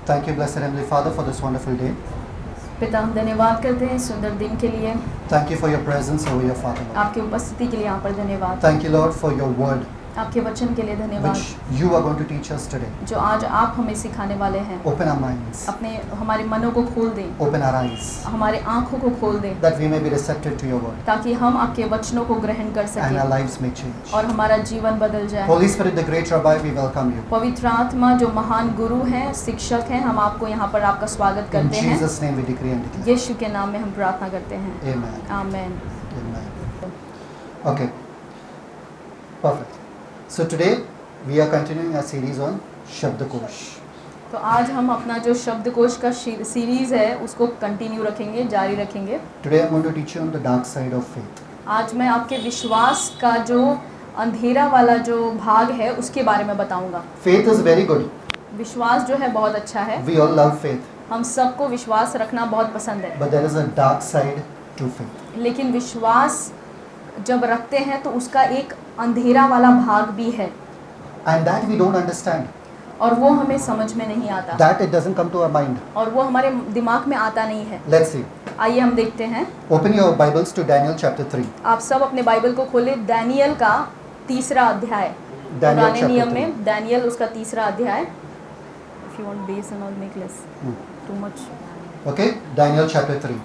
Thank you, blessed Heavenly Father, for this wonderful day. पिता हम धन्यवाद करते हैं सुंदर दिन के लिए, Thank you for your presence over your Father, Lord. आपकी उपस्थिति के लिए यहाँ पर धन्यवाद, Thank you, Lord, for your word, आपके वचन के लिए धन्यवाद which you are going to teach us today. जो आज आप हमें सिखाने वाले हैं। Open our minds, अपने हमारे मनों को खोल दें, open our eyes, हमारे आँखों को खोल दें, that we may be receptive to your word ताकि हम आपके वचनों को ग्रहण कर and our सकें lives may change. और हमारा जीवन बदल जाए। Holy Spirit, the great Rabbi, we welcome you. पवित्र आत्मा जो महान गुरु हैं, शिक्षक हैं, हम आपको यहाँ पर आपका स्वागत In करते हैं। Jesus' name we decree and declare. यीशु के नाम में हम प्रार्थना करते हैं, Amen. आमीन। Amen. Okay. Perfect. So today we are continuing our series on Shabdakosh. तो आज हम अपना जो शब्दकोश का सीरीज है उसको कंटिन्यू रखेंगे, जारी रखेंगे। Today I'm going to teach you on the dark side of faith. आज मैं आपके विश्वास का जो अंधेरा वाला जो भाग है उसके बारे में बताऊंगा। Faith is very good. विश्वास जो है बहुत अच्छा है, We all love faith. हम सबको विश्वास रखना बहुत पसंद है, But there is a dark side to faith. लेकिन विश्वास जब रखते हैं तो उसका एक अंधेरा वाला भाग भी है And that we don't understand. और वो हमें समझ में नहीं आता That it doesn't come to our mind. और वो हमारे दिमाग में आता नहीं है। Let's see. आइए हम देखते हैं। Open your Bibles to Daniel chapter 3. आप सब अपने बाइबल को खोले, दानियल का तीसरा अध्याय। Daniel पुराने chapter नियम 3. में दानियल उसका तीसरा अध्याय। If you want base and all make less too much. Okay? Daniel chapter 3.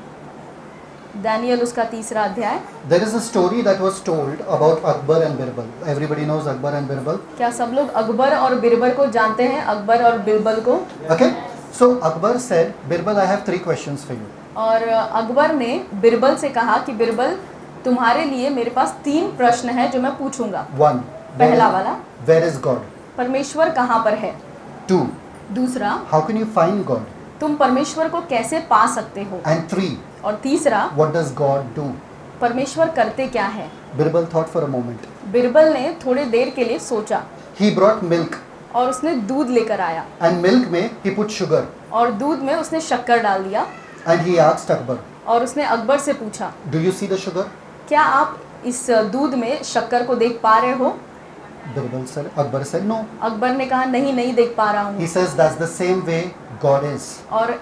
Daniel उसका तीसरा अध्याय। There is a story that was told about Akbar and Birbal. Everybody knows Akbar and Birbal. क्या सब लोग अकबर और बिरबल को जानते हैं? अकबर और बिरबल को। Okay? So Akbar said, Birbal, I have 3 questions for you. और अकबर ने बिरबल से कहा कि बिरबल, तुम्हारे लिए मेरे पास 3 प्रश्न हैं जो मैं पूछूंगा। 1. पहला वाला, Where is God? परमेश्वर कहाँ पर है? 2. दूसरा, How can you find God? तुम परमेश्वर को कैसे पा सकते हो? And 3. और तीसरा, What does God do? परमेश्वर करते क्या है? Birbal thought for a moment. Birbal ने थोड़ी देर के लिए सोचा He brought milk, और उसने दूध लेकर आया and milk में he put sugar. और दूध में उसने शक्कर डाल दिया And he asked Akbar, और उसने अकबर से पूछा, do you see the sugar? क्या आप इस दूध में शक्कर को देख पा रहे हो? Akbar said no. अकबर ने कहा नहीं, नहीं देख पा रहा हूँ। He says that's the same way God is. और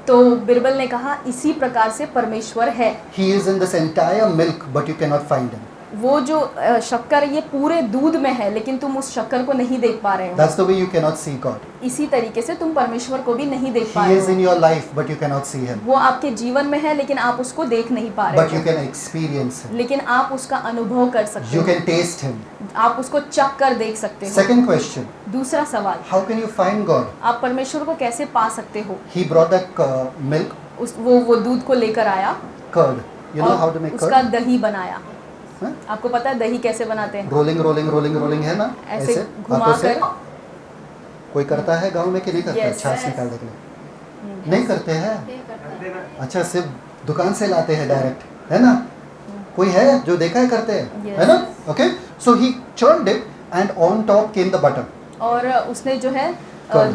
तो बिरबल ने कहा इसी प्रकार से परमेश्वर है। He is in this entire milk, but you cannot find him. वो जो शक्कर ये पूरे दूध में है, लेकिन तुम उस शक्कर को नहीं देख पा रहे हो। That's the way you cannot see God. इसी तरीके से तुम परमेश्वर को भी नहीं देख पा He रहे is in हो। your life, but you cannot see him. वो आपके जीवन में है, लेकिन आप उसको देख नहीं पा But रहे you हो, can experience him. लेकिन आप उसका अनुभव कर सकते You हो, can taste him. आप उसको चख कर देख सकते हो। Second question, दूसरा सवाल, how can you find God? आप परमेश्वर को कैसे पा सकते हो? He brought that milk, वो दूध को लेकर आया curd. You know how to और make उसका curd? दही बनाया। हाँ? आपको पता है दही कैसे बनाते हैं? Rolling, rolling, rolling, rolling है ना? ऐसे हाथों घुमाकर। से। कोई करता है गांव में कि नहीं करता? Yes. छाछ निकालने के लिए नहीं करते हैं। अच्छा, सिर्फ दुकान से लाते हैं डायरेक्ट, है ना? कोई है जो देखा है करते हैं, Yes. है ना? Okay, so he churned it and on top came the butter. और उसने जो है Curd.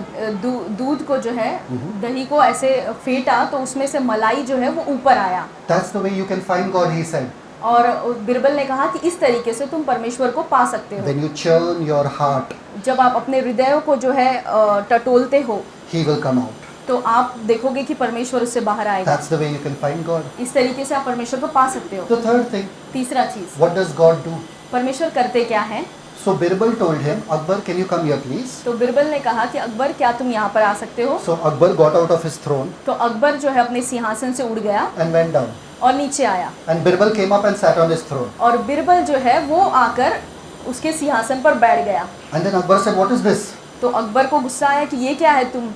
दूध को जो है दही को ऐसे फेंटा तो उसमें से मलाई जो है वो ऊपर आया। That's the way you can find God, he said. और बिरबल ने कहा कि इस तरीके से तुम परमेश्वर को पा सकते हो। When you churn your heart, जब आप अपने हृदय को जो है टटोलते हो he will come out. तो आप देखोगे कि परमेश्वर उससे बाहर आएगा। That's the way you can find God. इस तरीके से आप परमेश्वर को पा सकते हो। The third thing, तीसरा चीज, what does God do? परमेश्वर करते क्या है? So Birbal told him, Akbar, can you come here please? तो बिरबल ने कहा कि अकबर क्या तुम यहाँ पर आ सकते हो? So Akbar got out of his throne तो अकबर जो है अपने सिंहासन से उड़ गया and went down. और नीचे आया And Birbal came up and sat on his throne. और बिरबल जो है वो आकर उसके सिंहासन पर बैठ गया। And then Akbar said, what is this? तो अकबर को गुस्सा आया कि ये क्या है तुम?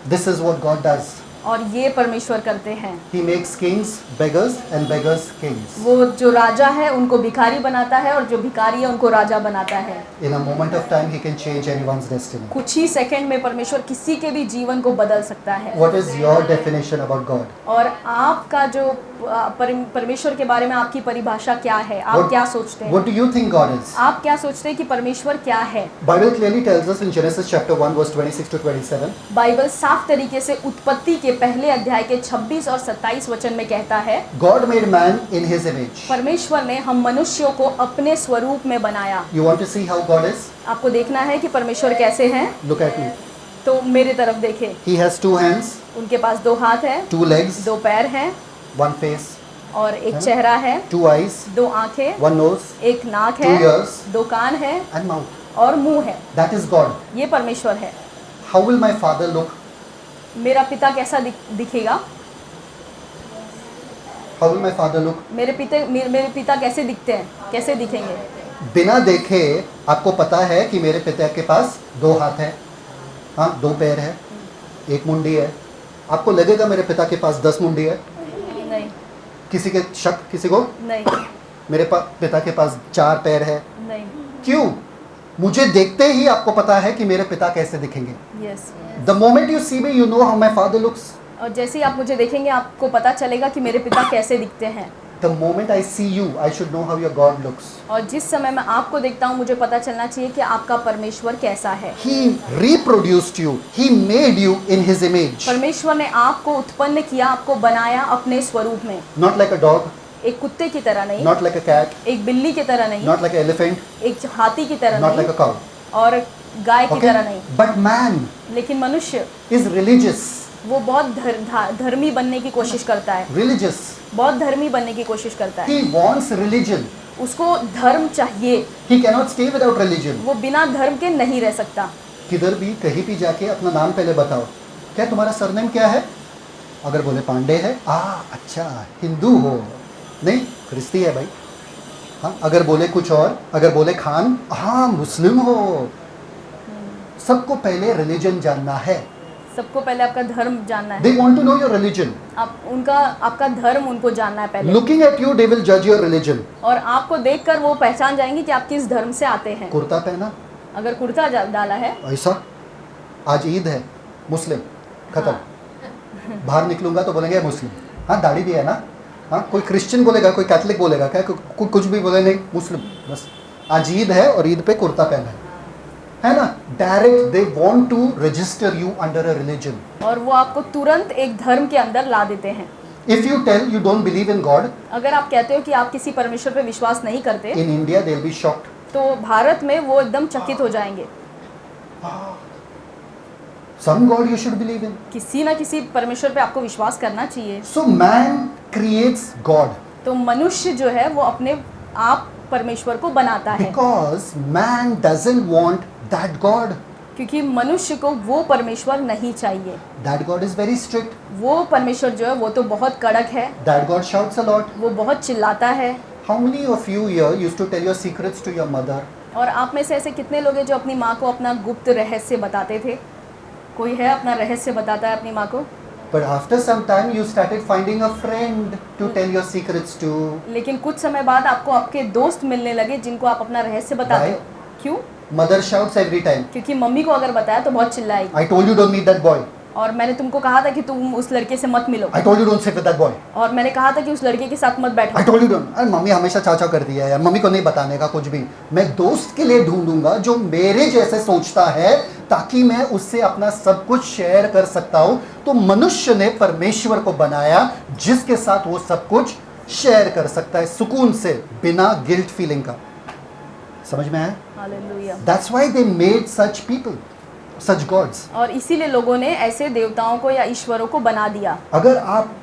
This is what God does. और ये परमेश्वर करते हैं। He makes kings beggars and beggars kings. वो जो राजा है उनको भिखारी बनाता है और जो भिखारी है उनको राजा बनाता है। In a moment of time, he can change anyone's destiny. कुछ ही सेकंड में परमेश्वर किसी के भी जीवन को बदल सकता है। What is your definition about God? और आपका जो परमेश्वर के बारे में आपकी परिभाषा क्या है? आप क्या सोचते हैं? What do you think God is? आप क्या सोचते हैं कि परमेश्वर क्या है? Bible clearly tells us in Genesis chapter 1 verse 26 to 27. Bible साफ तरीके से उत्पत्ति के पहले अध्याय के 26 और 27 वचन में कहता है, God made man in his image. परमेश्वर ने हम मनुष्यों को अपने स्वरूप में बनाया। You want to see how God is? आपको देखना है कि परमेश्वर कैसे हैं? Look at me. तो मेरे तरफ देखे। He has 2 hands, उनके पास 2 हाथ है, 2 legs, 2 पैर हैं 1 face, और एक चेहरा है, 2 eyes, 2 आंखें, 1 nose, एक नाक 2 है, ears, 2 कान है and mouth. और मुंह है। That is God. ये परमेश्वर है। How will my Father look? मेरा पिता कैसा दिखेगा? How will my Father look? मेरे पिता कैसे दिखते हैं, कैसे दिखेंगे? बिना देखे आपको पता है कि मेरे पिता के पास 2 हाथ है, हाँ 2 पैर है, 1 मुंडी है। आपको लगेगा मेरे पिता के पास 10 मुंडी है? नहीं। किसी के शक किसी को? नहीं। मेरे पिता के पास 4 पैर है? नहीं। क्यों? मुझे देखते ही आपको पता है कि मेरे पिता कैसे दिखेंगे। Yes. The moment you see me, you know how my father looks. और जैसे ही आप मुझे देखेंगे आपको पता चलेगा कि मेरे पिता कैसे दिखते हैं। The moment I see you, I should know how your God looks. और जिस समय मैं आपको देखता हूँ मुझे पता चलना चाहिए कि आपका परमेश्वर कैसा है। He reproduced you. He made you in His image. परमेश्वर ने आपको उत्पन्न किया, आपको बनाया अपने स्वरूप में। Not like a dog. एक कुत्ते की तरह नहीं, Not like a cat. एक बिल्ली की तरह नहीं, Not like an elephant. एक हाथी की तरह Not नहीं, like a cow. और गाय की तरह Okay? नहीं। But man लेकिन मनुष्य is religious. वो बहुत धर्मी बनने की कोशिश करता है, Religious. बहुत धर्मी बनने की कोशिश करता है। He wants religion. उसको धर्म चाहिए, He cannot stay without religion. वो बिना धर्म के नहीं रह सकता। किधर भी कहीं भी जाके अपना नाम पहले बताओ, क्या तुम्हारा सरनेम क्या है? अगर बोले पांडे है, अच्छा हिंदू हो, नहीं ख्रिस्ती है भाई। हाँ, अगर बोले कुछ और, अगर बोले खान, हाँ मुस्लिम हो। सबको पहले रिलीजन जानना है। सबको पहले आपका धर्म जानना है। They want to know your religion. आपका धर्म उनको जानना है पहले। Looking at you, they will judge your religion. और आपको देखकर वो पहचान जाएंगे कि आप किस धर्म से आते हैं। कुर्ता पहना, अगर कुर्ता डाला है, ऐसा आज ईद है, मुस्लिम, खत्म। बाहर निकलूंगा तो बोलेंगे मुस्लिम। हाँ दाढ़ी भी है ना, हाँ कोई क्रिश्चियन बोलेगा, कोई कैथलिक बोलेगा, क्या कोई कुछ भी बोले नहीं, मुस्लिम बस। आज ईद है और ईद पे कुर्ता पहना है ना। Direct they want to register you under a religion. और वो आपको तुरंत एक धर्म के अंदर ला देते हैं। If you tell you don't believe in God, अगर आप कहते हो कि आप किसी परमेश्वर पे विश्वास नहीं करते, in India they will be shocked, तो भारत में वो एकदम चकित हो जाएंगे। Some God you should believe in. किसी ना किसी परमेश्वर पे आपको विश्वास करना चाहिए। So man creates God. तो मनुष्य जो है वो अपने आप परमेश्वर को बनाता है। Because man doesn't want that God. क्योंकि मनुष्य को वो परमेश्वर नहीं चाहिए। That God is very strict. वो परमेश्वर जो है वो तो बहुत कड़क है। That God shouts a lot. वो बहुत चिल्लाता है। How many of you here used to tell your secrets to your mother? और आप में से ऐसे कितने लोग हैं जो अपनी माँ को अपना गुप्त रहस्य बताते थे? कोई है अपना रहस्य बताता है अपनी माँ को? But after some time you started finding a friend to tell your secrets to. लेकिन कुछ समय बाद आपको आपके दोस्त मिलने लगे जिनको आप अपना रहस्य बताते हो। क्यों? Mother shouts every time. क्योंकि मम्मी को अगर बताया तो बहुत चिल्लाएगी। I told you don't meet that boy. और मैंने तुमको कहा था कि तुम उस लड़के से मत मिलो। I told you don't sit with that boy. और मैंने कहा था कि उस लड़के के साथ मत बैठो। I told you don't. अरे मम्मी हमेशा चाचा करती है यार, मम्मी को नहीं बताने का कुछ भी। मैं दोस्त के लिए ढूंढूंगा जो मेरे जैसे सोचता है, ताकि मैं उससे अपना सब कुछ शेयर कर सकता हूँ। तो मनुष्य ने परमेश्वर को बनाया जिसके साथ वो सब कुछ शेयर कर सकता है सुकून से, बिना गिल्ट फीलिंग का। समझ में आया? Hallelujah. That's why they made such people, such gods. और इसीलिए लोगों ने ऐसे देवताओं को या ईश्वरों को बना दिया। अगर आप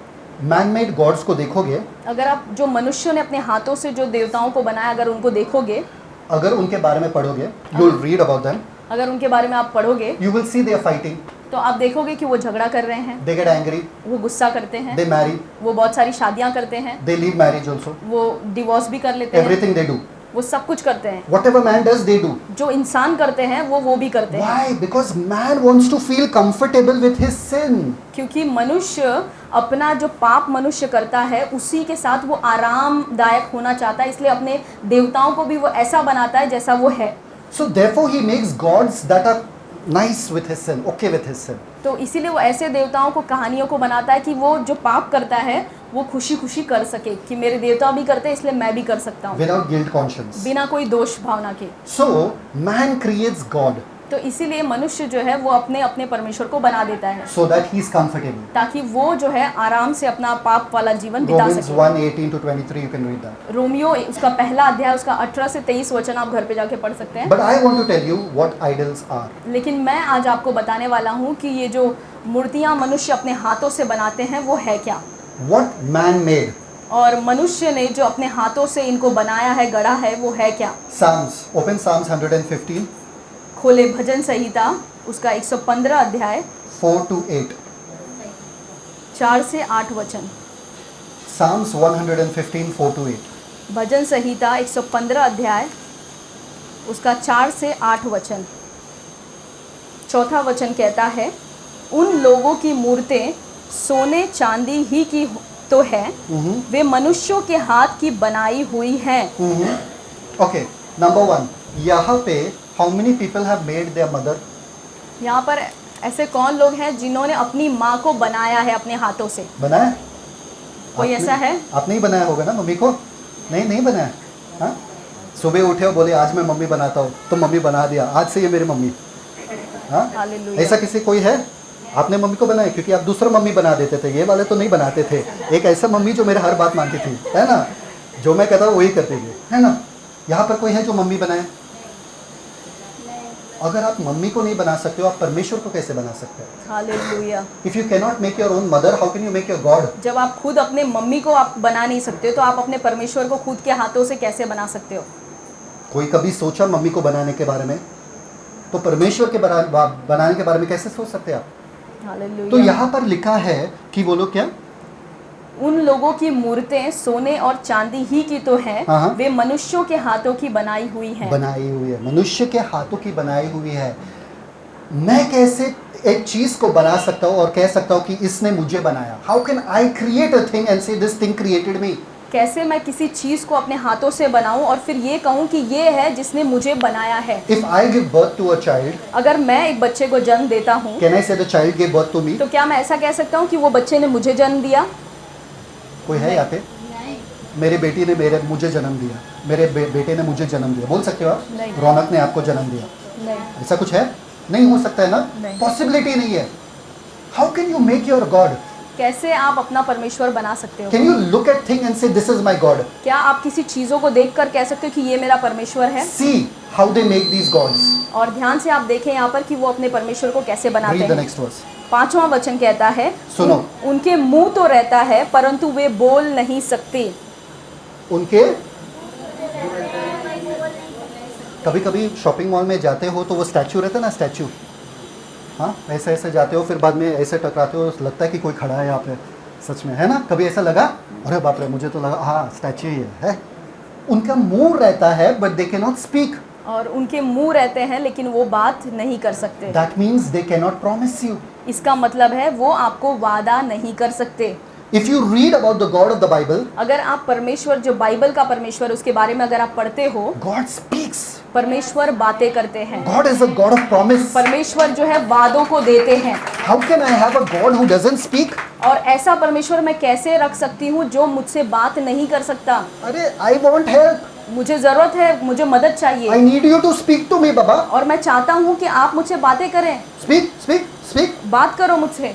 मैन मेड गॉड्स को देखोगे, अगर आप जो मनुष्यों ने अपने हाथों से जो देवताओं को बनाया अगर उनको देखोगे, अगर उनके बारे में पढ़ोगे, you will read about them. अगर उनके बारे में आप पढ़ोगे, You will see they are fighting. तो आप देखोगे कि वो झगड़ा कर रहे हैं, They get angry. वो गुस्सा करते हैं, They marry. वो बहुत सारी शादियां करते हैं, They leave marriage also. वो डिवोर्स भी कर लेते हैं, Everything they do. वो सब कुछ करते हैं। Whatever man does, they do. जो इंसान करते हैं वो भी करते हैं। Why? Because man wants to feel comfortable with his sin. क्योंकि मनुष्य अपना जो पाप मनुष्य करता है उसी के साथ वो आरामदायक होना चाहता है, इसलिए अपने देवताओं को भी वो ऐसा बनाता है जैसा वो है। So therefore he makes gods that are nice with his sin, okay with his sin. तो इसीलिए वो ऐसे देवताओं को, कहानियों को बनाता है कि वो जो पाप करता है वो खुशी खुशी कर सके, कि मेरे देवता भी करते हैं इसलिए मैं भी कर सकता हूँ, Without guilt conscience. बिना कोई दोष भावना के। So man creates God. तो इसीलिए मनुष्य जो है वो अपने अपने परमेश्वर को बना देता है so that he is comfortable. ताकि वो जो है आराम से अपना पाप वाला जीवन बिता Romans सके 1:18 to 23, you can read that. Romeo उसका पहला अध्याय उसका 18 से 23 वचन आप घर पे जाके पढ़ सकते हैं। But I want to tell you what idols are. लेकिन मैं आज आपको बताने वाला हूँ कि ये जो मूर्तियाँ मनुष्य अपने हाथों से बनाते हैं वो है क्या, What man made. और मनुष्य ने जो अपने हाथों से इनको बनाया है, गढ़ा है, वो है क्या। Psalms, open Psalms 115, खोले भजन संहिता उसका 115 अध्याय 4 to 8. 4 से 8 वचन। Psalms 115, 4 to 8. भजन संहिता 115 अध्याय उसका 4 से 8 वचन। चौथा वचन कहता है, उन लोगों की मूर्तें सोने चांदी ही की तो है, वे मनुष्यों के हाथ की बनाई हुई हैं। Okay, number 1. यहाँ पे how many people have made their mother? यहाँ पर ऐसे कौन लोग हैं जिन्होंने अपनी माँ को बनाया है अपने हाथों से? बनाया? कोई ऐसा है? आपने ही बनाया होगा ना मम्मी को? नहीं बनाया। हाँ? सुबह उठे और बोले आज मैं मम्मी बनाता हूँ, तो मम्मी बना दिया, आज से ये मेरी मम्मी। हाँ? हालेलुया। ऐसा किसी कोई है? आपने मम्मी को बनाया? क्योंकि आप दूसरा मम्मी बनाते थे, ये वाले तो नहीं बनाते थे। एक ऐसा मम्मी जो मेरे हर बात मानती थी, है ना, जो मैं कहता हूँ वही करती थी, है ना। यहाँ पर कोई है जो मम्मी बनाए? अगर आप मम्मी को नहीं बना सकते हो, आप परमेश्वर को कैसे बना सकते हो? Hallelujah. If you can not make your own mother, how can you make your God? जब आप खुद अपने मम्मी को आप बना नहीं सकते हो, तो आप अपने परमेश्वर को खुद के हाथों से कैसे बना सकते हो? कोई कभी सोचा मम्मी को बनाने के बारे में? तो परमेश्वर के बनाने के बारे में कैसे सोच सकते हैं आप? हालेलुया। तो यहाँ पर लिखा है कि वो लोग क्या? उन लोगों की मूर्तें सोने और चांदी ही की तो है, हाँ। वे मनुष्यों के हाथों की बनाई हुई हैं। बनाई हुई है, मनुष्य के हाथों की बनाई हुई है। मैं कैसे एक चीज को बना सकता हूँ और कह सकता हूँ कि इसने मुझे बनाया? How can I create a thing and से दिस थिंग क्रिएटेड मी? कैसे मैं किसी चीज को अपने हाथों से बनाऊं और फिर ये कहूं कि ये है जिसने मुझे बनाया है? If I give birth to a child, अगर मैं एक बच्चे को जन्म देता हूं, can I say the child give birth to me? तो क्या मैं ऐसा कह सकता हूं कि वो बच्चे ने मुझे जन्म दिया? कोई है यहाँ पे? मेरी बेटी ने मुझे जन्म दिया, मेरे बेटे ने मुझे जन्म दिया, बोल सकते हो आप? नहीं। रौनक ने आपको जन्म दिया, नहीं। ऐसा कुछ है? नहीं हो सकता है ना, नहीं। पॉसिबिलिटी नहीं है। How can you make your God? कैसे आप अपना परमेश्वर बना सकते हो? Can you look at thing and से दिस इज माई गॉड? क्या आप किसी चीजों को देखकर कह सकते हो कि ये मेरा परमेश्वर है? See how they make these gods. और ध्यान से आप देखें यहाँ पर कि वो अपने परमेश्वर को कैसे बनाते रीड द हैं। Next verse. 5वां वचन कहता है, सुनो। उनके मुंह तो रहता है परंतु वे बोल नहीं सकते। उनके कभी कभी शॉपिंग मॉल में जाते हो तो वो स्टैचू रहता है ना, स्टैचू, हाँ, ऐसे ऐसे जाते हो, फिर बाद में ऐसे टकराते हो, लगता है कि कोई खड़ा है यहाँ पे, सच में, है ना? कभी ऐसा लगा? अरे बाप रे, मुझे तो लगा हाँ स्टैचू ही है। उनका मुंह रहता है but they can not speak. और उनके मुंह रहते हैं लेकिन वो बात नहीं कर सकते। That means they can not promise you. इसका मतलब है वो आपको वादा नहीं कर सकते। If you read about the God of the Bible, अगर आप परमेश्वर, जो बाइबल का परमेश्वर, उसके बारे में अगर आप पढ़ते हो, गॉड स्पीक्स। परमेश्वर बातें करते हैं। God is a God of promise. परमेश्वर जो है वादों को देते हैं। How can I have a God who doesn't speak? और ऐसा परमेश्वर मैं कैसे रख सकती हूँ जो मुझसे बात नहीं कर सकता? अरे आई वॉन्ट हेल्प, मुझे जरूरत है, मुझे मदद चाहिए, I need you to speak to me बाबा। और मैं चाहता हूँ कि आप मुझसे बातें करें, स्पीक स्पीक स्पीक। बात करो मुझसे।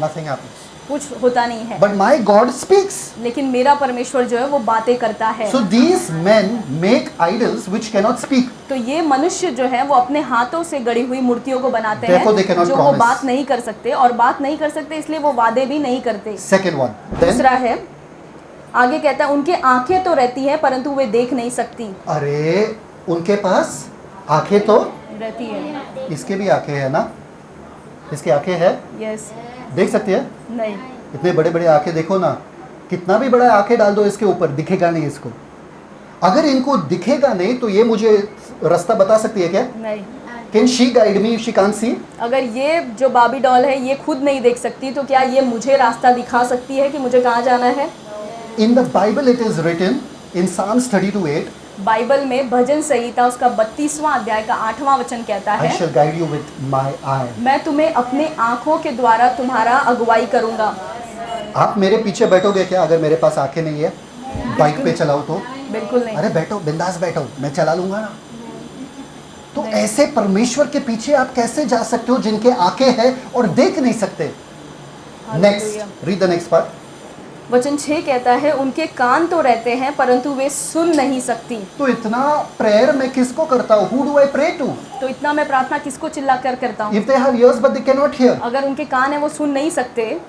Nothing happens. कुछ होता नहीं है। But my God speaks. लेकिन मेरा परमेश्वर जो है वो बातें करता है। So these men make idols which cannot speak. तो ये मनुष्य जो है वो अपने हाथों से गढ़ी हुई मूर्तियों को बनाते Therefore they हैं cannot जो वो promise. बात नहीं कर सकते, और बात नहीं कर सकते इसलिए वो वादे भी नहीं करते। Second one. Then, दूसरा है, आगे कहता है, उनके आंखें तो रहती है परंतु वे देख नहीं सकती। अरे उनके पास आंखें तो, रहती है। इसके भी आंखें है ना, इसकी आंखें है, यस। देख सकती है? नहीं। इतने बड़े बड़े आंखें देखो ना, कितना भी बड़ा आंखें डाल दो इसके ऊपर, दिखेगा नहीं इसको। अगर इनको दिखेगा नहीं तो ये मुझे रास्ता बता सकती है क्या? नहीं। Can she guide me if she can't see? अगर ये जो बाबी डॉल है ये खुद नहीं देख सकती तो क्या ये मुझे रास्ता दिखा सकती है कि मुझे कहाँ जाना है? In the Bible it is written in Psalms 32:8, Bible में भजन संहिता उसका 32वां अध्याय का 8वां वचन कहता I है, shall guide you with my eye. मैं तुम्हें अपने आंखों के द्वारा तुम्हारा अगुवाई करूंगा। आप मेरे पीछे बैठोगे क्या अगर मेरे पास आंखें नहीं है? बाइक पे चलाओ तो? बिल्कुल नहीं। अरे बैठो, बिंदास बैठो, मैं चला लूंगा ना। तो नहीं। ऐसे परमेश्वर के पीछे आप कैसे जा सकते हो जिनके आंखें हैं और देख नहीं सकते? Next, read the next part. वचन 6 कहता है उनके कान तो रहते हैं परंतु वे सुन नहीं सकती। तो इतना प्रेयर मैं किसको करता हूँ? Who do I pray to? तो इतना मैं प्रार्थना किसको चिल्ला कर करता हूँ? If they have ears but they cannot hear. अगर उनके कान है वो सुन नहीं सकते।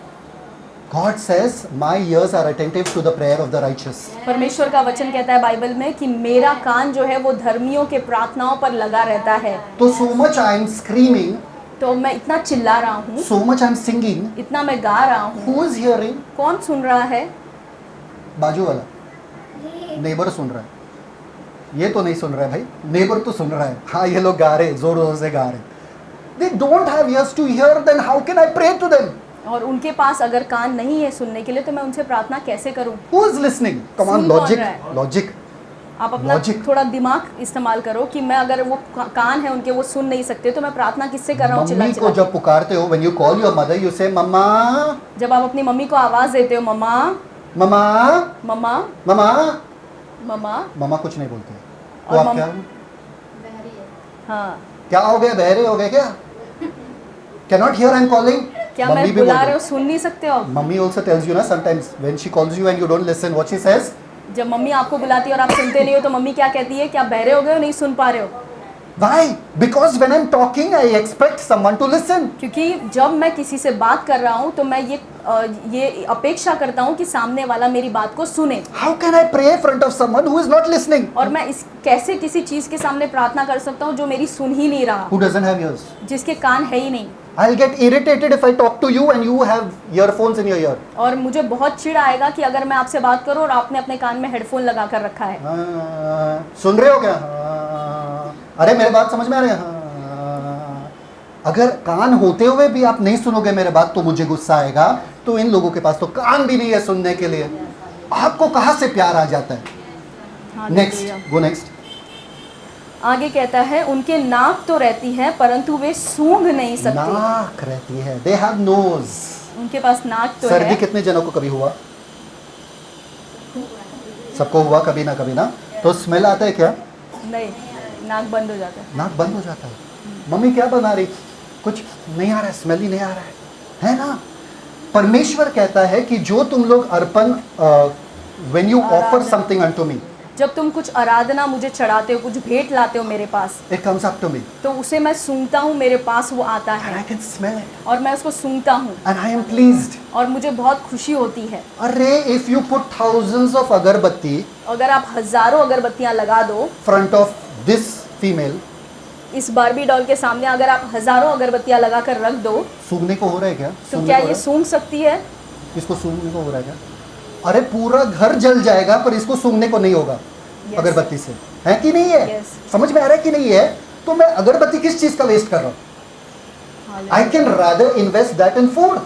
God says, my ears are attentive to the prayer of the righteous. परमेश्वर का वचन कहता है बाइबल में कि मेरा कान जो है वो धर्मियों के प्रार्थनाओं पर लगा रहता है। तो so much I am screaming, तो मैं इतना चिल्ला रहा हूँ, so much I am singing. इतना मैं गा रहा हूँ, Who is hearing? कौन सुन रहा है? बाजू वाला नेबर सुन रहा है। ये तो नहीं सुन रहा है भाई, नेबर तो सुन रहा है। हाँ, ये लोग गा रहे, जोर जोर से गा रहे। They don't have ears to hear, then how can I pray to them? और उनके पास अगर कान नहीं है सुनने के लिए तो मैं उनसे प्रार्थना कैसे करूं? Who is listening? Come on, सुन कौन logic, रहा है? logic. आप अपना Logic. थोड़ा दिमाग इस्तेमाल करो कि मैं अगर वो कान है उनके वो सुन नहीं सकते तो मैं प्रार्थना किससे कर रहा हूँ? चिल्ला मम्मी को चिल्ला जब पुकारते हो, when you call your mother, you say मम्मा, जब आप अपनी मम्मी को आवाज देते हो मम्मा मम्मा, मम्मा मम्मा, मम्मा, मम्मा कुछ नहीं बोलते। तो और आप मम- क्या हाँ, क्या हो गए? बहरे हो गए क्या? Cannot hear I'm calling? क्या मम्मी मैं भी बुला बोलते। रहे हो सुन नहीं सकते हो? Mummy also tells you ना sometimes when she calls you and you don't listen, what she says? जब मम्मी आपको बुलाती है और आप सुनते नहीं हो तो मम्मी क्या कहती है? क्या बहरे हो गए हो, नहीं सुन पा रहे हो? Why? Because when I'm talking, I expect someone to listen. क्योंकि जब मैं किसी से बात कर रहा हूँ तो मैं ये अपेक्षा करता हूँ कि सामने वाला मेरी बात को सुने। How can I pray in front of someone who is not listening? और मैं इस कैसे किसी चीज़ के सामने प्रार्थना कर सकता हूँ जो मेरी सुन ही नहीं रहा, Who doesn't have ears? जिसके कान है ही नहीं। I'll get irritated if I talk to you and you have earphones in your ear. और मुझे बहुत चिढ़ आएगा कि अगर मैं आपसे बात करूँ और आपने अपने कान में हेडफोन लगा कर रखा है। सुन रहे हो क्या? अरे मेरे बात समझ में आ रही है? अगर कान होते हुए भी आप नहीं सुनोगे मेरे बात तो मुझे गुस्सा आएगा। तो इन लोगों के पास तो कान भी नहीं है सुनने के लिए। आपको कहाँ से प्यार आ जाता है? हाँ, नेक्स्ट, गो नेक्स्ट। आगे कहता है उनके नाक तो रहती है परंतु वे सूंघ नहीं सकते। नाक रहती है, दे हैव नोज। उनके पास नाक तो सर्दी है। कितने जनों को कभी हुआ? सबको हुआ कभी ना कभी ना। तो स्मेल आता है क्या? नहीं, नाक बंद हो जाता है। नाक बंद हो जाता है। मम्मी क्या बना रही? कुछ नहीं आ रहा है, स्मेल ही नहीं आ रहा है ना? परमेश्वर कहता है कि जो तुम लोग अर्पण when you offer something unto me, जब तुम कुछ आराधना मुझे चढ़ाते हो, कुछ भेंट लाते हो मेरे पास, it comes up to me तो उसे मैं सूंघता हूँ, मेरे पास वो आता एंड है आई कैन स्मेल इट और मैं उसको सूंघता हूँ एंड आई एम प्लीज्ड। और मुझे बहुत खुशी होती है। अरे if you put thousands of अगरबत्ती अगर आप हजारों अगरबत्तियां लगा दो फ्रंट ऑफ दिस फीमेल, इस बारबी डॉल के सामने, अगर आप हजारों अगरबत्तियां लगा कर रख दो सूंघने को हो रहा है क्या? तो सूंघने क्या को हो ये रहा है? सूंघ सकती है? इसको सूंघने को हो रहा है क्या? अरे पूरा घर जल जाएगा पर इसको सूंघने को नहीं होगा। Yes. अगरबत्ती से है कि नहीं है? Yes. समझ में आ रहा है कि नहीं है? तो मैं अगरबत्ती किस चीज का वेस्ट कर रहा हूँ? I can rather invest that in food.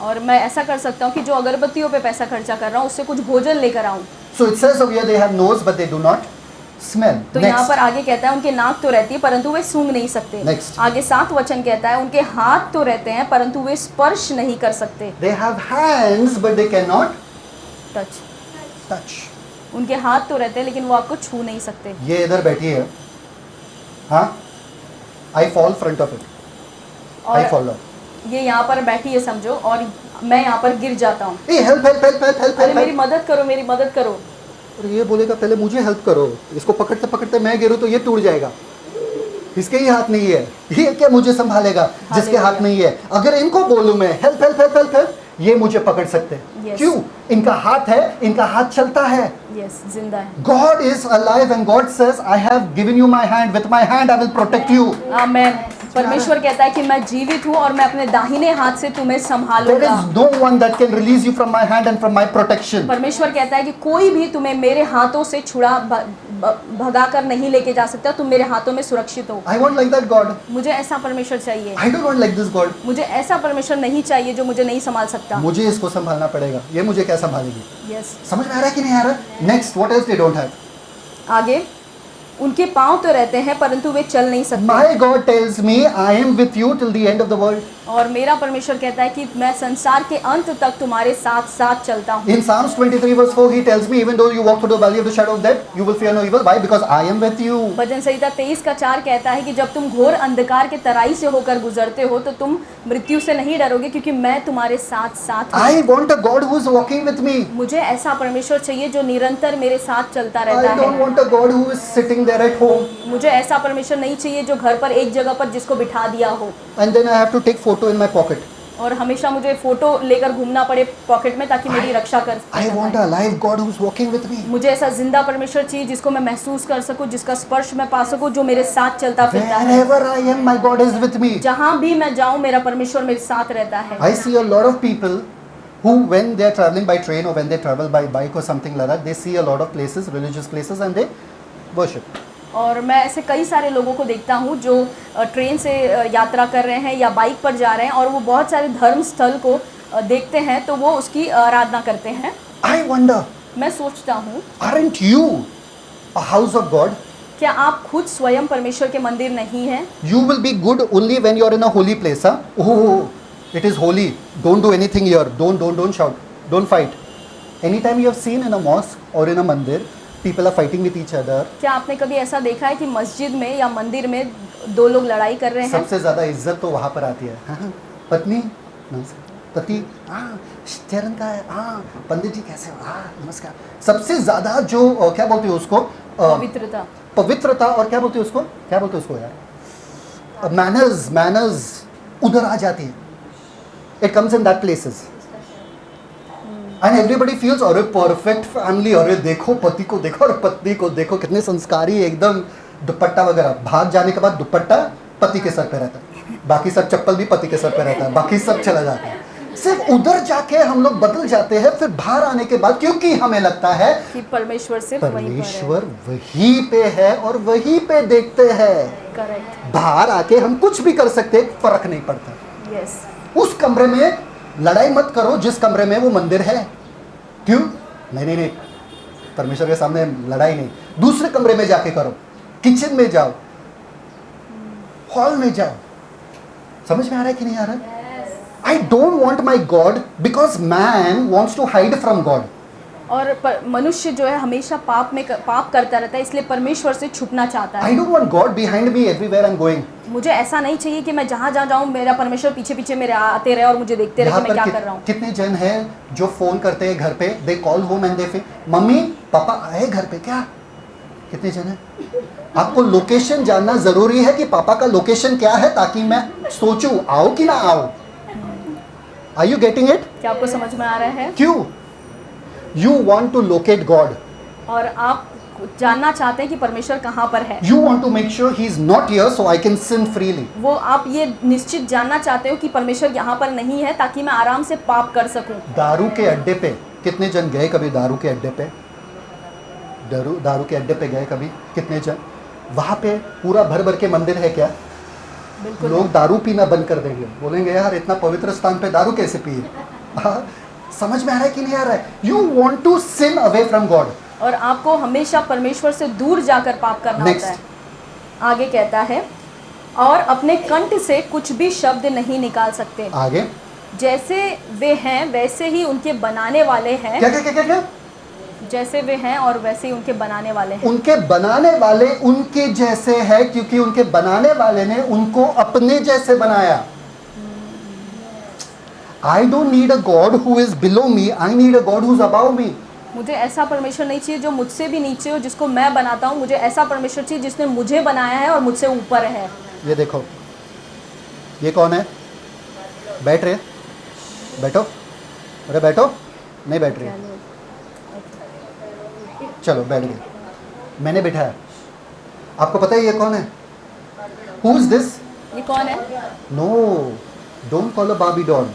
और मैं ऐसा कर सकता हूँ कि जो अगरबत्तियों पे पैसा खर्चा कर रहा हूँ उससे कुछ भोजन लेकर आऊँ। So it says over here they have nose but they do not smell. तो यहाँ पर आगे कहता है उनके नाक तो रहती है परंतु वे सूंघ नहीं सकते। Next. आगे 7 वचन कहता है उनके हाथ तो रहते हैं परंतु वे स्पर्श नहीं कर सकते। They have hands but they can not touch. Touch. उनके हाथ तो रहते हैं लेकिन वो आपको छू नहीं सकते। ये इधर बैठी है, हाँ, I fall front of it, I fall down. ये यहाँ पर बैठी है समझो और मैं यहाँ पर गिर जाता हूँ। ए help help help help help अरे मेरी हेल्प। मदद करो, मेरी मदद करो। और ये बोलेगा पहले मुझे हेल्प करो, इसको पकड़ते पकड़ते मैं गिरूँ तो ये टूट जाएगा। इसके ही हाथ नहीं है, ये क्या मुझे संभालेगा जिसके हाथ नहीं है? अगर इनको बोलूं मैं help help help help help, ये मुझे पकड़ सकते हैं। Yes. क्यों? इनका हाथ है, इनका हाथ चलता है। यस, जिंदा है। God is alive and God says, I have given you my hand. With my hand I will protect you. आमेन। परमेश्वर कहता है कि मैं जीवित हूँ और मैं अपने दाहिने हाथ से तुम्हें There संभालूंगा। is no one that can release you from my hand and from my protection. परमेश्वर कहता है कि कोई भी तुम्हें मेरे हाथों से छुड़ा भगा कर नहीं लेके जा सकता। तुम मेरे हाथों में सुरक्षित हो। I want like that God. मुझे ऐसा परमेश्वर चाहिए। I don't want like this God. मुझे ऐसा परमेश्वर नहीं चाहिए जो मुझे नहीं संभाल सकता। मुझे इसको संभालना पड़ेगा, ये मुझे क्या संभालेगी? यस। समझ में आ रहा है कि नहीं आ रहा? Next, what else they don't have? आगे उनके पांव तो रहते हैं परंतु वे चल नहीं सकते। My God tells me, I am with you till the end of the world. और मेरा परमेश्वर कहता है कि मैं संसार के अंत तक तुम्हारे साथ साथ चलता हूँ। In Psalms 23 verse 4, he tells me, even though you walk through the valley of the shadow of death, you will fear no evil. Why? Because I am with you. भजन संहिता 23:4 कहता है कि जब तुम घोर अंधकार के तराई से होकर गुजरते हो तो तुम मृत्यु से नहीं डरोगे, क्योंकि मैं तुम्हारे साथ साथ हूँ। I want a God who is walking with me. मुझे ऐसा परमेश्वर चाहिए जो निरंतर मेरे साथ चलता रहता I don't है। want a God who is sitting there at home. मुझे ऐसा परमेश्वर नहीं चाहिए जो घर पर एक जगह पर जिसको बिठा दिया हो And then I have to take photo in my pocket. और हमेशा मुझे फोटो लेकर घूमना पड़े पॉकेट में ताकि मेरी रक्षा कर I want a alive God who is walking with me. मुझे ऐसा जिंदा परमेश्वर चाहिए जिसको मैं महसूस कर सकूं, जिसका स्पर्श मैं पा सकूं, जो मेरे साथ चलता फिरता है। Wherever I am, my God is with me. जहाँ भी मैं जाऊं मेरा परमेश्वर मेरे साथ रहता है। I see a lot of people who, when they are traveling by train or when they travel by bike or something like that, they see a lot of places, religious places, and they worship. और मैं ऐसे कई सारे लोगों को देखता हूँ जो ट्रेन से यात्रा कर रहे हैं या बाइक पर जा रहे हैं और वो बहुत सारे धर्म स्थल को देखते हैं तो वो उसकी आराधना करते हैं। I wonder, मैं सोचता हूँ aren't you a house of God? क्या आप खुद स्वयं परमेश्वर के मंदिर नहीं हैं? You will be good only when you are in a holy place, huh? Oh, it is holy. Don't do anything here. Don't shout. Don't fight. Anytime you have seen in a mosque or in a mandir, people are fighting with each other. क्या आपने कभी ऐसा देखा है कि मस्जिद में या मंदिर में दो लोग लड़ाई कर रहे हैं? सबसे ज़्यादा इज्जत तो वहाँ पर आती है। हाँ, पत्नी, पति, हाँ, चरण का है, हाँ, पंडित जी कैसे हो? हाँ, नमस्कार। सबसे ज़्यादा जो क्या बोलते हैं उसको? पवित्रता। पवित्रता और क्या बोलते हैं उसको? क्या बोलते हैं उसको यार? मैनर्स उधर आ जाती है। It comes in that places. And everybody feels अरे परफेक्ट फैमिली, अरे देखो पति को देखो और पत्नी को देखो कितने संस्कारी एकदम, दुपट्टा वगैरह। भाग जाने के बाद दुपट्टा पति के सर पे रहता है, बाकी सब चप्पल भी पति के सर पे रहता है, बाकी सब चला जाता है। सिर्फ उधर जाके हम लोग बदल जाते हैं, फिर बाहर आने के बाद क्योंकि हमें लगता है कि परमेश्वर सिर्फ वहीं पर है। परमेश्वर वहीं पे है और वहीं पे देखते हैं। करेक्ट। बाहर आके हम कुछ भी कर सकते, फर्क नहीं पड़ता। यस। उस कमरे में लड़ाई मत करो जिस कमरे में वो मंदिर है। क्यों? नहीं, परमेश्वर के सामने लड़ाई नहीं। दूसरे कमरे में जाके करो, किचन में जाओ, हॉल में जाओ। समझ में आ रहा है कि नहीं आ रहा? I don't want my God because man wants to hide from God. और मनुष्य जो है हमेशा पाप करता रहता है, इसलिए परमेश्वर से छुपना चाहता है। आई don't want God behind me everywhere I am going. मुझे ऐसा नहीं चाहिए कि मैं जहाँ जाऊँ मेरा परमेश्वर पीछे पीछे मेरे आते रहे और मुझे देखते रहे कि मैं क्या कर रहा हूँ। कितने जन हैं जो फोन करते हैं घर पे, they call home and they feel mummy papa आए घर पे क्या? कितने जन हैं? आपको लोकेशन जानना जरूरी है कि पापा का लोकेशन क्या है, ताकि मैं सोचूं आओ कि ना आओ। Are you getting it? क्या आपको समझ में आ रहा है? क्यों? You want to locate God और आप जानना चाहते हैं कि परमेश्वर कहाँ पर है। You want to make sure he is not here so I can sin freely. वो आप ये निश्चित जानना चाहते हो कि परमेश्वर यहाँ पर नहीं है ताकि मैं आराम से पाप कर सकूं। दारू के अड्डे पे कितने जन गए कभी? दारू के अड्डे पे दारू के अड्डे पे गए कभी? कितने जन? वहाँ पे पूरा भर भर के मंदिर है क्या? बिल्कुल। लोग दारू पीना बंद कर देंगे, बोलेंगे यार इतना पवित्र स्थान पे दारू कैसे पिए? समझ में आ रहा है कि नहीं आ रहा है? You want to sin away from God. और आपको हमेशा परमेश्वर से दूर जाकर पाप करना होता है। आगे कहता है, और अपने कंठ से कुछ भी शब्द नहीं निकाल सकते। आगे जैसे वे हैं वैसे ही उनके बनाने वाले हैं। क्या क्या क्या क्या क्या? जैसे वे हैं और वैसे ही उनके बनाने वाले हैं। उनके बनाने वाले उनके जैसे हैं क्योंकि उनके बनाने वाले ने उनको अपने जैसे बनाया। I don't need a God who is below me. I need a God who's above me. मुझे ऐसा परमेश्वर नहीं चाहिए जो मुझसे भी नीचे हो, जिसको मैं बनाता हूँ। मुझे ऐसा परमेश्वर चाहिए जिसने मुझे बनाया है और मुझसे ऊपर है। ये देखो, ये कौन है? बैठ रहे? बैठो। अरे बैठो। नहीं बैठ रही। चलो बैठ गए। मैंने बिठाया। आपको पता है ये कौन है? Who is this? ये कौन है? No, don't call a Barbie doll.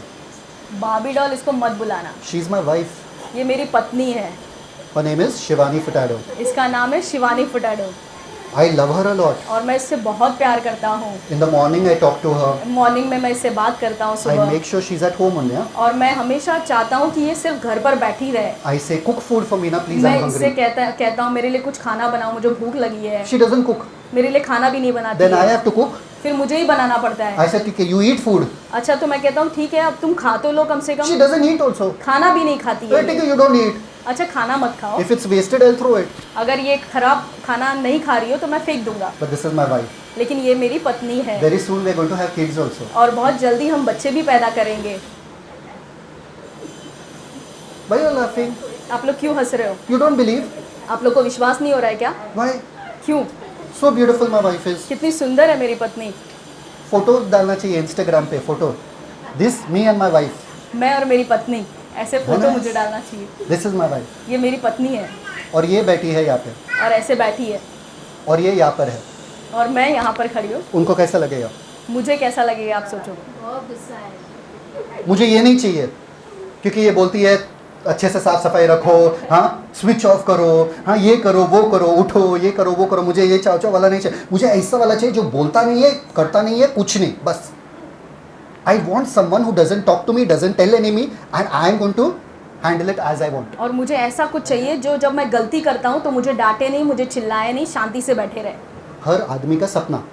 Barbie doll इसको मत बुलाना। She is my wife. ये मेरी पत्नी है। Her name is Shivani Furtado. इसका नाम है Shivani फुटाडो। I love her a lot. और मैं इससे बहुत प्यार करता हूँ। In the morning I talk to her. Morning में मैं इससे बात करता हूँ I सुबह। make sure she's at home only. Yeah? और मैं हमेशा चाहता हूँ कि ये सिर्फ घर पर बैठी रहे। I say cook food for me ना please, मैं I'm इससे hungry. कहता हूँ मेरे लिए कुछ खाना बनाओ, मुझे भूख लगी है। She doesn't cook. मेरे लिए खाना भी नहीं बनाती Then I है, have to cook. फिर मुझे ही बनाना पड़ता है। I said, okay, you eat food. अच्छा तो मैं कहता हूँ ठीक है, अब तुम खा तो लो कम से She come. doesn't eat also. खाना भी नहीं खाती Hey, है। take it, you don't eat. अच्छा खाना मत खाओ, If it's wasted, I'll throw it. अगर ये खराब खाना नहीं खा रही हो तो मैं फेंक दूंगा। But this is my wife. लेकिन ये मेरी पत्नी है Very soon we're going to have kids also. और बहुत जल्दी हम बच्चे भी पैदा करेंगे। Why are you laughing? आप लोग क्यों हंस रहे हो? You don't believe? आप लोग को विश्वास नहीं हो रहा है क्या? Why? क्यों? So beautiful my wife is. कितनी सुंदर है मेरी पत्नी। फोटो डालना चाहिए इंस्टाग्राम पे photo. This me and my wife. मैं और मेरी पत्नी, ऐसे फोटो Nice. मुझे डालना चाहिए। This is my wife. ये मेरी पत्नी है और ये बैठी है यहाँ पे. और ऐसे बैठी है और ये यहाँ पर है. और मैं यहाँ पर खड़ी हूँ। उनको कैसा लगेगा? मुझे कैसा लगेगा आप सोचो। मुझे ये नहीं चाहिए क्योंकि ये बोलती है अच्छे से साफ सफाई रखो, हाँ स्विच ऑफ करो, हाँ ये करो वो करो, उठो ये करो वो करो. मुझे ये चाव चाव वाला नहीं चाहिए. मुझे ऐसा वाला चाहिए जो बोलता नहीं है, करता नहीं है, कुछ नहीं, बस. I want someone who doesn't talk to me, doesn't tell any me, and I am going to handle it as I want. और मुझे ऐसा कुछ चाहिए जो जब मैं गलती करता हूँ तो मुझे डांटे नहीं, मुझे चिल्लाए नहीं, शांति से बैठे रहे। हर आदमी का सपना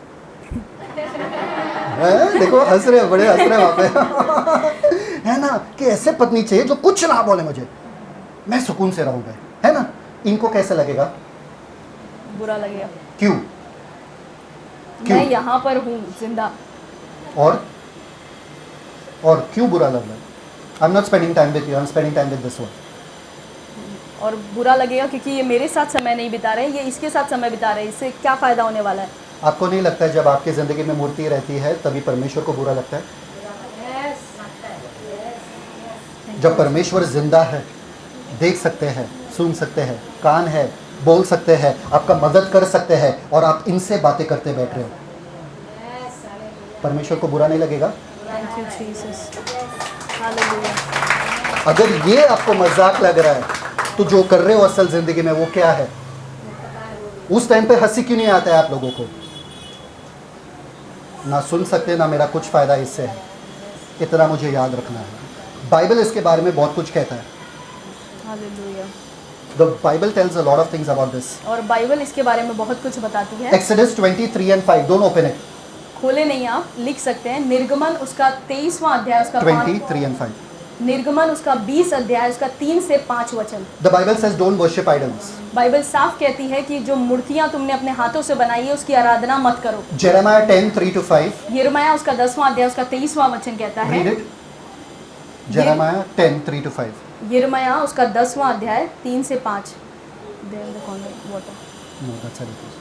है. देखो हंस रहे, बड़े हंस रहे वहाँ पे. है ना कि ऐसे पत्नी चाहिए जो कुछ ना बोले मुझे, मैं सुकून से रहूँगा, है ना. इनको कैसा लगेगा? बुरा लगेगा। क्यों? क्यों? मैं यहाँ पर हूँ जिंदा। और क्यों बुरा लग रहा है? I am not spending time with you, I am spending time with this one. और बुरा लगेगा क्योंकि ये मेरे साथ समय नहीं बिता रहे, ये इसके साथ समय बिता रहे, इससे क्या फ़ायदा होने वाला है? आपको नहीं लगता है जब आपकी ज़िंदगी में मूर्ति रहती है तभी परमेश्वर को बुरा लगता है? जब परमेश्वर जिंदा है, देख सकते हैं, सुन सकते हैं, कान है, बोल सकते हैं, आपका मदद कर सकते हैं, और आप इनसे बातें करते बैठ रहे हो, परमेश्वर को बुरा नहीं लगेगा? Thank you Jesus, hallelujah. अगर ये आपको मजाक लग रहा है तो जो कर रहे हो असल ज़िंदगी में वो क्या है? उस टाइम पे हंसी क्यों नहीं आता है आप लोगों को? ना सुन सकते, ना मेरा कुछ फ़ायदा इससे है, इतना मुझे याद रखना है. बाइबल इसके बारे में बहुत कुछ कहता है. Hallelujah. The Bible tales a lot of things about this. और बाइबल इसके बारे में बहुत कुछ बताती है। Exodus 23 and 5, don't open it. खोले नहीं, आप लिख सकते हैं। निर्गमन उसका 23वां अध्याय उसका 23 and 5. निर्गमन उसका 20 अध्याय उसका 3 से 5 वचन। The Bible says don't worship idols. Bible साफ कहती है कि जो मूर्तियां तुमने अपने हाथों से बनाई है उसकी आराधना मत करो। Jeremiah 10, 3 to 5. यिर्मयाह उसका 10वां अध्याय उसका 23वां वचन कहता है। Read it. Jeremiah 10, 3 to 5. यिर्मयाह उसका 10वां अध्याय 3 से 5। There in the corner, water. No, that's how it is.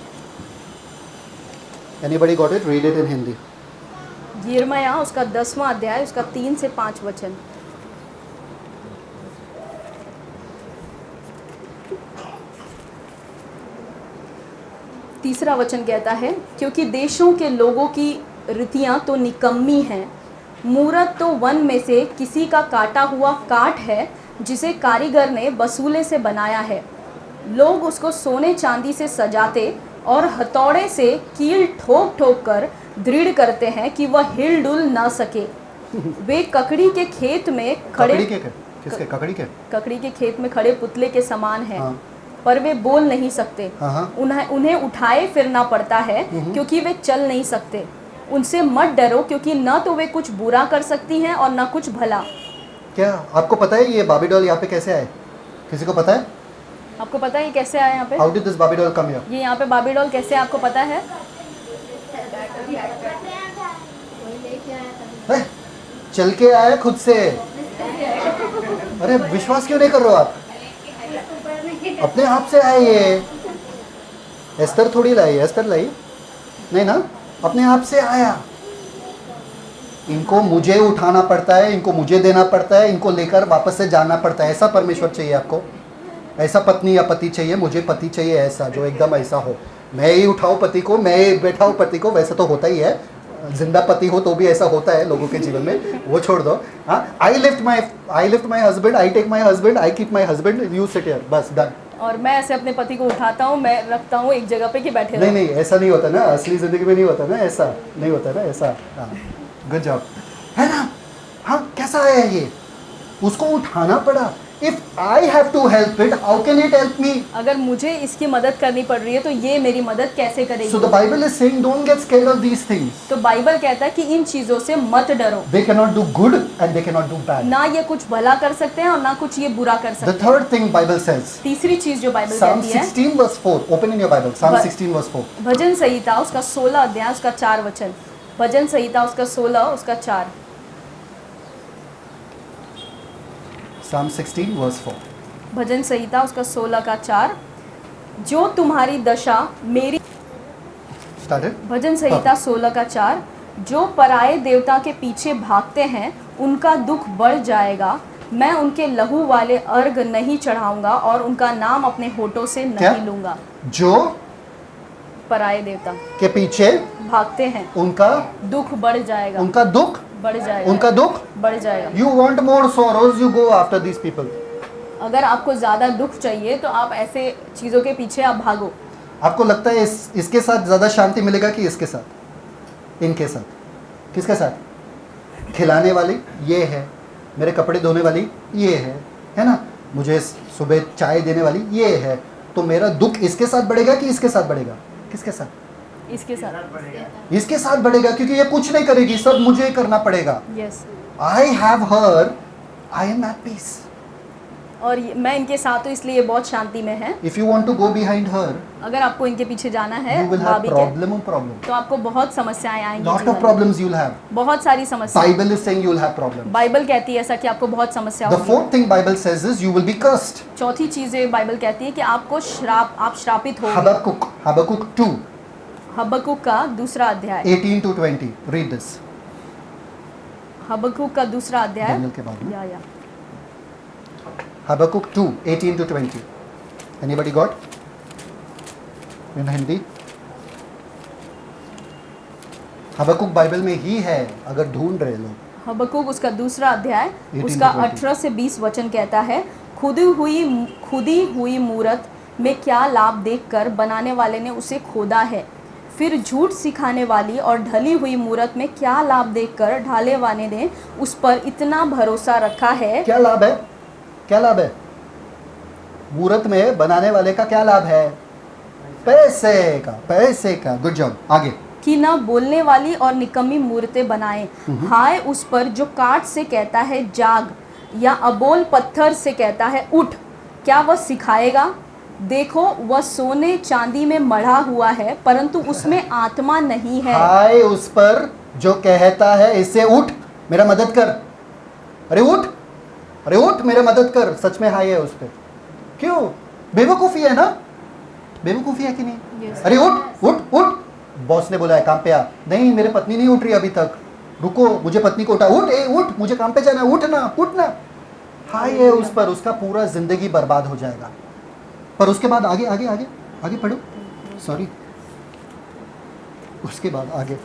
Anybody got it? Read it in Hindi. यिर्मयाह उसका 10वां अध्याय उसका 3 से 5 वचन। तीसरा वचन कहता है, क्योंकि देशों के लोगों की रीतियां तो निकम्मी हैं, मूरत तो वन में से किसी का काटा हुआ काठ है जिसे कारीगर ने वसूले से बनाया है। लोग उसको सोने चांदी से सजाते और हथौड़े से कील ठोक ठोक कर दृढ़ करते हैं कि वह हिल डुल ना सके। वे ककड़ी के खेत में खड़े ककड़ी के किसके? ककड़ी के? ककड़ी के खेत में खड़े पुतले के समान हैं। हाँ. पर वे बोल नहीं सकते। हाँ. उन्हें उठाए फिरना पड़ता है क्योंकि वे चल नहीं सकते। उनसे मत डरो क्योंकि न तो वे कुछ बुरा कर सकती हैं और न कुछ भला। क्या आपको पता है ये बाबी डॉल यहाँ पे कैसे आए? किसी को पता है? आपको पता है ये कैसे आया यहाँ पे? How did this Barbie doll come here? ये यहाँ पे बाबी डॉल कैसे आपको पता है? है? चल के आया खुद से. अरे विश्वास क्यों नहीं कर रहे हो आप? अपने आप से आए ये. एस्तर थोड़ी लाई, एस्तर लाई नहीं ना, अपने आप से आया. इनको मुझे उठाना पड़ता है, इनको मुझे देना पड़ता है, इनको लेकर वापस से जाना पड़ता है. ऐसा परमेश्वर चाहिए आपको? ऐसा पत्नी या पति चाहिए? मुझे पति चाहिए ऐसा जो एकदम ऐसा हो, मैं ही उठाऊँ पति को, मैं ही बैठाऊँ पति को. वैसे तो होता ही है, जिंदा पति हो तो भी ऐसा होता है लोगों के जीवन में, वो छोड़ दो. हाँ, I lift my husband, I take my husband, I keep my husband, you sit here, बस डन. और मैं ऐसे अपने पति को उठाता हूँ, मैं रखता हूँ एक जगह पे कि बैठे नहीं रहो। नहीं, ऐसा नहीं होता ना, असली जिंदगी में नहीं होता ना, ऐसा नहीं होता ना, ऐसा. हाँ, गुड जॉब, है ना. हाँ, कैसा आया ये? उसको उठाना पड़ा. if I have to help it, how can it help me? अगर मुझे इसकी मदद करनी पड़ रही है तो ये मेरी मदद कैसे करेगी? So the Bible is saying, don't get scared of these things. तो बाइबल कहता है कि इन चीजों से मत डरो। They cannot do good and they cannot do bad. ना ये कुछ भला कर सकते हैं और ना कुछ ये बुरा कर The सकते हैं। third thing Bible says, तीसरी चीज जो बाइबल Psalm कहती है, 16 verse 4. Open in your Bible. Psalm But- 16 verse 4. भजन संहिता उसका 16 अध्याय उसका 4 वचन। भजन संहिता उसका 16 उसका 4। Psalm 16 verse 4. भजन संहिता उसका 16 का 4। जो तुम्हारी दशा मेरी, Started? भजन संहिता 16 का 4, जो पराये देवता के पीछे भागते हैं उनका दुख बढ़ जाएगा। मैं उनके लहू वाले अर्घ नहीं चढ़ाऊंगा और उनका नाम अपने होठों से क्या? नहीं लूंगा। जो पराये देवता के पीछे भागते हैं, उनका दुख बढ़ जाएगा, उनका दुख बढ़ जाएगा, उनका दुख बढ़ जाएगा। You want more sorrows, you go after these people. अगर आपको ज़्यादा दुख चाहिए तो आप ऐसे चीज़ों के पीछे आप भागो। आपको लगता है इसके साथ ज़्यादा शांति मिलेगा कि इसके साथ, इनके साथ? किसके साथ? खिलाने वाली ये है, मेरे कपड़े धोने वाली ये है ना, मुझे सुबह चाय देने वाली ये है। तो मेरा दुख इसके साथ बढ़ेगा कि इसके साथ बढ़ेगा? किसके साथ? इसके साथ। इसके साथ बढ़ेगा, क्योंकि ये कुछ नहीं करेगी, सब मुझे करना पड़ेगा। Yes. I have her, I am at peace. और मैं इनके साथ हूँ इसलिए ये बहुत शांति में है। If you want to go behind her, अगर आपको इनके पीछे जाना है you will have भाभी के, problem on problem. तो आपको बहुत समस्याएं आएंगी Lot जीवन of में। problems you'll have. बहुत सारी समस्याएं। Bible is saying you'll have problems. Bible कहती है ऐसा कि आपको बहुत समस्या The होगी। fourth thing Bible says is you will be cursed. चौथी चीज़ ये बाइबल कहती है कि आपको आप श्रापित हो। Habakkuk 2, हबक्कुक का दूसरा अध्याय, 18 to 20. Read this. हबक्कुक का दूसरा अध्याय, Daniel के बाद में। या Habakkuk 2, 18 to 20. Anybody got? In Hindi? Habakkuk Bible में ही है, अगर ढूंढ रहे लोग। हबक्कुक उसका दूसरा अध्याय 18 उसका to 20. 18 से 20 वचन कहता है, खुदी हुई मूरत में क्या लाभ देखकर बनाने वाले ने उसे खोदा है। फिर झूठ सिखाने वाली और ढली हुई मूरत में क्या लाभ देखकर ढाले वाले ने उस पर इतना भरोसा रखा है। क्या लाभ है? क्या लाभ है? मूर्त में बनाने वाले का क्या लाभ है? पैसे का। Good job. आगे। कि न बोलने वाली और निकम्मी मूर्तें बनाए। हाय उस पर जो काठ से कहता है जाग, या अबोल पत्थर से कहता है उठ। क्या वह सिखाएगा? देखो वह सोने चांदी में मढ़ा हुआ है, परंतु उसमें आत्मा नहीं है। हाय उस पर जो कहता है इससे उठ, मेरा मदद कर। अरे उठ मेरा मदद कर। सच में हाय है उस पर। क्यों? बेवकूफ़ी है ना? बेवकूफ़ी है कि नहीं? Yes. अरे उठ। बॉस ने बोला है काम पे आ। नहीं, मेरे पत्नी नहीं उठ रही अभी तक। रुको, मुझे पत्नी को उठा। उठ, मुझे काम पे जाना है। उठना। हाय है उस पर, उसका पूरा जिंदगी बर्बाद हो जाएगा। पर उसके बाद आगे पढ़ो। सॉरी, उसके बाद आगे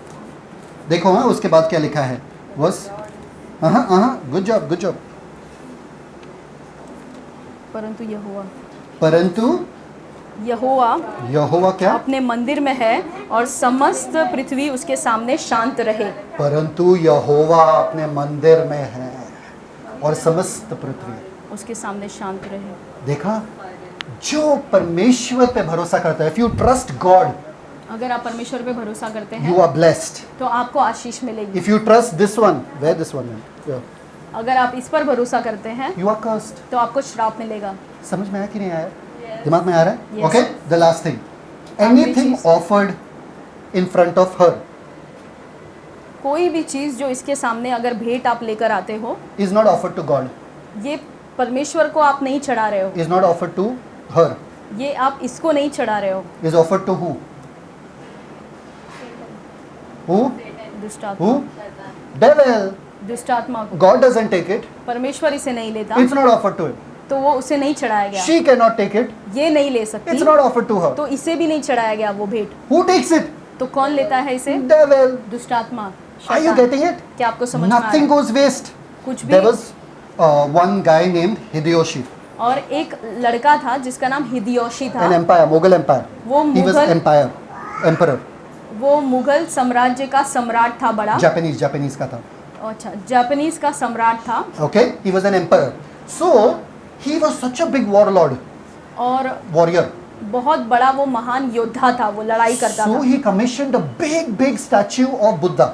देखो। हाँ, उसके बाद क्या लिखा है? बस गुड जॉब। परंतु यहोवा क्या? अपने मंदिर में है और समस्त पृथ्वी उसके सामने शांत रहे। परंतु यहोवा अपने मंदिर में है और समस्त पृथ्वी उसके सामने शांत रहे। देखा, जो परमेश्वर पे भरोसा करता है, इफ यू ट्रस्ट गॉड, अगर आप परमेश्वर पे भरोसा करते यू हैं आर ब्लेस्ड। तो आपको आशीष मिलेगी। If you trust this one, where this one, अगर आप इस पर भरोसा करते हैं यू आर कर्स्ड। तो आपको श्राप मिलेगा। समझ में आया कि नहीं आया? दिमाग में आ रहा है? Yes. Okay, the last thing, anything offered in front of her कोई भी चीज़ जो इसके सामने अगर भेंट आप लेकर आते हो, is not offered to God, ये परमेश्वर को आप नहीं चढ़ा रहे हो, is not offered to her, ये आप इसको नहीं चढ़ा रहे हो। Is offered to who? दुष्ट आत्मा, Who? Devil. दुष्ट आत्मा को God doesn't take it. परमेश्वर इसे नहीं लेता, It's not offered to him. तो वो उसे नहीं चढ़ाया गया। She cannot take it. ये नहीं ले सकती, It's not offered to her. तो इसे भी नहीं चढ़ाया गया वो भेंट। Who takes it? तो कौन लेता है इसे? Devil. दुष्ट आत्मा, Are you शैतान। getting it? क्या आपको समझ में आ Nothing रहा है? goes waste. कुछ भी। There was one guy named Hideyoshi, और एक लड़का था जिसका नाम हिदियोशी था। an empire, Mughal empire. वो He was मुगल emperor. वो मुगल साम्राज्य का सम्राट था बड़ा। Japanese का था. अच्छा, जापानीज का सम्राट था। Okay, he was an emperor. So He was such a big warlord, और warrior. बहुत बड़ा वो महान योद्धा था, वो लड़ाई करता So था। he commissioned a big statue of Buddha.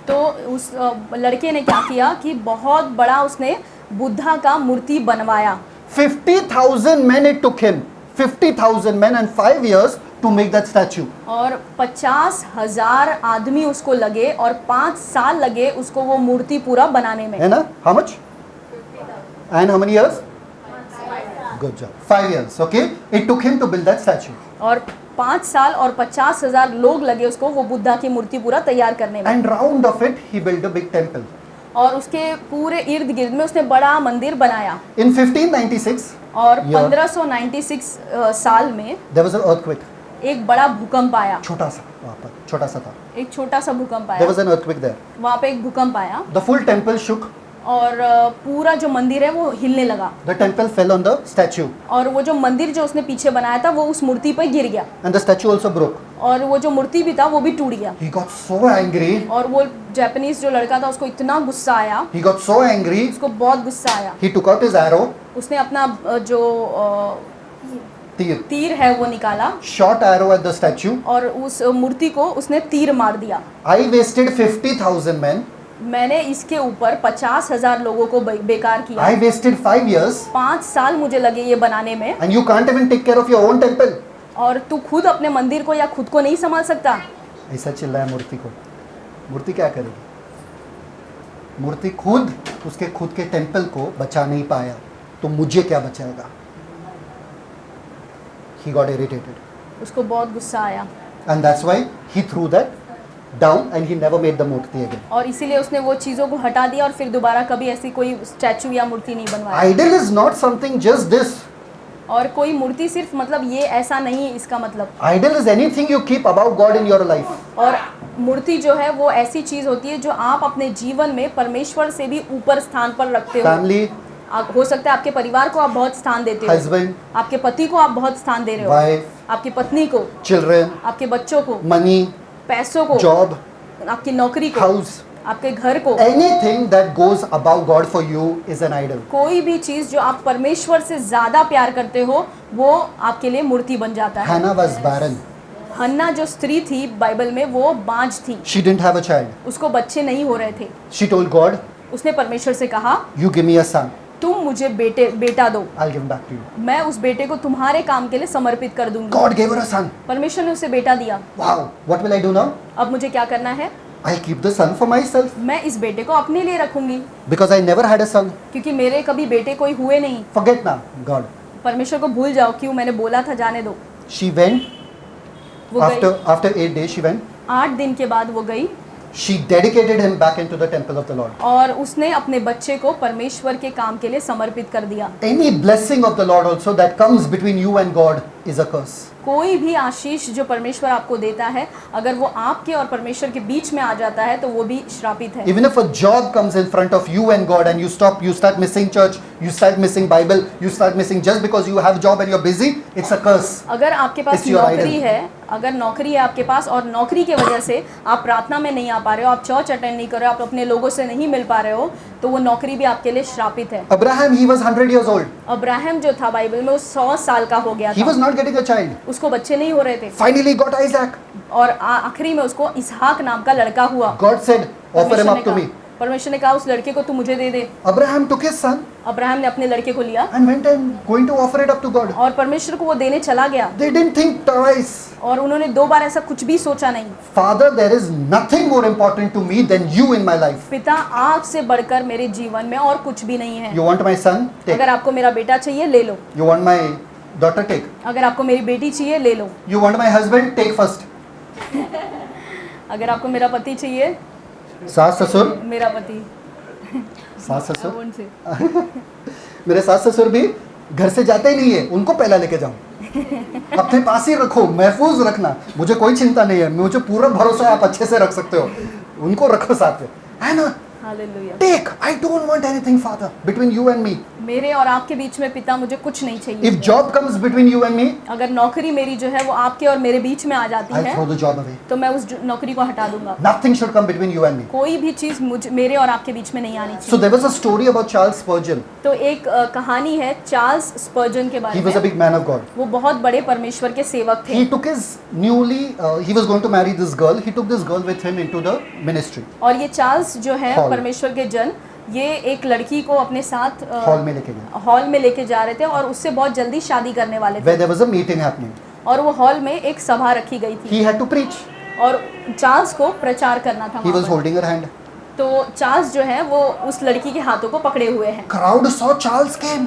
तो उस लड़के ने क्या किया कि बहुत बड़ा उसने बुद्धा का मूर्ति बनवाया। 50,000 men it took him. 50,000 men and 5 years to make that statue. और 50,000 आदमी उसको लगे और 5 साल लगे उसको वो मूर्ति पूरा बनाने में। है ना? How much? And how many years? Good job. 5 years. Okay. It took him to build that statue. और 5 साल और 50,000 लोग लगे उसको वो बुद्धा की मूर्ति पूरा तैयार करने में। And round of it, he built a big temple. और उसके पूरे इर्द गिर्द में उसने बड़ा मंदिर बनाया। In 1596, और Yeah. 1596 साल में there was an earthquake. एक बड़ा भूकंप आया। छोटा सा वहाँ पर, छोटा सा था. एक छोटा सा भूकंप There आया। was an earthquake there. वहाँ पे एक भूकंप आया The full temple shook. और पूरा जो मंदिर है वो हिलने लगा। The temple fell on the statue. और वो जो मंदिर जो उसने पीछे बनाया था वो उस मूर्ति पर गिर गया। And the statue also broke. और वो जो मूर्ति भी था वो भी टूट गया। He got so angry. और वो जापानीज जो लड़का था उसको इतना गुस्सा आया, He got so angry. उसको बहुत गुस्सा आया। He took out his arrow. उसने अपना जो तीर है वो निकाला Shot arrow at the statue. और उस मूर्ति को उसने तीर मार दिया। I wasted 50,000 men. मैंने इसके ऊपर 50,000 लोगों को बेकार किया। I wasted 5 years. 5 साल मुझे लगे ये बनाने में। And you can't even take care of your own temple. और तू खुद अपने मंदिर को या खुद को नहीं संभाल सकता। ऐसा चिल्लाया मूर्ति को। मूर्ति क्या करेगी? मूर्ति खुद उसके खुद के टेम्पल को बचा नहीं पाया, तो मुझे क्या बचाएगा? He got irritated. उसको बहुत गुस्सा आया And that's why he threw that down and he never made the murti again. और इसीलिए उसने वो चीज़ों को हटा दिया और फिर दोबारा कभी ऐसी कोई स्टैचू या मूर्ति नहीं बनवाया। Idol is not something just this. और कोई मूर्ति सिर्फ मतलब ये ऐसा नहीं है इसका मतलब। Idol is anything you keep above God in your life. और मूर्ति जो है वो ऐसी चीज़ होती है जो आप अपने जीवन में परमेश्वर से भी ऊपर स्थान पर रखते हो। Family, हो सकता है आपके परिवार को आप बहुत स्थान देते हो, husband, आपके पति को आप बहुत स्थान दे रहे हो, wife, आपकी पत्नी को, children, आपके बच्चों को, money, पैसों को, job, आपकी नौकरी को, house. आपके घर को। Anything that goes above God for you is an idol. कोई भी चीज़ जो आप परमेश्वर से ज़्यादा प्यार करते हो वो आपके लिए मूर्ति बन जाता है। Hannah was barren. हन्ना जो स्त्री थी बाइबल में वो बांझ थी, She didn't have a child. उसको बच्चे नहीं हो रहे थे। She told God, उसने परमेश्वर से कहा you give me a son. तुम मुझे बेटा दो, I'll give him back to you. मैं उस बेटे को तुम्हारे काम के लिए समर्पित कर दूंगी। God gave her a son. परमेश्वर ने उसे बेटा दिया। Wow. What will I do now? अब मुझे क्या करना है? I'll keep the son for myself. मैं इस बेटे को अपने लिए रखूंगी Because I never had a son. क्योंकि मेरे कभी बेटे कोई हुए नहीं। Forget now, God. परमेश्वर को भूल जाओ, क्यों मैंने बोला था जाने दो। She went. वो After 8 days, she went. 8 दिन के बाद वो गई She dedicated him back into the temple of the Lord. और उसने अपने बच्चे को परमेश्वर के काम के लिए समर्पित कर दिया। Any blessing of the Lord also that comes between you and God is a curse. कोई भी आशीष जो परमेश्वर आपको देता है अगर वो आपके और परमेश्वर के बीच में आ जाता है तो वो भी श्रापित है। Even if a job comes in front of you and God and you start missing church, you start missing Bible, you start missing just because you have job and you're busy, it's a curse. अगर आपके पास It's your नौकरी idol. है, अगर नौकरी है आपके पास और नौकरी के वजह से आप प्रार्थना में नहीं आ पा रहे हो, आप चर्च अटेंड नहीं कर रहे हो, आप अपने लोगों से नहीं मिल पा रहे हो, तो वो नौकरी भी आपके लिए श्रापित है। Abraham, he was 100 years old. Abraham जो था बाइबल में वो 100 साल का हो गया He was था, not getting a child. उसको बच्चे नहीं हो रहे थे Finally got Isaac. और आखिरी में उसको इसहाक नाम का लड़का हुआ। God said, offer him up to me. परमेश्वर ने कहा उस लड़के को तू मुझे दे दे। Abraham took his son Abraham ने अपने लड़के को लिया and went and going to offer it up to God. और परमेश्वर को वो देने चला गया They didn't think twice. और उन्होंने 2 बार ऐसा कुछ भी सोचा नहीं। Father, there is nothing more important to me than you in my life. पिता आपसे बढ़कर मेरे जीवन में और कुछ भी नहीं है। You want my son? Take. अगर आपको मेरा बेटा चाहिए ले लो, You want my daughter? Take. अगर आपको मेरी बेटी चाहिए ले लो, You want my husband? Take first. अगर आपको मेरा पति चाहिए, सास ससुर, मेरा पति। सास ससुर, कौन से? मेरे सास ससुर भी घर से जाते ही नहीं है, उनको पहला लेके जाओ, अपने पास ही रखो, महफूज रखना, मुझे कोई चिंता नहीं है, मुझे पूरा भरोसा है आप अच्छे से रख सकते हो, उनको रखो साथ में, है ना? Hallelujah. Take. I don't want anything, Father, between you and me. मेरे और आपके बीच में पिता मुझे कुछ नहीं चाहिए। If job comes between you and me, अगर नौकरी मेरी जो है वो आपके और मेरे बीच में आ जाती I'll है throw the job away. तो मैं उस नौकरी को हटा दूंगा। Nothing should come between you and me. कोई भी चीज़ मेरे और आपके बीच में नहीं आनी So चाहिए। there was a story about Charles Spurgeon. तो एक कहानी है चार्ल्स स्पर्जन के बारे He was a में। big man of God. वो बहुत बड़े परमेश्वर के सेवक थे He took his he was going to marry this girl. He took this girl with him into the ministry. और ये चार्ल्स जो है हॉल। परमेश्वर के जन, ये एक लड़की को अपने साथ हॉल में लेके गए. हॉल में लेके जा रहे थे और उससे बहुत जल्दी शादी करने वाले थे। Where there was a meeting happening. और वो हॉल में एक सभा रखी गई थी He had to preach. और चार्ल्स को प्रचार करना था He वहाँ was पर। holding her hand. तो चार्ल्स जो है वो उस लड़की के हाथों को पकड़े हुए हैं Crowd saw Charles came.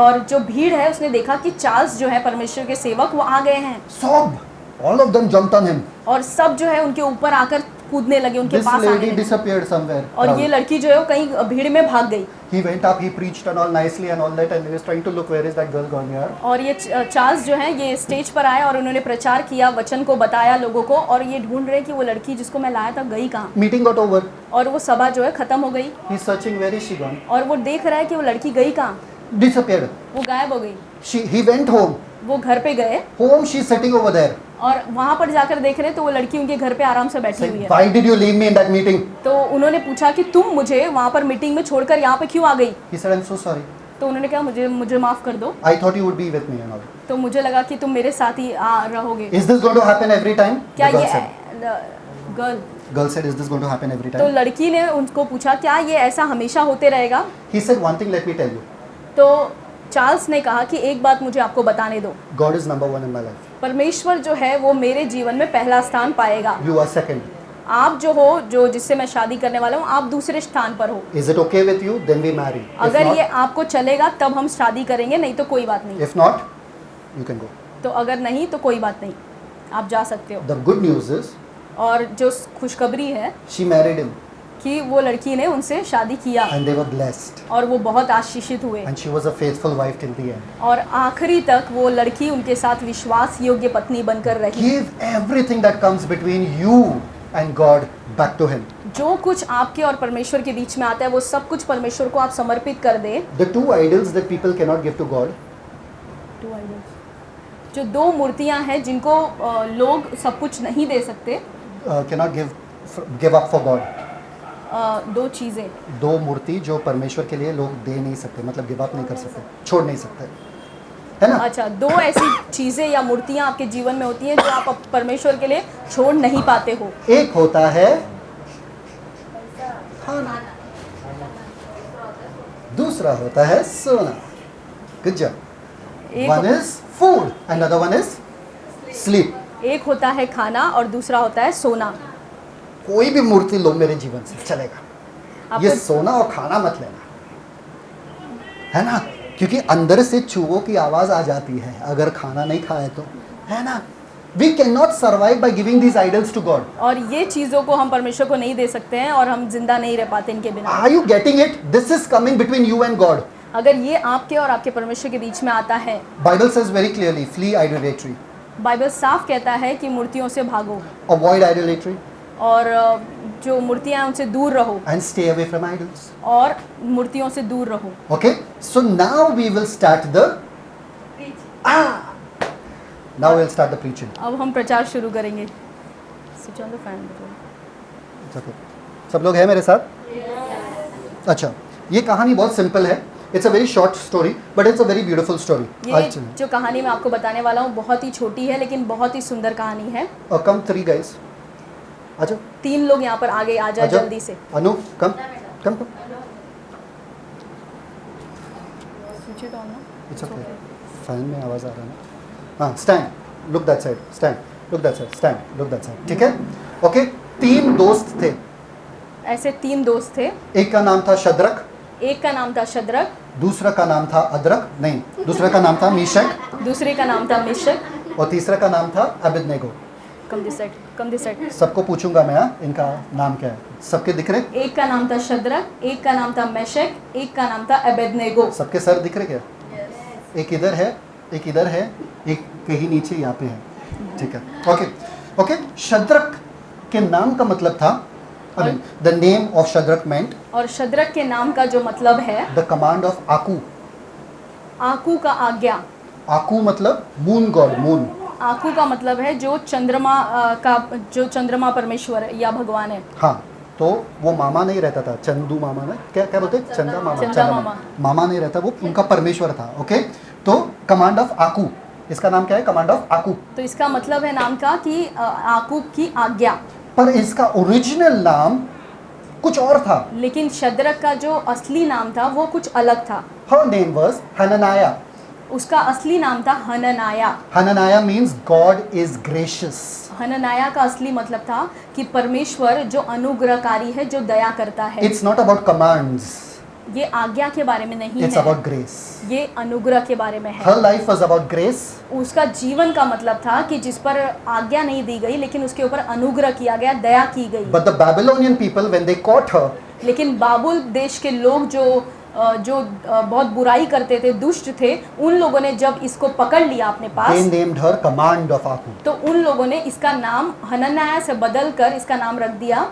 और जो भीड़ है उसने देखा कि चार्ल्स जो है परमेश्वर के सेवक वो आ गए हैं Sob. All of them jumped on him. और सब जो है उनके ऊपर आकर कूदने लगे, उनके This पास आने lady लगे। disappeared somewhere. और ये लड़की जो है वो कहीं भीड़ में भाग गई। He went up, he preached and all nicely and all that, and he was trying to look where is that girl gone here. और ये चार्ल्स जो है ये स्टेज पर आए और उन्होंने प्रचार किया, वचन को बताया लोगों को, और ये ढूंढ रहे कि वो लड़की जिसको मैं लाया था गई कहाँ। Meeting got over. और वो सभा जो है खत्म हो गई He's searching where is she gone. और वो देख रहा है कि वो लड़की गई कहाँ, Disappeared. वो गायब हो गई। He went home. वो घर पे गए Home she's sitting over there. और वहाँ पर जाकर देख रहे तो वो लड़की उनके घर पे आराम से बैठी हुई Saying, है। why did you leave me in that meeting? तो उन्होंने पूछा कि तुम मुझे वहाँ पर मीटिंग में छोड़कर यहाँ पे क्यों आ गई। He said, I'm so sorry. तो उन्होंने कहा मुझे माफ़ कर दो। I thought you would be with me and all. तो मुझे लगा कि तुम मेरे साथ ही रहोगे। Is this going to happen every time? क्या The girl ये said. Girl Girl said, is this going to happen every तो time? लड़की ने उनको पूछा क्या ये ऐसा हमेशा होते रहेगा। He said, one thing let me tell you. तो चार्ल्स ने कहा कि एक बात मुझे आपको बताने दो, God is number one in my life. परमेश्वर जो है वो मेरे जीवन में पहला स्थान पाएगा। You are second. आप जो हो, जो जिससे मैं शादी करने वाला हूँ, आप दूसरे स्थान पर हो। Is it okay with you? Then we marry. If अगर ये not, आपको चलेगा तब हम शादी करेंगे, नहीं तो कोई बात नहीं। if not, you can go. तो अगर नहीं तो कोई बात नहीं, आप जा सकते हो। The good news is, और जो खुशखबरी है she married him कि वो लड़की ने उनसे शादी किया and they were blessed. और वो बहुत आशीषित हुए And she was a faithful wife till the end. और आखिरी तक वो लड़की उनके साथ विश्वास योग्य पत्नी बनकर रही। Give everything that comes between you and God back to Him. जो कुछ आपके और परमेश्वर के बीच में आता है वो सब कुछ परमेश्वर को आप समर्पित कर दे। The two idols that people cannot give to God, जो दो मूर्तियां हैं जिनको लोग सब कुछ नहीं दे सकते, cannot give up for God. दो चीज़ें, दो मूर्ति जो परमेश्वर के लिए लोग दे नहीं सकते, मतलब गिव अप नहीं कर सकते, छोड़ नहीं सकते, है ना? अच्छा, दो ऐसी चीज़ें या मूर्तियां आपके जीवन में होती हैं जो आप परमेश्वर के लिए छोड़ नहीं पाते हो। एक होता है खाना, दूसरा होता है सोना। Good job. One is food and other one is sleep. एक होता है खाना और दूसरा होता है सोना। कोई भी मूर्ति लो मेरे जीवन से चलेगा, ये आपको सोना और खाना मत लेना, है ना? क्योंकि अंदर से चूहों की आवाज आ जाती है अगर खाना नहीं खाए तो, है ना? We cannot survive by giving these idols to God. और ये चीज़ों को हम परमेश्वर को नहीं दे सकते हैं और हम जिंदा नहीं रह पाते इनके बिना। Are you getting it? This is coming between you and God. अगर ये आपके और आपके परमेश्वर के बीच में आता है, Bible says very clearly, flee idolatry. Bible साफ कहता है कि मूर्तियों से भागो Avoid idolatry और जो मूर्तियां हैं उनसे दूर रहो and stay away from idols. और मूर्तियों से दूर रहो। Okay? So now we will start the Now we'll start the preaching. अब हम प्रचार शुरू करेंगे। Switch on the fan. It's okay. सब लोग हैं मेरे साथ? अच्छा, ये कहानी बहुत सिंपल है. It's a very short story, but it's a very beautiful story. ये जो कहानी मैं आपको बताने वाला हूँ बहुत ही छोटी है लेकिन बहुत ही सुंदर कहानी है। Come three guys. आजो. 3 लोग यहाँ पर आगे आ जाए आजो. जल्दी से। अनु, come. Switch it on ना। It's okay. फैन में आवाज़ आ रहा है ना? हाँ, stand. Look that side. Stand. Look that side. Stand. Look that side. ठीक है? Okay. 3 दोस्त थे. ऐसे 3 दोस्त थे। एक का नाम था शद्रक. एक का नाम था शद्रक, दूसरा का नाम था अदरक, नहीं, दूसरा का नाम था मीशक, दूसरे का नाम था मिशक, और तीसरा का नाम था अबेदनेगो. Come this side. सबको पूछूंगा मैं, इनका नाम क्या है? सबके दिख रहे? एक का नाम था शद्रक, एक का नाम था मेशक, एक का नाम था अबेदनेगो। सबके सर दिख रहे क्या? एक इधर है, एक इधर है, एक कहीं नीचे यहाँ पे है. ठीक है, ओके. शद्रक के नाम का मतलब था, द नेम ऑफ शद्रक मेंट और शद्रक के नाम का जो मतलब है, द कमांड ऑफ आकू. आकू का आज्ञा। आकू मतलब मून गॉड, मून। आकू का मतलब है जो चंद्रमा परमेश्वर है या भगवान है। हाँ, तो वो मामा नहीं रहता था, चंदू मामा ना, क्या क्या बोलते, चंदा मामा, चंदा मामा। मामा नहीं रहता, वो उनका परमेश्वर था। ओके, तो कमांड ऑफ आकू, इसका नाम क्या है, कमांड ऑफ आकू। तो इसका मतलब है नाम का कि आकू की आज्ञा। पर इसका ओरिजिनल नाम कुछ और था। लेकिन शद्रक का जो असली नाम था वो कुछ अलग था। Her name was Hananiah. उसका असली नाम था हननाया। Hananiah means God is gracious. हननाया का असली मतलब था कि परमेश्वर जो अनुग्रहकारी है, जो दया करता है। It's not about commands. ये आज्ञा के बारे में नहीं It's है, about grace. ये अनुग्रह के बारे में है। Her life was about grace. उसका जीवन का मतलब था कि जिस पर आज्ञा नहीं दी गई लेकिन उसके ऊपर अनुग्रह किया गया, दया की गई। But the Babylonian people, when they caught her, लेकिन बाबुल देश के लोग जो बहुत बुराई करते थे, दुष्ट थे, उन लोगों ने जब इसको पकड़ लिया अपने they pass, named her command of Aku. तो उन लोगों ने इसका नाम हनन्याह से बदल कर इसका नाम रख दिया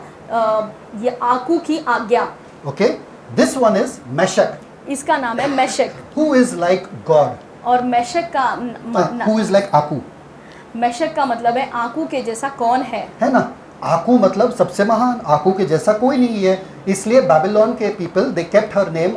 ये आकू की आज्ञा। Okay, this one is Meshach, इसका नाम है Meshach. who is like God. और मेशक का Who is like Aku. Meshach का मतलब है आकू के जैसा कौन है। है ना, आकू मतलब सबसे महान, आकू के जैसा कोई नहीं है, इसलिए बाबिलोन के people they kept her name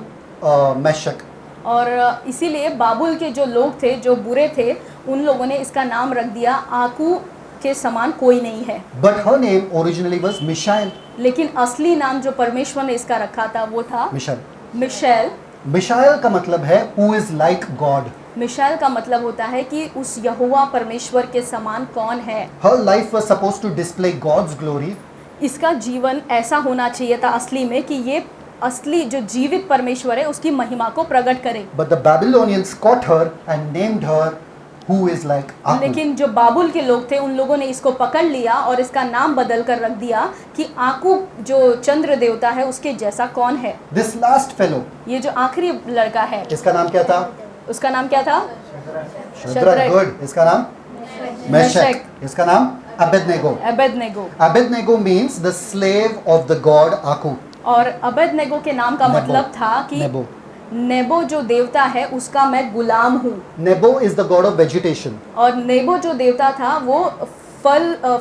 Meshach. और इसीलिए बाबुल के जो लोग थे, जो बुरे थे, उन लोगों ने इसका नाम रख दिया आकू के समान कोई नहीं है। But her name originally was Mishael. लेकिन असली नाम जो परमेश्वर ने इसका रखा था वो था मिशाएल। मिशेल। मिशाएल का मतलब है हु इज लाइक गॉड। मिशाएल का मतलब होता है कि उस यहोवा परमेश्वर के समान कौन है। Her life was supposed to display God's glory. इसका जीवन ऐसा होना चाहिए था असली में कि ये असली जो जीवित परमेश्वर है उसकी महिमा को प्रकट करे। But the Babylonians caught her and named her who is like Aku. लेकिन जो बाबुल के लोग थे उन लोगों ने इसको पकड़ लिया और इसका नाम बदल कर रख दिया कि आकू जो चंद्र देवता है उसके जैसा कौन है। दिस लास्ट फेलो, ये जो आखिरी लड़का है, इसका नाम क्या था? उसका नाम क्या था? शद्रक। गुड। इसका नाम मेशक। इसका नाम Abednego. Abednego. Abednego means the slave of the god Aku. और अबेदनेगो के नाम का नेबो। मतलब था कि नेबो। नेबो जो देवता है उसका मैं गुलाम हूँ। नेबो is the God of vegetation. और नेबो जो देवता था वो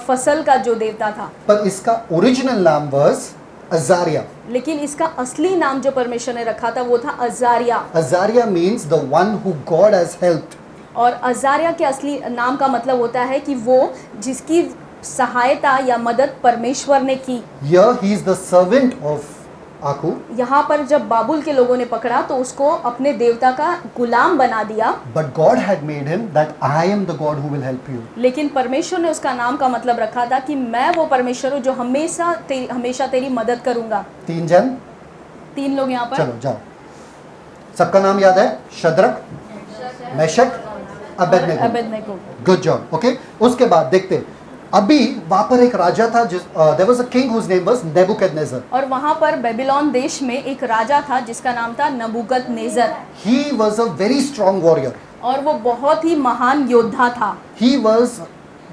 फसल का जो देवता था। पर इसका ओरिजिनल नाम वाज अजारिया। लेकिन इसका असली नाम जो परमेश्वर ने रखा था वो था Azariah. Azariah means the one who God has helped. और अजारिया के असली नाम का मतलब होता है कि वो जिसकी सहायता या मदद परमेश्वर ने की। Here he is the servant of Aku. यहाँ पर जब बाबुल के लोगों ने पकड़ा तो उसको अपने देवता का गुलाम बना दिया। But God had made him that I am the God who will help you. लेकिन परमेश्वर ने उसका नाम का मतलब रखा था कि मैं वो परमेश्वर हूँ जो हमेशा तेरी मदद करूँगा। 3 जन, 3 लोग यहाँ पर। चलो जाओ, सबका नाम याद है? Shadrach, Meshach, Abednego. Abednego. Good job. Okay, उसके बाद देखते, अभी वहां पर एक राजा था, there was a king whose name was Nebuchadnezzar. और वहाँ पर बेबीलोन देश में एक राजा था जिसका नाम था Nebuchadnezzar. He was a very strong warrior. और वो बहुत ही महान योद्धा था। He was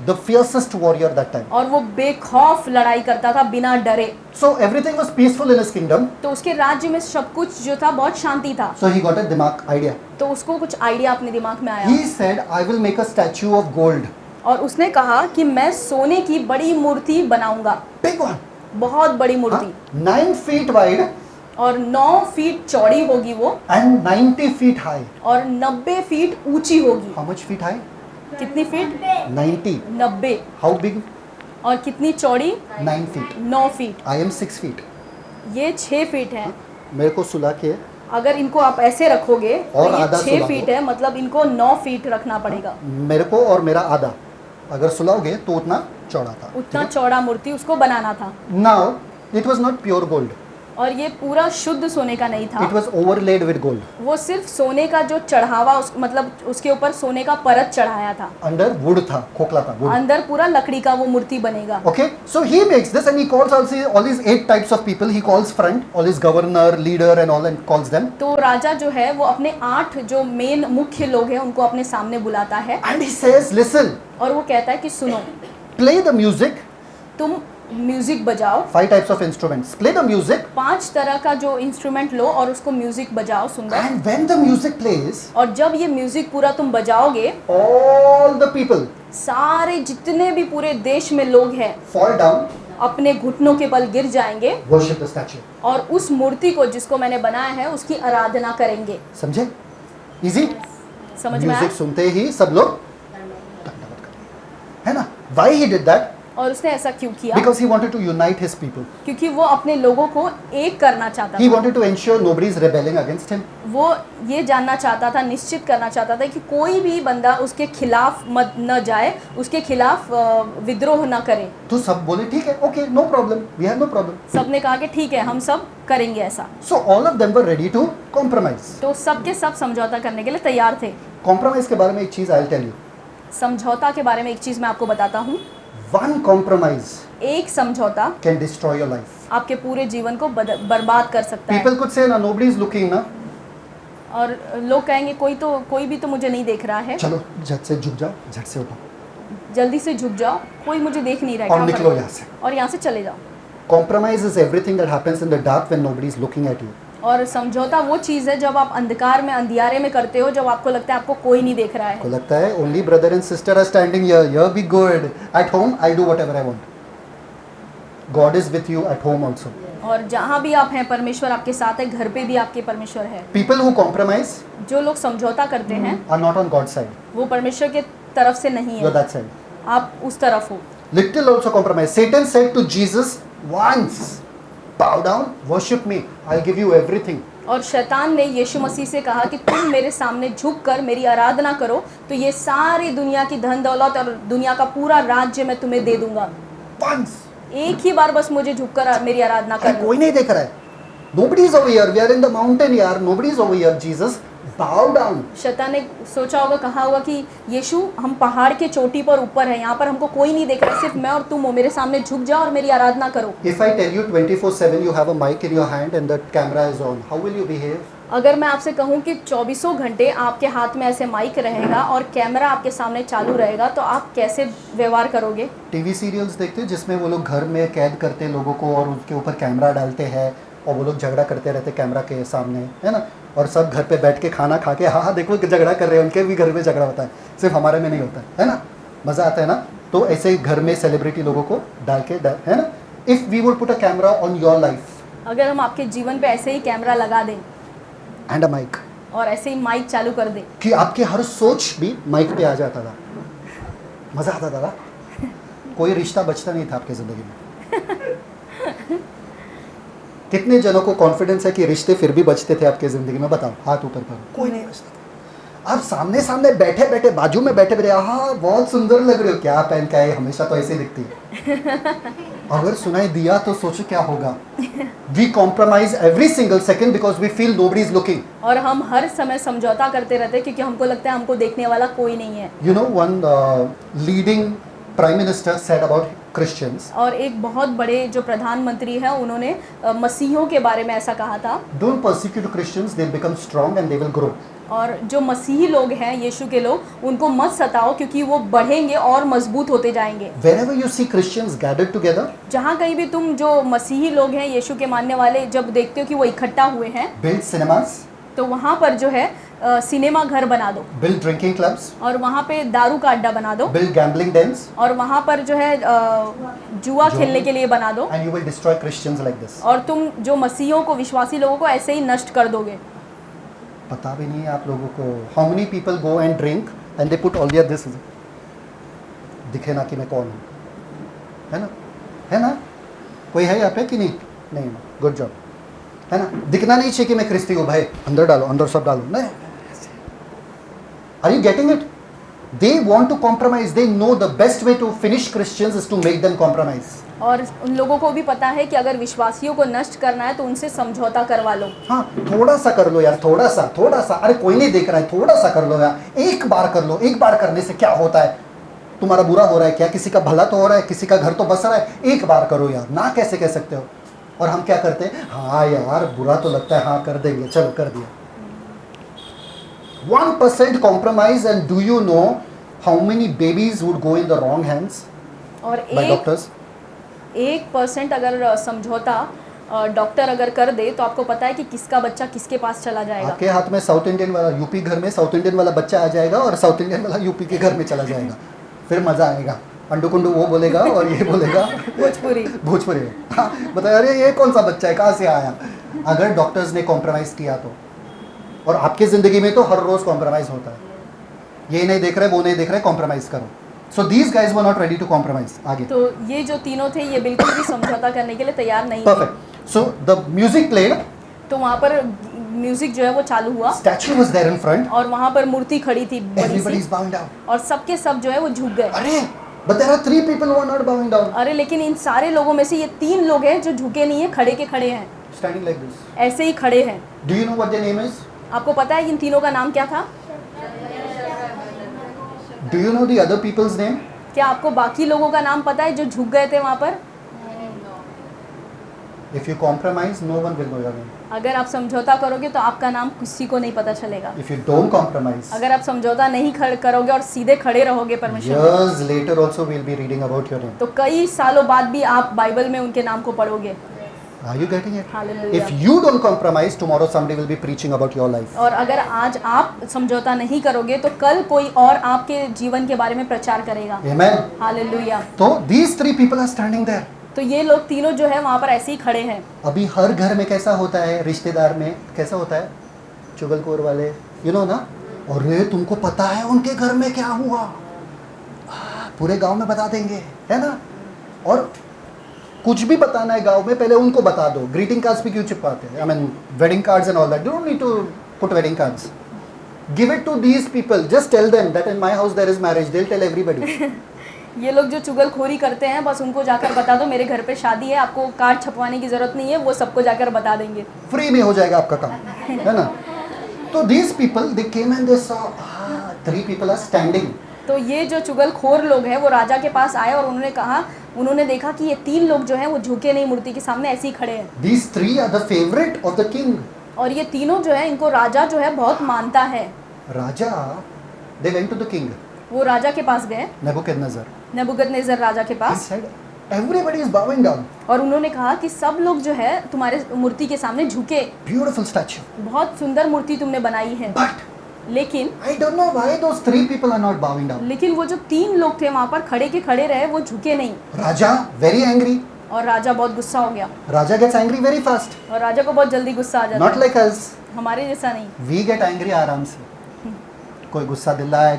the fiercest warrior that time. और वो बेखौफ लड़ाई करता था बिना डरे। So everything was peaceful in his kingdom. तो उसके राज्य में सब कुछ जो था बहुत शांति था। सो ही गॉट अ दिमाग आइडिया। तो उसको कुछ आइडिया अपने दिमाग में आया। He said, I will make a statue of gold. और उसने कहा कि मैं सोने की बड़ी मूर्ति बनाऊंगा। Big one. बहुत बड़ी मूर्ति। 9 feet wide और 9 फीट चौड़ी होगी वो। and 90 feet high. और 90 फीट ऊंची होगी। How much feet high? कितनी फीट? 90. 90। How big? और कितनी चौड़ी? 9 feet. 9 feet. I am 6 feet. ये 6 फीट है। मेरे को सुला के अगर इनको आप ऐसे रखोगे और तो ये आधा 6 सुला फीट दो। है, मतलब इनको 9 फीट रखना पड़ेगा। मेरे को और मेरा आधा अगर सुलाओगे तो उतना चौड़ा था। उतना चौड़ा मूर्ति उसको बनाना था। Now it was not pure gold. और ये पूरा शुद्ध सोने का नहीं था। It was overlaid with gold. वो सिर्फ सोने का जो चढ़ावा मतलब उसके ऊपर सोने का परत चढ़ाया था। Under wood था, खोखला था wood. अंदर पूरा लकड़ी का वो मूर्ति बनेगा। Okay, so he makes this and he calls also all these 8 types of people. He calls front, all his governor, leader and all, and calls them. तो राजा जो है वो अपने 8 जो मेन मुख्य लोग हैं उनको अपने सामने बुलाता है। And he says, listen, और वो कहता है कि सुनो, play the music, तुम म्यूजिक बजाओ, 5 types of instruments. Play the music, 5 तरह का जो इंस्ट्रूमेंट लो और उसको म्यूजिक बजाओ सुंदर। and when the music plays, और जब ये म्यूजिक पूरा तुम बजाओगे, all the people सारे जितने भी पूरे देश में लोग हैं fall down, अपने घुटनों के बल गिर जाएंगे worship the statue. और उस मूर्ति को जिसको मैंने बनाया है उसकी आराधना करेंगे। समझे? Easy? समझ में आया? म्यूजिक सुनते ही सब लोग दंडवत करेंगे, है ना? Why he did that? और उसने ऐसा क्यों किया? Because he wanted to unite his people. क्योंकि वो अपने लोगों को एक करना चाहता He था। wanted to ensure nobody is rebelling against him. वो ये जानना चाहता था, निश्चित करना चाहता था कि कोई भी बंदा उसके खिलाफ मत न जाए, उसके खिलाफ विद्रोह न करे। तो सब बोले ठीक है, okay, no problem, we have no problem. सबने कहा कि ठीक है, हम सब करेंगे ऐसा। So all of them were ready to compromise. तो सबके सब समझौता करने के लिए तैयार थे। Compromise के बारे में एक चीज I'll tell you. समझौता के बारे में एक चीज़ मैं आपको बताता हूँ। One compromise एक समझौता can destroy your life. आपके पूरे जीवन को बर्बाद कर सकता है। People could say ना nobody is looking ना, और लोग कहेंगे कोई भी तो मुझे नहीं देख रहा है, चलो झट से झुक जाओ, झट से उठो जल्दी से झुक जाओ, कोई मुझे देख नहीं रहा है, और क्या निकलो करूं? यहाँ से. और यहाँ से चले जाओ। Compromise is everything that happens in the dark when nobody is looking at you. और समझौता वो चीज़ है जब आप अंधकार में अंधियारे में करते हो, जब आपको लगता है आपको कोई नहीं देख रहा को है। लगता है only brother and sister are standing here. Here be good. At home I'll do whatever I want. God is with you at home also. और जहाँ भी आप हैं परमेश्वर आपके साथ है, घर पे भी आपके परमेश्वर है। People who compromise जो लोग समझौता करते हैं are not on God's side. वो परमेश्वर के तरफ से नहीं You're है, that side. आप उस तरफ हो। Little also compromise. Satan said to Jesus once, bow down, worship me. I'll give you everything. और शैतान ने यीशु मसीह से कहा कि तुम मेरे सामने झुक कर मेरी आराधना करो तो ये सारी दुनिया की धन दौलत और दुनिया का पूरा राज्य मैं तुम्हें दे दूंगा। Once. एक ही बार बस मुझे झुककर मेरी आराधना अरे कर लो। कोई नहीं देख रहा है. Nobody is over here. We are in the mountain यार. Nobody is over here. Jesus, bow down. शैतान ने सोचा होगा, कहा होगा कि यीशु हम पहाड़ के चोटी पर ऊपर हैं, यहाँ पर हमको कोई नहीं देख रहा, सिर्फ मैं और तुम हो, मेरे सामने झुक जाओ और मेरी आराधना करो। If I tell you 24/7 you have a mic in your hand and the camera is on, how will you behave? अगर मैं आपसे कहूँ कि 24 घंटे आपके हाथ में ऐसे माइक रहेगा और कैमरा आपके सामने चालू रहेगा तो आप कैसे व्यवहार करोगे? टीवी सीरियल्स देखते हैं जिसमें वो लोग घर में कैद करते हैं लोगों को और उनके ऊपर कैमरा डालते हैं और वो लोग झगड़ा करते रहते हैं कैमरा के सामने, है ना? और सब घर पे बैठ के खाना खा के हाँ देखो झगड़ा कर रहे हैं, उनके भी घर में झगड़ा होता है, सिर्फ हमारे में नहीं होता है ना? मज़ा आता है ना? तो ऐसे ही घर में सेलिब्रिटी लोगों को डाल के है ना? If we would put a camera on your life अगर हम आपके जीवन पे ऐसे ही कैमरा लगा दें एंड अ माइक और ऐसे ही माइक चालू कर दें कि आपके हर सोच भी माइक पे आ जाता था, मज़ा आता था ना? कोई रिश्ता बचता नहीं था आपकी ज़िंदगी में। कितने जनों को कॉन्फिडेंस है कि रिश्ते फिर भी बचते थे आपके ज़िंदगी में? बताओ, हाथ ऊपर करो। कोई नहीं बचता था। आप सामने सामने बैठे बैठे बाजू में बैठे बैठे हाँ बहुत सुंदर लग रहे हो, क्या पहन के आए, हमेशा तो ऐसे ही दिखती है। अगर सुनाई दिया तो सोचो क्या होगा। We compromise every single second because we feel nobody is looking. और हम हर समय समझौता करते रहते हैं क्योंकि हमको लगता है हमको देखने वाला कोई नहीं है। You know one leading prime minister said about Christians, और एक बहुत बड़े जो प्रधानमंत्री हैं उन्होंने मसीहों के बारे में ऐसा कहा था, don't persecute Christians, they become strong and they will grow. और जो मसीही लोग हैं, यीशु के लोग, उनको मत सताओ क्योंकि वो बढ़ेंगे और मजबूत होते जाएंगे। Wherever you see Christians gathered together, जहाँ कहीं भी तुम जो मसीही लोग हैं, यीशु के मानने वाले, जब देखते हो कि वो इकट्ठा हुए हैं build cinemas, तो वहाँ पर जो है सिनेमा घर बना दो, build drinking clubs, और वहाँ पे दारू का अड्डा बना दो, build gambling dens, और वहाँ पर जो है जुआ खेलने के लिए बना दो, and you will destroy Christians like this. और तुम जो मसीहियों को, विश्वासी लोगों को ऐसे ही नष्ट कर दोगे। पता भी नहीं है आप लोगों को। How many people go and drink and they put all their this, दिखे ना कि मैं कौन हूँ, है ना? है ना? कोई है यहाँ पे कि नहीं? नहीं, गुड जॉब, है ना? दिखना नहीं चाहिए कि मैं क्रिस्ती हूँ भाई, अंदर डालो, अंदर सब डालो, नहीं। Are you getting it? They want to compromise. They know the best way to finish Christians is to make them compromise. और उन लोगों को भी पता है कि अगर विश्वासियों को नष्ट करना है तो उनसे समझौता करवा लो। हाँ, थोड़ा सा कर लो यार, थोड़ा सा, अरे कोई नहीं देख रहा है, थोड़ा सा कर लो यार, एक बार कर लो। एक बार करने से क्या होता है? तुम्हारा बुरा हो रहा है क्या? किसी का भला तो हो रहा है, किसी का घर तो बस रहा है। एक बार करो यार, ना कैसे कह सकते हो? और हम क्या करते हैं? हाँ यार बुरा तो लगता है, हाँ कर देंगे, चलो कर दिया। 1% compromise and do you know how many babies would go in the wrong hands और by doctors? 1% अगर समझौता डॉक्टर अगर कर दे तो आपको पता है कि किसका बच्चा किसके पास चला जाएगा। आपके हाथ में साउथ इंडियन वाला, यूपी घर में साउथ इंडियन वाला बच्चा आ जाएगा और साउथ इंडियन वाला यूपी के घर में चला जाएगा, फिर मज़ा आएगा। अंडू कुंडू वो बोलेगा और ये बोलेगा भोजपुरी। हाँ, बताए अरे ये कौन सा बच्चा है, कहाँ से आया। अगर डॉक्टर्स ने कॉम्प्रोमाइज़ किया तो, और आपकी ज़िंदगी में तो हर रोज़ कॉम्प्रोमाइज़ होता है, ये नहीं देख रहे वो नहीं देख रहे, कॉम्प्रोमाइज़ करो। So these guys were not ready to compromise. आगे तो ये जो तीनों थे ये बिल्कुल भी समझौता करने के लिए तैयार नहीं थे। Perfect. So the music played, तो वहाँ पर म्यूजिक जो है वो चालू हुआ statue was there in front, और वहाँ पर मूर्ति खड़ी थी बड़ी everybody see, is bound down. और सबके सब जो है वो झुक गए। अरे but there are 3 people who are not bound down. अरे लेकिन इन सारे लोगों में से ये 3 लोग हैं जो झुके नहीं है, खड़े के खड़े हैं, स्टैंडिंग लाइक दिस। ऐसे ही खड़े हैं। Do you know what their name is? आपको पता है इन तीनों का नाम क्या था? Do you know the other people's name? क्या आपको बाकी लोगों का नाम पता है जो झुक गए थे वहाँ पर? If you compromise no one will know your name. अगर आप समझौता करोगे तो आपका नाम किसी को नहीं पता चलेगा। इफ यू डोंट कॉम्प्रोमाइज, अगर आप समझौता नहीं करोगे और सीधे खड़े रहोगे परमेश्वर में, years later also we'll be reading about your name. तो कई सालों बाद भी आप बाइबल में उनके नाम को पढ़ोगे। Are you getting it? Hallelujah. If you don't compromise, tomorrow somebody will be preaching about your life. और अगर आज आप समझौता नहीं करोगे तो कल कोई और आपके जीवन के बारे में प्रचार करेगा। Amen. हालेलुया। तो these 3 people are standing there. तो ये लोग तीनों जो है वहाँ पर ऐसे ही खड़े हैं। अभी हर घर में कैसा होता है, रिश्तेदार में कैसा होता है, चुगलखोर वाले, यू नो ना, और ये तुमको पता है उनके घर में क्या हुआ, पूरे गांव में बता देंगे, है ना। और कुछ भी बताना है गांव में, पहले उनको बता दो। ग्रीटिंग कार्ड्स भी क्यों चिपकाते हैं? I mean wedding cards and all that, don't need to put wedding cards, give it to these people, just tell them that in my house there is marriage, they will tell everybody. ये लोग जो चुगलखोरी करते हैं बस उनको जाकर बता दो मेरे घर पे शादी है, आपको कार्ड छपवाने की जरूरत नहीं है, वो सबको जाकर बता देंगे, फ्री में हो जाएगा आपका काम, है ना। तो these people they came and they saw 3 people are standing. तो ये जो चुगलखोर लोग हैं वो राजा के पास आए और उन्होंने देखा कि ये 3 लोग जो हैं वो झुके नहीं मूर्ति के सामने, ऐसे ही खड़े हैं। These 3 are the favorite of the king. और ये तीनों जो है इनको राजा जो है बहुत मानता है। Raja, they went to the king, वो राजा के पास गए, Nebuchadnezzar. नेबुकदनेस्सर राजा के He pass, said, everybody is bowing down. और उन्होंने कहा कि सब लोग जो है तुम्हारे मूर्ति के सामने झुके, Beautiful statue. बहुत सुंदर मूर्ति तुमने बनाई है। But लेकिन I don't know why those 3 people are not bowing down. वो जो 3 लोग थे वहाँ पर खड़े के खड़े रहे, वो झुके नहीं। Raja, very angry. और राजा बहुत गुस्सा हो गया, Raja gets angry very fast. और राजा को बहुत जल्दी गुस्सा आ जाता Not है, like us. हमारे जैसा नहीं। We get angry आराम से। कोई गुस्सा दिलाए,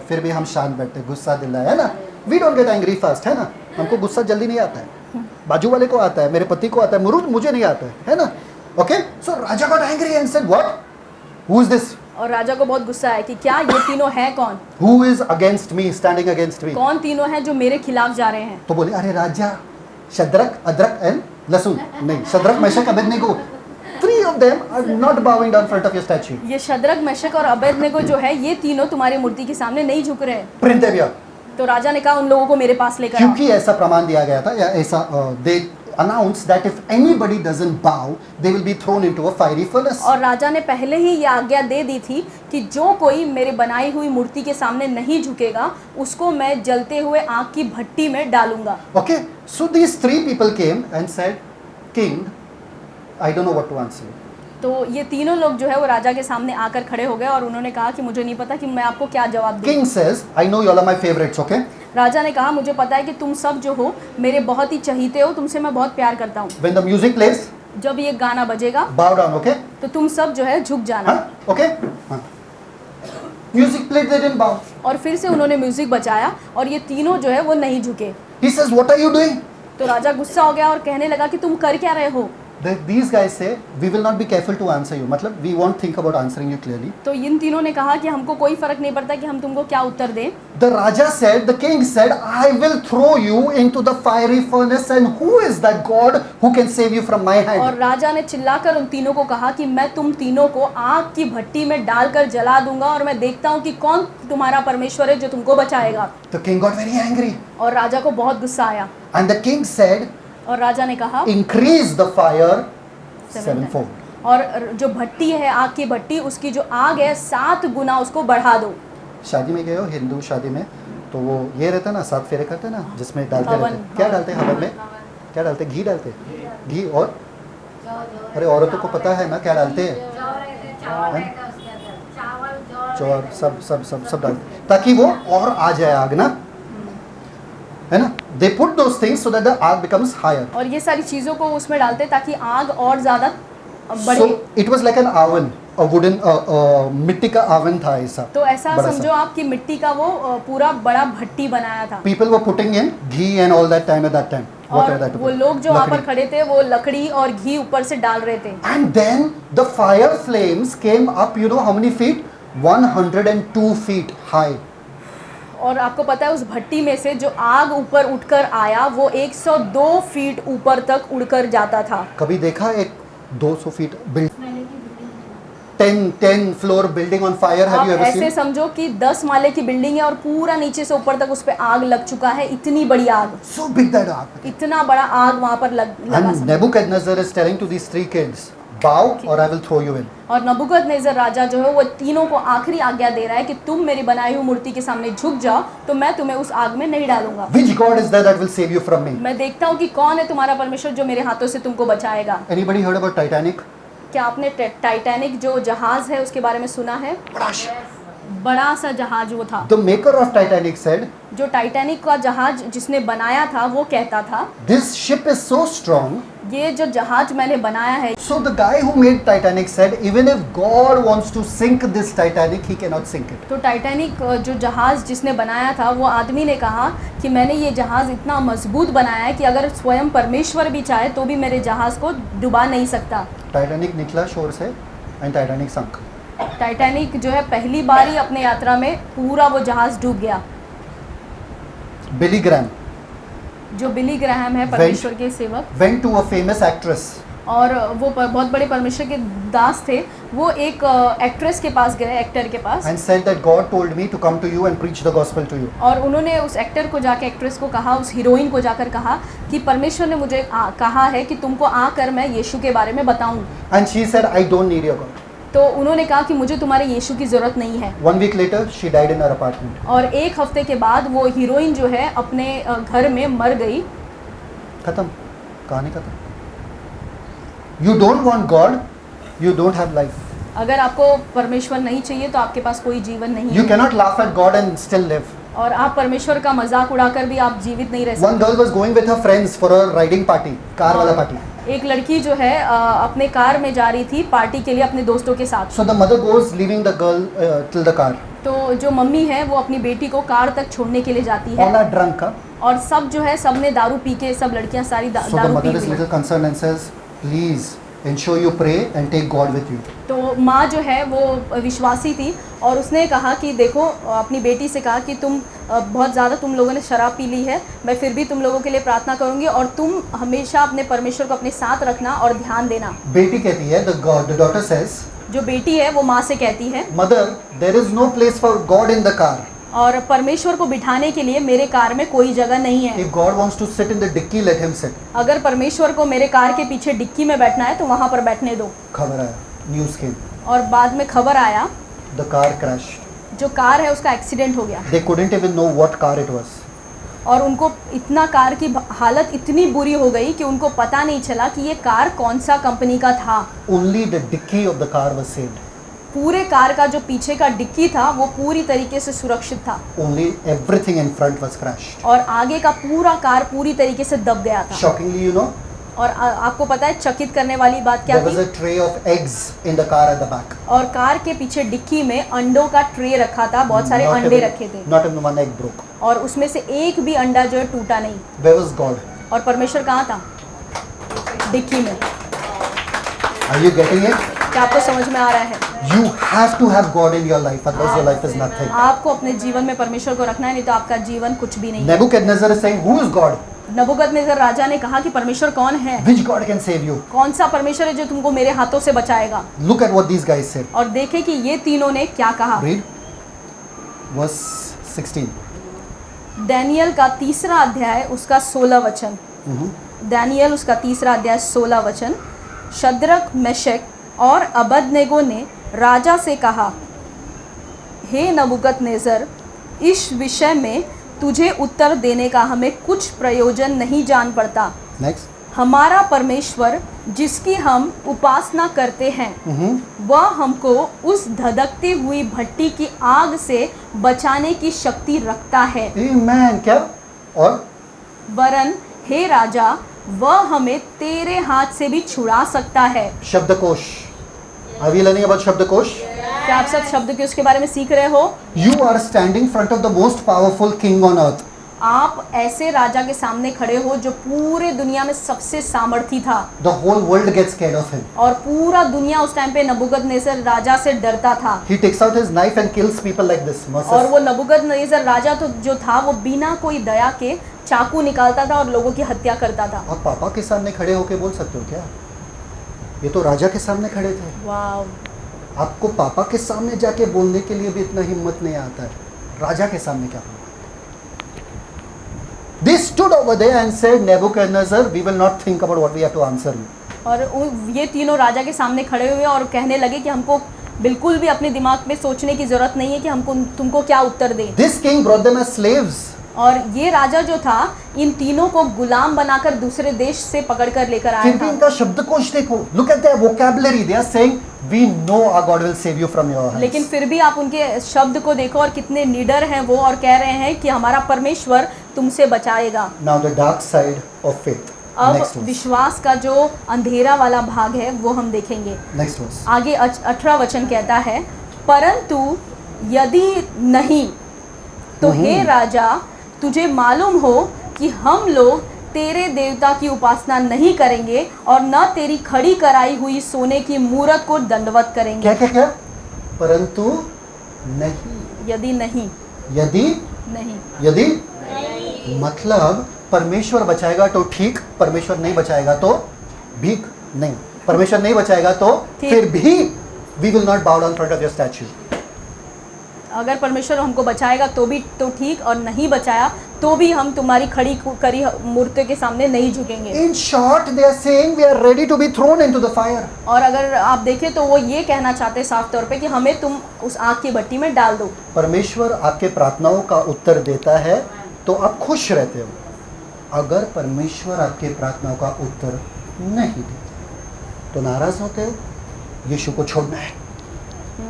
फिर भी हम शांत बैठते, गुस्सा दिलाए, है ना। We don't get angry fast, है ना। हमको गुस्सा जल्दी नहीं आता है, बाजू वाले को आता है, मेरे पति को आता है, मुझे नहीं आता है ना। Okay, so Raja got angry and said, what? Who is this? और राजा को बहुत गुस्सा है कि क्या ये तीनों हैं कौन? Who is against me, standing against me? कौन तीनों हैं जो मेरे खिलाफ जा रहे हैं? तो बोले, अरे राजा, शद्रक, अदरक एंड लहसुन, नहीं, Shadrach, Meshach, Abednego, 3 of them are not bowing down in front of your statue. ये शद्रक, मेशक और अबेदनेगो जो है ये तीनों तुम्हारी मूर्ति के सामने नहीं झुक रहे हैं। Bring them here. तो राजा ने कहा उन लोगों को मेरे पास लेकर आओ। क्योंकि ऐसा प्रमाण दिया गया था, या ऐसा they announced that if anybody doesn't bow, they will be thrown into a fiery furnace. और राजा ने पहले ही ये आज्ञा दे दी थी कि जो कोई मेरे बनाई हुई मूर्ति के सामने नहीं झुकेगा उसको मैं जलते हुए आग की भट्टी में डालूंगा। Okay, so these 3 people came and said, King, I don't know what to answer. तो ये तीनों लोग जो है वो राजा के सामने आकर खड़े हो गए और उन्होंने कहा कि मुझे नहीं पता कि मैं आपको क्या जवाब दूं। King says, I know you all are my favorites, okay? राजा ने कहा मुझे पता है कि तुम सब जो हो मेरे बहुत ही चहीते हो, तुमसे मैं बहुत प्यार करता हूँ। When the music plays, जब ये गाना बजेगा bow down, okay? तो तुम सब जो है झुक जाना। हाँ, okay? हाँ. Music played, they didn't bow. और फिर से उन्होंने म्यूजिक बजाया और ये तीनों जो है वो नहीं झुके। He says, what are you doing? तो राजा गुस्सा हो गया और कहने लगा कि तुम कर क्या रहे हो? These guys say, we will not be careful to answer you. मतलब we won't think about answering you clearly. तो इन तीनों ने कहा कि हमको कोई फर्क नहीं पड़ता कि हम तुमको क्या उत्तर दें। The Raja said, the king said, I will throw you into the fiery furnace, and who is that God who can save you from my hand? और राजा ने चिल्लाकर उन तीनों को कहा कि मैं तुम तीनों को आग की भट्टी में डालकर जला दूंगा और मैं देखता हूँ कि कौन तुम्हारा परमेश्वर है जो तुमको बचाएगा। The king got very angry. और राजा को बहुत गुस्सा आया And the king said, और राजा ने कहा increase the fire 7-fold. और जो भट्टी है आग की भट्टी उसकी जो आग है 7 गुना उसको बढ़ा दो। शादी में गए हो, हिंदू शादी में, तो वो ये रहता है ना, 7 फेरे करते हैं ना, जिसमें डालते हवन। रहते हैं। क्या डालते हैं हवन में? क्या डालते हैं? घी डालते हैं। घी और अरे औरतों को पता है ना क्या डालते हैं? चौर सब सब सब सब डालते हैं ताकि वो और आ जाए आग ना, है ना। They put those things so that the आग बिकम्स हायर. और ये सारी चीज़ों को उसमें डालते ताकि आग और ज़्यादा बढ़े। So it was like an oven, a wooden मिट्टी का oven था ऐसा. तो ऐसा बड़ा समझो सा. आप कि मिट्टी का वो पूरा बड़ा भट्टी बनाया था। People were putting in ghee and all that time at that time. और Whatever that वो लोग जो वहाँ पर लकड़ी. खड़े थे वो लकड़ी और घी ऊपर से डाल रहे थे। And then the fire flames came up, you know how many feet? 102 feet high. और आपको पता है उस भट्टी में से जो आग ऊपर उठकर आया वो 102 फीट ऊपर तक उड़कर जाता था। कभी देखा एक 200 feet building, 10 floor building on fire? Have आप यू एवर ऐसे सीन? समझो कि 10 माले की बिल्डिंग है और पूरा नीचे से ऊपर तक उस पे आग लग चुका है। इतनी बड़ी आग, So big that ark. इतना बड़ा आग वहाँ पर लगा And समझो। Nebuchadnezzar is telling to these 3 kids, bow or I will throw you in. और नबूकदनेस्सर राजा जो है वो तीनों को आखिरी आज्ञा दे रहा है कि तुम मेरी बनाई हुई मूर्ति के सामने झुक जाओ तो मैं तुम्हें उस आग में नहीं डालूंगा। Which God is there that will save you from me? मैं देखता हूँ कि कौन है तुम्हारा परमेश्वर जो मेरे हाथों से तुमको बचाएगा। Anybody heard about Titanic? क्या आपने टाइटैनिक जो जहाज है उसके बारे में सुना है? बड़ा सा जहाज वो था। The maker of Titanic said, जो टाइटैनिक का जहाज जिसने बनाया था वो कहता था this ship is so strong. ये जो जहाज मैंने बनाया है। So the guy who made Titanic said, even if God wants to sink this Titanic, he cannot sink it. तो टाइटैनिक जो जहाज जिसने बनाया था वो आदमी ने कहा कि मैंने ये जहाज इतना मजबूत बनाया है कि अगर स्वयं परमेश्वर भी चाहे तो भी मेरे जहाज को डुबा नहीं सकता। Titanic निकला शोर से and Titanic sank. टाइटैनिक जो है पहली बार ही अपने यात्रा में पूरा वो जहाज डूब गया। Billy Graham जो बिली ग्राहम है परमेश्वर के सेवक went to a famous actress. और वो बहुत बड़े परमेश्वर के दास थे। वो एक एक्ट्रेस के पास गए, एक्टर के पास, And said that God told me to come to you and preach the gospel to you. और उन्होंने उस एक्टर को जाकर, एक्ट्रेस को कहा, उस हीरोइन को जाकर कहा कि परमेश्वर ने मुझे कहा है कि तुमको आकर मैं यीशु के बारे में बताऊं। And she said, I don't need your God. तो उन्होंने कहा कि मुझे तुम्हारे यीशु की ज़रूरत नहीं है। 1 week later, she died in her apartment. और एक हफ्ते के बाद वो हीरोइन जो है अपने घर में मर गई। खत्म, कहानी खत्म. You don't want God, you don't have life. अगर आपको परमेश्वर नहीं चाहिए तो आपके पास कोई जीवन नहीं You है। cannot laugh at God and still live. और आप परमेश्वर का मजाक उड़ाकर भी आप जीवित नहीं रह One सकते। girl was going with her friends for a riding party, car वाला party. एक लड़की जो है अपने कार में जा रही थी पार्टी के लिए अपने दोस्तों के साथ। So the mother goes leaving the girl till the car. तो जो मम्मी है वो अपनी बेटी को कार तक छोड़ने के लिए जाती है। All are drunk. और सब जो है सबने दारू पी के, सब लड़कियां सारी So the दारू mother पी is हुई। little concerned and says, please ensure you pray and take God with you. तो माँ जो है वो विश्वासी थी और उसने कहा कि देखो, अपनी बेटी से कहा कि तुम बहुत ज़्यादा तुम लोगों ने शराब पी ली है, मैं फिर भी तुम लोगों के लिए प्रार्थना करूंगी और तुम हमेशा अपने परमेश्वर को अपने साथ रखना और ध्यान देना। बेटी कहती है, the daughter says, जो बेटी है वो माँ से कहती है, mother, there is no place for God in the car. और परमेश्वर को बिठाने के लिए मेरे कार में कोई जगह नहीं है। If God wants to sit in the dicky, let him sit. अगर परमेश्वर को मेरे कार के पीछे डिक्की में बैठना है तो वहाँ पर बैठने दो। खबर आया, news came, और बाद में खबर आया the car crashed. जो कार है उसका एक्सीडेंट हो गया। They couldn't even know what car it was. और उनको इतना कार की हालत इतनी बुरी हो गई कि उनको पता नहीं चला कि ये कार कौन सा कंपनी का था। Only the dicky of the car was saved. पूरे कार का जो पीछे का डिक्की था वो पूरी तरीके से सुरक्षित था। Only everything in front was crashed. और आगे का पूरा कार पूरी तरीके से दब गया था। Shockingly, you know, और आपको पता है चकित करने वाली बात क्या there was थी? a tray of eggs in the car at the back. और कार के पीछे डिक्की में अंडों का ट्रे रखा था, बहुत सारे Not अंडे even- रखे थे Not even one egg broke. और उसमें से एक भी अंडा जो है टूटा नहीं। Where was God? और परमेश्वर कहाँ था? डिक्की में। Are you getting it? क्या आपको समझ में आ रहा है? You have to have God in your life, otherwise your life is nothing. आपको अपने जीवन में परमेश्वर को रखना है, नहीं तो आपका जीवन कुछ भी नहीं है। Nebuchadnezzar is saying, who is God? नबूकदनेस्सर राजा ने कहा कि परमेश्वर कौन है? Which God can save you? कौन सा परमेश्वर है जो तुमको मेरे हाथों से बचाएगा? Look at what these guys said. और देखे कि ये तीनों ने क्या कहा। Read verse 16. दानियल का 3रा अध्याय उसका 16 वचन। दानियल उसका 3रा अध्याय 16 वचन। शद्रक, मेशक और अबदनेगो ने राजा से कहा, हे नबूकदनेस्सर, इस विषय में तुझे उत्तर देने का हमें कुछ प्रयोजन नहीं जान पड़ता। नेक्स्ट। हमारा परमेश्वर जिसकी हम उपासना करते हैं वह हमको उस धधकती हुई भट्टी की आग से बचाने की शक्ति रखता है। आमेन। क्या? और वरन हे राजा, वह हमें तेरे हाथ से भी छुड़ा सकता है। शब्दकोश। Are we learning about शब्दकोश? क्या आप सब शब्द के उसके बारे में सीख रहे हो? You are standing front of the most powerful king on earth. आप ऐसे राजा के सामने खड़े हो जो पूरे दुनिया में सबसे सामर्थी था। The whole world gets scared of him. और पूरा दुनिया उस टाइम पे नबूकदनेस्सर राजा से डरता था। He takes out his knife and kills people like this. और वो नबूकदनेस्सर राजा तो जो था वो बिना कोई दया के चाकू निकालता था और लोगों की हत्या करता था। आप पापा के सामने खड़े होके बोल सकते हो क्या? ये तो राजा के सामने खड़े थे। वाव। आपको पापा के सामने जाके बोलने के लिए भी इतना हिम्मत नहीं आता है, राजा के सामने क्या बोलना? They stood over there and said, Nebuchadnezzar, we will not think about what we have to answer you. और ये तीनों राजा के सामने खड़े हुए और कहने लगे कि हमको बिल्कुल भी अपने दिमाग में सोचने की जरूरत नहीं है कि हमको तुमको क्या उत्तर दें। This king brought them as slaves. और ये राजा जो था इन तीनों को गुलाम बनाकर दूसरे देश से पकड़कर लेकर आया फिर भी था। इनका शब्दकोश देखो, look at their vocabulary. They are saying, we know our God will save you from your hands. लेकिन फिर भी आप उनके शब्द को देखो और कितने निडर हैं वो, और कह रहे हैं कि हमारा परमेश्वर तुमसे बचाएगा। Now the dark side of faith. अब Next verse. विश्वास का जो अंधेरा वाला भाग है वो हम देखेंगे। Next verse. आगे 18 वचन कहता है, परंतु यदि नहीं तो हे राजा, तुझे मालूम हो कि हम लोग तेरे देवता की उपासना नहीं करेंगे और न तेरी खड़ी कराई हुई सोने की मूरत को दंडवत करेंगे। क्या क्या क्या? परंतु नहीं। यदि नहीं, यदि नहीं, यदि मतलब परमेश्वर बचाएगा तो ठीक, परमेश्वर नहीं बचाएगा तो भीख नहीं। परमेश्वर नहीं बचाएगा तो ठीक। फिर भी we will not bow down front of your statue. अगर परमेश्वर हमको बचाएगा तो भी तो ठीक, और नहीं बचाया तो भी हम तुम्हारी खड़ी करी मूर्ति के सामने नहीं झुकेंगे। In short, they are saying we are ready to be thrown into the fire. और अगर आप देखें तो वो ये कहना चाहते हैं साफ तौर पे कि हमें तुम उस आग की भट्टी में डाल दो। परमेश्वर आपके प्रार्थनाओं का उत्तर देता है तो आप खुश रहते हो। अगर परमेश्वर आपके प्रार्थनाओं का उत्तर नहीं देता तो नाराज होते हो। यीशु को छोड़ना है।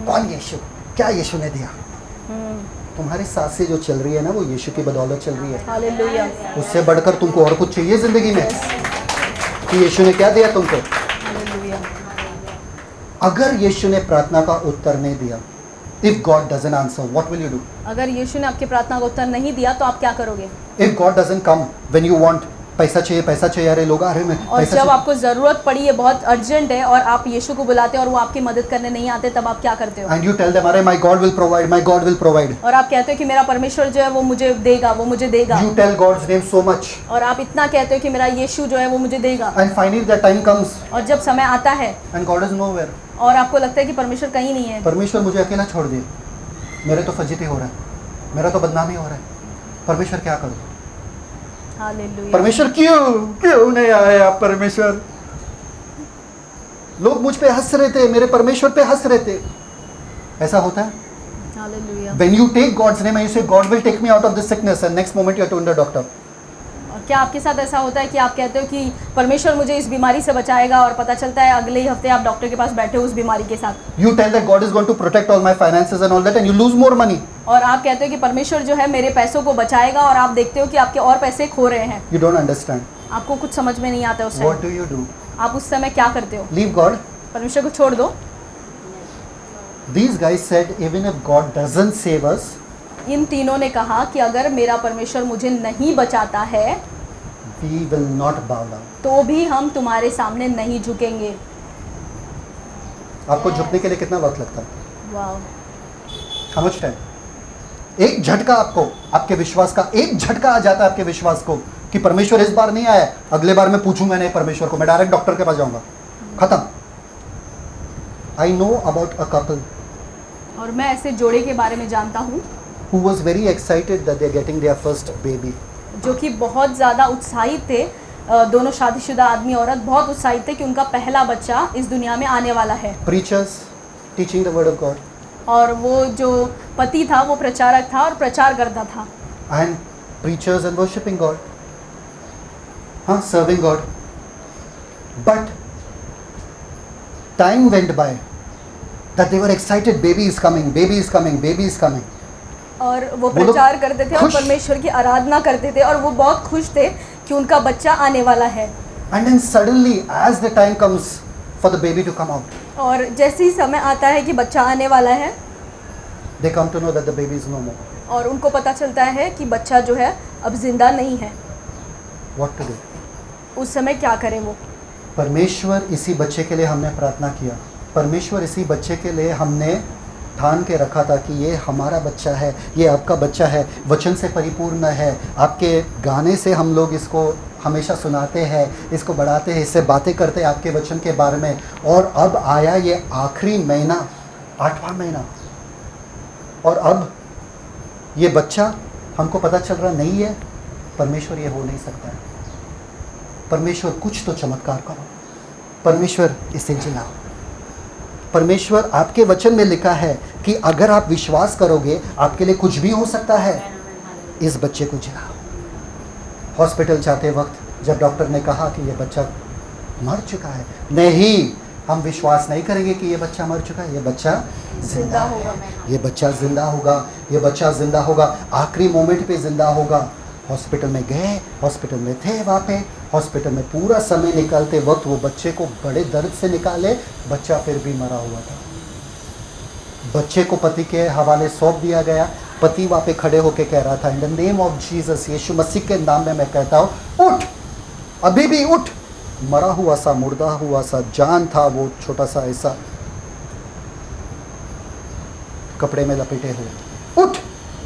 कौन यीशु? क्या यीशु ने दिया? तुम्हारी सांसें जो चल रही है ना, वो यीशु की बदौलत चल रही है। हालेलुया। उससे बढ़कर तुमको और कुछ चाहिए जिंदगी में? कि यीशु ने क्या दिया तुमको? हालेलुया। अगर यीशु ने प्रार्थना का उत्तर नहीं दिया, if God doesn't answer, what will you do? अगर यीशु ने आपकी प्रार्थना का उत्तर नहीं दिया तो आप क्या करोगे? If God doesn't come when you want, पैसा चाहिए, अरे लोग आ रहे हैं, और पैसा जब चाहिए। आपको ज़रूरत पड़ी है, बहुत अर्जेंट है, और आप यीशु को बुलाते हैं और वो आपकी मदद करने नहीं आते, तब आप क्या करते हो? And you tell them, अरे my God will provide, my God will provide. और आप कहते हो कि मेरा परमेश्वर जो है वो मुझे देगा, वो मुझे देगा। You tell God's name so much. और आप इतना कहते हो कि मेरा यीशु जो है वो मुझे देगा। And finally the time comes और जब समय आता है and God is nowhere. और आपको लगता है कि परमेश्वर कहीं नहीं है, परमेश्वर मुझे अकेला छोड़ दे, मेरे तो फजीती हो रहा है, मेरा तो बदनामी हो रहा है, परमेश्वर क्या करूं? हालेलुया। परमेश्वर क्यों नहीं आए आप? परमेश्वर, लोग मुझ पे हंस रहे थे, मेरे परमेश्वर पे हंस रहे थे। ऐसा होता है? Hallelujah. When you take God's name and you say God will take me out of this sickness, and next moment you are to the doctor. और क्या आपके साथ ऐसा होता है कि आप कहते हो कि परमेश्वर मुझे इस बीमारी से बचाएगा, और पता चलता है अगले ही हफ्ते आप डॉक्टर के पास बैठे हो उस बीमारी के साथ। You tell that God is going to protect all my finances and all that, and you lose more money. और आप कहते हो कि परमेश्वर जो है मेरे पैसों को बचाएगा, और आप देखते हो कि आपके और पैसे खो रहे हैं। You don't understand. आपको कुछ समझ में नहीं आता उस What समय। do you do? आप उस समय क्या करते हो? Leave God. परमेश्वर को छोड़ दो। These guys said, even if God doesn't save us, इन तीनों ने कहा कि अगर मेरा परमेश्वर मुझे नहीं बचाता है we will not bow down. तो भी हम तुम्हारे सामने नहीं झुकेंगे। आपको झुकने के लिए कितना वक्त लगता है? वाह। How much time? एक झटका आपको, आपके विश्वास का एक झटका आ जाता है आपके विश्वास को कि परमेश्वर इस बार नहीं आया, अगले बार मैं पूछूंगा नहीं परमेश्वर को, मैं डायरेक्ट डॉक्टर के पास जाऊंगा, खत्म। I know about a couple और मैं ऐसे जोड़े के बारे में जानता हूँ who was very excited that they're getting their first baby. जो कि बहुत ज़्यादा उत्साहित थे। दोनों शादीशुदा आदमी औरत बहुत उत्साहित थे कि उनका पहला बच्चा इस दुनिया में आने वाला है। Preachers teaching the word of God. और वो जो पति था वो प्रचारक था और प्रचार करता था। And preachers and worshipping God. Serving God. But time went by that they were excited, baby is coming, baby is coming, baby is coming. और वो वो लोग प्रचार करते थे और खुश। परमेश्वर की आराधना करते थे और वो बहुत खुश थे कि उनका बच्चा आने वाला है। And then suddenly, as the time comes for the baby to come out, और जैसे ही समय आता है कि बच्चा आने वाला है, they come to know that the baby is no more. और उनको पता चलता है कि बच्चा जो है अब जिंदा नहीं है। What to do? उस समय क्या करें वो? परमेश्वर इसी बच्चे के लिए हमने प्रार्थना किया, परमेश्वर इसी बच्चे के लिए हमने ठान के रखा था कि ये हमारा बच्चा है, ये आपका बच्चा है, वचन से परिपूर्ण है, आपके गाने से हम लोग इसको हमेशा सुनाते हैं, इसको बढ़ाते हैं, इससे बातें करते हैं आपके वचन के बारे में। और अब आया ये आखिरी महीना, 8वां महीना, और अब ये बच्चा हमको पता चल रहा नहीं है। परमेश्वर ये हो नहीं सकता है, परमेश्वर कुछ तो चमत्कार करो, परमेश्वर इसे जिलाओ। परमेश्वर आपके वचन में लिखा है कि अगर आप विश्वास करोगे आपके लिए कुछ भी हो सकता है। इस बच्चे को जिलाओ। हॉस्पिटल जाते वक्त जब डॉक्टर ने कहा कि ये बच्चा मर चुका है, नहीं, हम विश्वास नहीं करेंगे कि ये बच्चा मर चुका है, ये बच्चा जिंदा होगा, ये बच्चा जिंदा होगा, ये बच्चा जिंदा होगा, आखिरी मोमेंट पे जिंदा होगा। हॉस्पिटल में गए, हॉस्पिटल में थे वहाँ पे, हॉस्पिटल में पूरा समय निकालते वक्त वो बच्चे को बड़े दर्द से निकाले, बच्चा फिर भी मरा हुआ था। बच्चे को पति के हवाले सौंप दिया गया। पति वहाँ पे खड़े होके कह रहा था, in the name of Jesus, यीशु मसीह के नाम में मैं कहता हूँ, उठ, अभी भी उठ। मरा हुआ सा, मुर्दा हुआ सा जान था वो, छोटा सा ऐसा कपड़े में लपेटे हुए। उठ,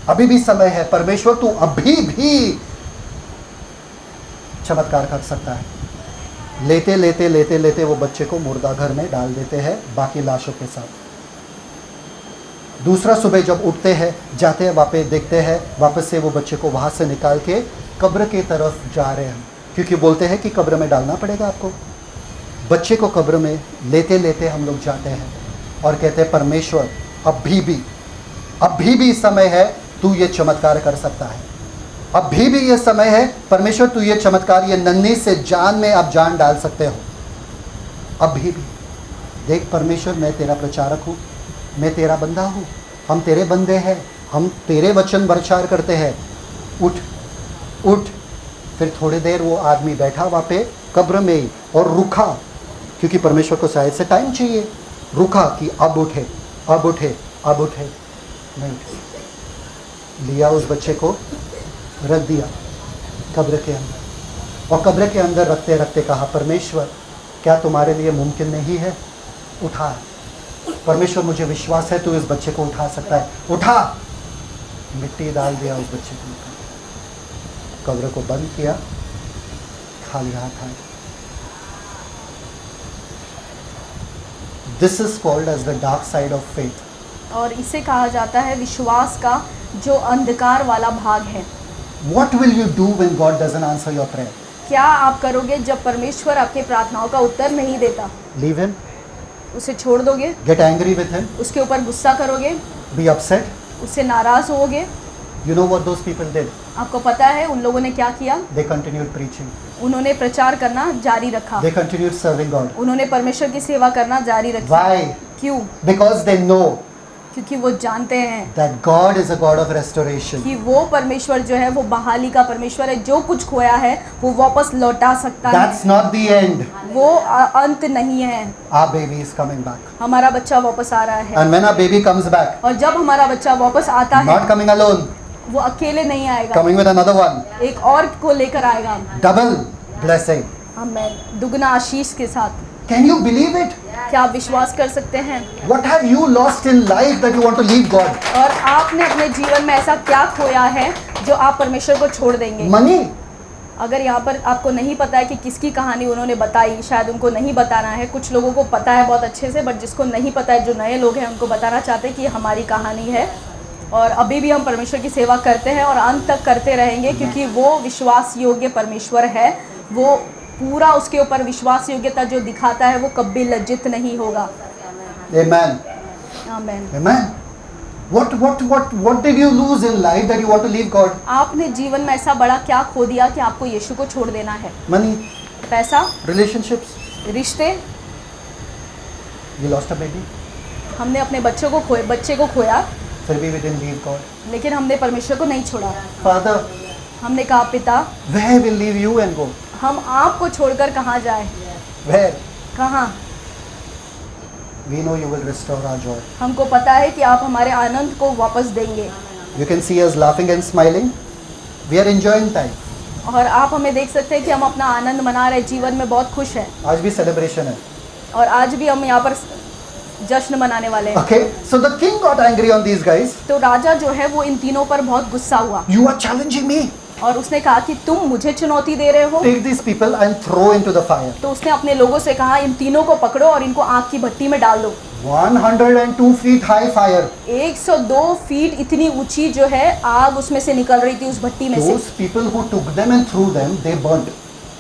अभी भी समय है, परमेश्वर तू अभी भी चमत्कार कर सकता है। लेते लेते लेते लेते वो बच्चे को मुर्दा घर में डाल देते हैं बाकी लाशों के साथ। दूसरा सुबह जब उठते हैं, जाते हैं वहाँ पे, देखते हैं वापस से वो बच्चे को वहाँ से निकाल के कब्र के तरफ जा रहे हैं, क्योंकि बोलते हैं कि कब्र में डालना पड़ेगा आपको। बच्चे को कब्र में लेते लेते हम लोग जाते हैं और कहते हैं, परमेश्वर अभी भी समय है, तू ये चमत्कार कर सकता है, अभी भी ये समय है परमेश्वर, तू ये चमत्कार, ये नन्ही से जान में आप जान डाल सकते हो, अभी भी। देख परमेश्वर, मैं तेरा प्रचारक हूँ, मैं तेरा बंदा हूँ, हम तेरे बंदे हैं, हम तेरे वचन प्रचार करते हैं, उठ उठ। फिर थोड़ी देर वो आदमी बैठा वहाँ पे कब्र में ही और रुका, क्योंकि परमेश्वर को शायद से टाइम चाहिए। रुका कि अब उठे, अब उठे, अब उठे, नहीं उठे। लिया उस बच्चे को, रख दिया कब्र के अंदर, और कब्र के अंदर रखते रखते कहा, परमेश्वर क्या तुम्हारे लिए मुमकिन नहीं है, उठा। परमेश्वर मुझे विश्वास है तू इस बच्चे को उठा सकता है, उठा। मिट्टी डाल दिया उस बच्चे के ऊपर, कब्र को बंद किया, खाली हाथ आए। This is called as the dark side of faith. और इसे कहा जाता है विश्वास का जो अंधकार वाला भाग है। What will you do when God doesn't answer your prayer? क्या आप करोगे जब परमेश्वर आपके प्रार्थनाओं का उत्तर नहीं देता? Leave him? उसे छोड़ दोगे? Get angry with him? उसके ऊपर गुस्सा करोगे? Be upset? उससे नाराज होगे? You know what those people did? आपको पता है उन लोगों ने क्या किया? They continued preaching. उन्होंने प्रचार करना जारी रखा। They continued serving God. उन्होंने परमेश्वर की सेवा करना जारी रखी। Why? क्यों? Because they know क्योंकि वो जानते हैं that God is a God of restoration. कि वो परमेश्वर जो है वो बहाली का परमेश्वर है, जो कुछ खोया है वो वापस लौटा सकता है। That's not the end. वो अंत नहीं है। Our baby is coming back. हमारा बच्चा वापस आ रहा है, And when our baby comes back, और जब हमारा बच्चा वापस आता है not coming alone, वो अकेले नहीं आएगा, coming with another one. एक और को लेकर आएगा। Double blessing. आमीन। दुगना आशीष के साथ। Can you believe it? क्या आप विश्वास कर सकते हैं? What have you lost in life that you want to leave God? और आपने अपने जीवन में ऐसा क्या खोया है जो आप परमेश्वर को छोड़ देंगे? Money. अगर यहाँ पर आपको नहीं पता है कि किसकी कहानी उन्होंने बताई, शायद उनको नहीं बताना है। कुछ लोगों को पता है बहुत अच्छे से, बट जिसको नहीं पता है, जो नए लोग हैं, उनको बताना चाहते हैं कि हमारी कहानी है और अभी भी हम परमेश्वर की सेवा करते हैं और अंत तक करते रहेंगे, क्योंकि वो विश्वास योग्य परमेश्वर है। वो पूरा उसके ऊपर विश्वास योग्यता जो दिखाता है वो कभी लज्जित नहीं होगा। Amen. आमीन। Amen. What did you lose in life that you want to leave God? आपने जीवन में ऐसा बड़ा क्या खो दिया कि आपको यीशु को छोड़ देना है? Money, पैसा, relationships. रिश्ते, We lost a baby. हमने अपने बच्चे को खोया, फिर भी we didn't leave God. लेकिन हमने परमेश्वर को नहीं छोड़ा। Father, हमने कहा पिता, where will leave you and go? हम आपको छोड़कर कहाँ जाए? Where? कहाँ? We know you will restore our joy. हमको पता है कि आप हमारे आनंद को वापस देंगे। You can see us laughing and smiling. We are enjoying time. और आप हमें देख सकते हैं कि हम अपना आनंद मना रहे, जीवन में बहुत खुश हैं। आज भी celebration है. और आज भी हम यहाँ पर जश्न मनाने वाले हैं। Okay, so the king got angry on these guys. तो राजा जो है वो इन तीनों पर बहुत गुस्सा हुआ You are challenging me. और उसने कहा कि तुम मुझे चुनौती दे रहे हो। Take these people and throw into the fire. तो उसने अपने लोगों से कहा इन तीनों को पकड़ो और इनको आग की भट्टी में डाल दो। 102 feet high fire. 102 फीट इतनी ऊंची जो है आग उसमें से निकल रही थी, उस भट्टी में से। Those people who took them and threw them, they burnt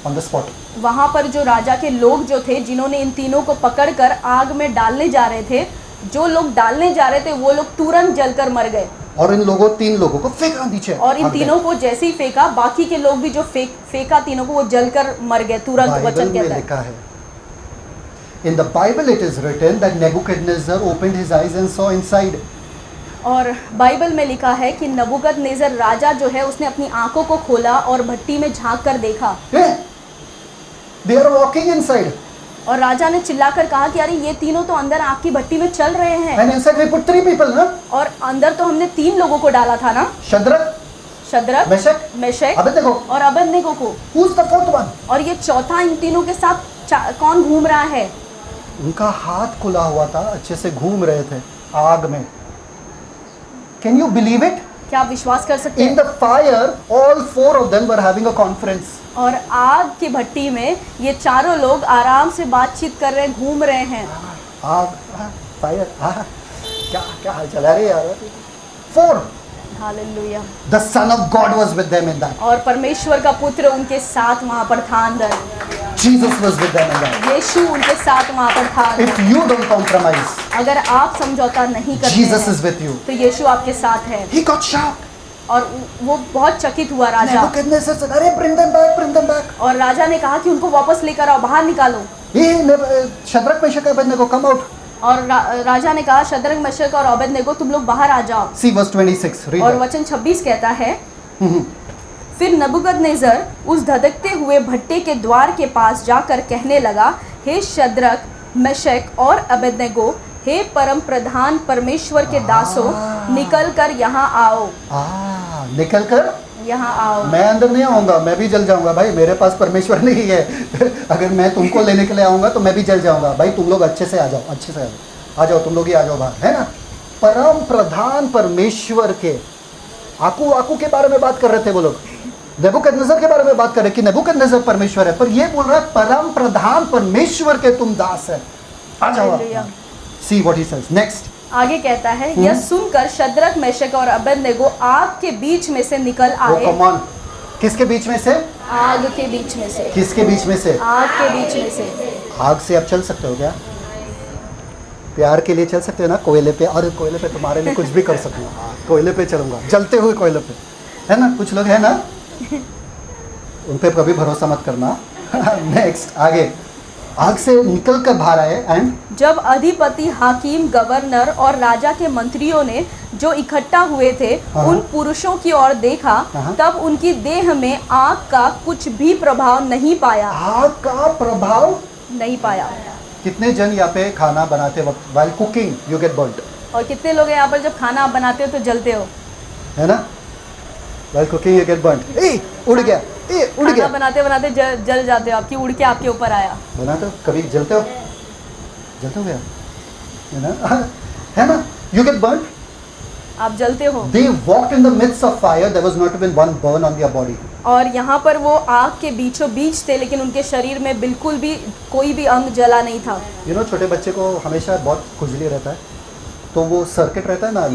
on the spot. वहां पर जो राजा के लोग जो थे जिन्होंने इन तीनों को पकड़कर आग में डालने जा रहे थे, जो लोग डालने जा रहे थे वो लोग तुरंत जलकर मर गए। और इन तीन लोगों को फेंका नीचे. और इन आग में. तीनों को जैसे ही फेंका, बाकी के लोग भी जो फेंका तीनों को, वो जलकर मर गए तुरंत। बाइबल वचन में कहता है। लिखा है. In the Bible it is written that Nebuchadnezzar opened his eyes and saw inside. और बाइबल में लिखा है कि नबूकदनेस्सर राजा जो है उसने अपनी आंखों को खोला और भट्टी में झांक कर देखा। Hey, they are walking inside. और राजा ने चिल्लाकर कहा कि अरे ये तीनों तो अंदर आग की भट्टी में चल रहे हैं। And inside we put 3 people, huh? और अंदर तो हमने 3 लोगों को डाला था ना, Shadrach, Shadrach, Meshach, Meshach Abednego. और अबेदनेगो को। Who's the 4th one? और ये चौथा इन तीनों के साथ कौन घूम रहा है? उनका हाथ खुला हुआ था, अच्छे से घूम रहे थे आग में. Can you believe it? क्या आप विश्वास कर सकते In हैं? the fire, all 4 of them were having a conference. और आग की भट्टी में ये चारों लोग आराम से बातचीत कर रहे हैं, घूम रहे हैं। आग, फायर, क्या क्या हाल चला रहे यार. 4. Hallelujah. The Son of God was with them in that. और परमेश्वर का पुत्र उनके साथ वहाँ पर था अंदर। Jesus was with them in that. यीशु उनके साथ वहाँ पर था If अंदर। you don't compromise, अगर आप समझौता नहीं करते Jesus is हैं, with you. तो यीशु आपके साथ है। He got shocked. और वो बहुत चकित हुआ राजा। Nebuchadnezzar said, "अरे bring them back, bring them back." और राजा ने कहा कि उनको वापस लेकर आओ, बाहर निकालो। Shadrach, Meshach, Abednego, come out. और राजा ने कहा शद्रक, मेशक और अबेदनेगो तुम लोग बाहर आ जाओ। See verse 26. Read और that. वचन 26 कहता है, फिर नबूकदनेस्सर उस धधकते हुए भट्टे के द्वार के पास जाकर कहने लगा, हे शद्रक, मेशक और अबेदनेगो, हे परम प्रधान परमेश्वर के दासों, निकल कर यहाँ आओ। निकल कर यहाँ आओ। मैं अंदर नहीं आऊंगा, मैं भी जल जाऊंगा भाई, मेरे पास परमेश्वर नहीं है। अगर मैं तुमको लेने के लिए आऊंगा तो मैं भी जल जाऊंगा भाई। तुम लोग अच्छे से आ जाओ, अच्छे से आ जाओ, तुम लोग ही आ जाओ बाहर, है ना। परम प्रधान परमेश्वर के आकू के बारे में बात कर रहे थे वो लोग, नेबूकदनेस्सर के बारे में बात कर रहे कि नेबूकदनेस्सर परमेश्वर है, पर ये बोल रहा है परम प्रधान परमेश्वर के तुम दास है, आ जाओ। Hallelujah. See what he says next. आगे कहता है, यह सुनकर शद्रक, मेशक और अबेदनेगो आग के बीच में से निकल आए। कम ऑन, किसके बीच में से? आग के बीच में से। किसके बीच में से? आग के बीच में से। आग से आप चल सकते हो क्या? प्यार के लिए चल सकते हो ना कोयले पे, और कोयले पे तुम्हारे लिए कुछ भी कर सकते हो। कोयले पे चलूंगा, जलते हुए कोयले पे, है ना। कुछ लोग है ना, उन पे कभी भरोसा मत करना। नेक्स्ट आगे, आग से निकल कर बाहर आए। एंड जब अधिपति, हाकिम, गवर्नर और राजा के मंत्रियों ने जो इकट्ठा हुए थे उन पुरुषों की ओर देखा, तब उनकी देह में आग का कुछ भी प्रभाव नहीं पाया। आग का प्रभाव नहीं पाया। कितने जन यहाँ पे खाना बनाते वक्त while cooking you get burnt, और कितने लोग यहाँ पर जब खाना आप बनाते हो तो जलते हो, है ना। while cooking you get burnt। ए उड़ गया, ए उड़ खाना गया, बनाते बनाते जल जाते हो, आपकी उड़ के आपके ऊपर आया। बनाते हो कभी, जलते हो क्या, है ना, है ना। you get burnt। आप जलते हो। They walked in the midst of fire, there was not even one burn on their body। और यहाँ पर वो आग के बीचों बीच थे, लेकिन उनके शरीर में बिल्कुल भी कोई भी अंग जला नहीं था। You know, छोटे बच्चे को हमेशा बहुत खुजली रहता है, तो वो सर्किट रहता है ना,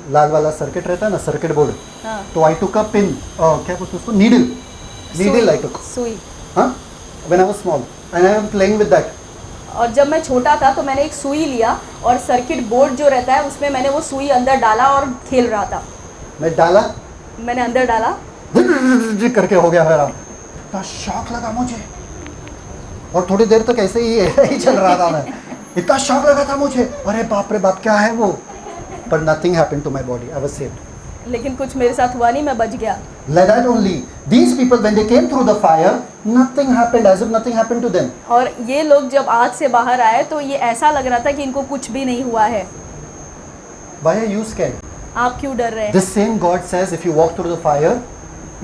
लाल वाला सर्किट रहता है ना, सर्किट बोर्ड। हाँ। तो आई टुक अ पिन, क्या बोलते हैं उसको, नीडल आई टुक, सुई। हाँ, when I was small and I am playing with that. और जब मैं छोटा था तो मैंने एक सुई लिया और सर्किट बोर्ड जो रहता है उसमें मैंने वो सुई अंदर डाला और खेल रहा था। मैं डाला मैंने अंदर डाला करके हो गया मेरा, इतना शॉक लगा मुझे, और थोड़ी देर तक ऐसे ही चल रहा था मैं, इतना शॉक लगा था मुझे, अरे बाप रे बाप क्या है वो, पर nothing happened to my body, I was saved. लेकिन कुछ मेरे साथ हुआ नहीं, मैं बच गया। Like that only, these people when they came through the fire, nothing happened, as if nothing happened to them. और ये लोग जब आग से बाहर आए तो ये ऐसा लग रहा था कि इनको कुछ भी नहीं हुआ है। Why are you scared? आप क्यों डर रहे हैं? This same God says, if you walk through the fire,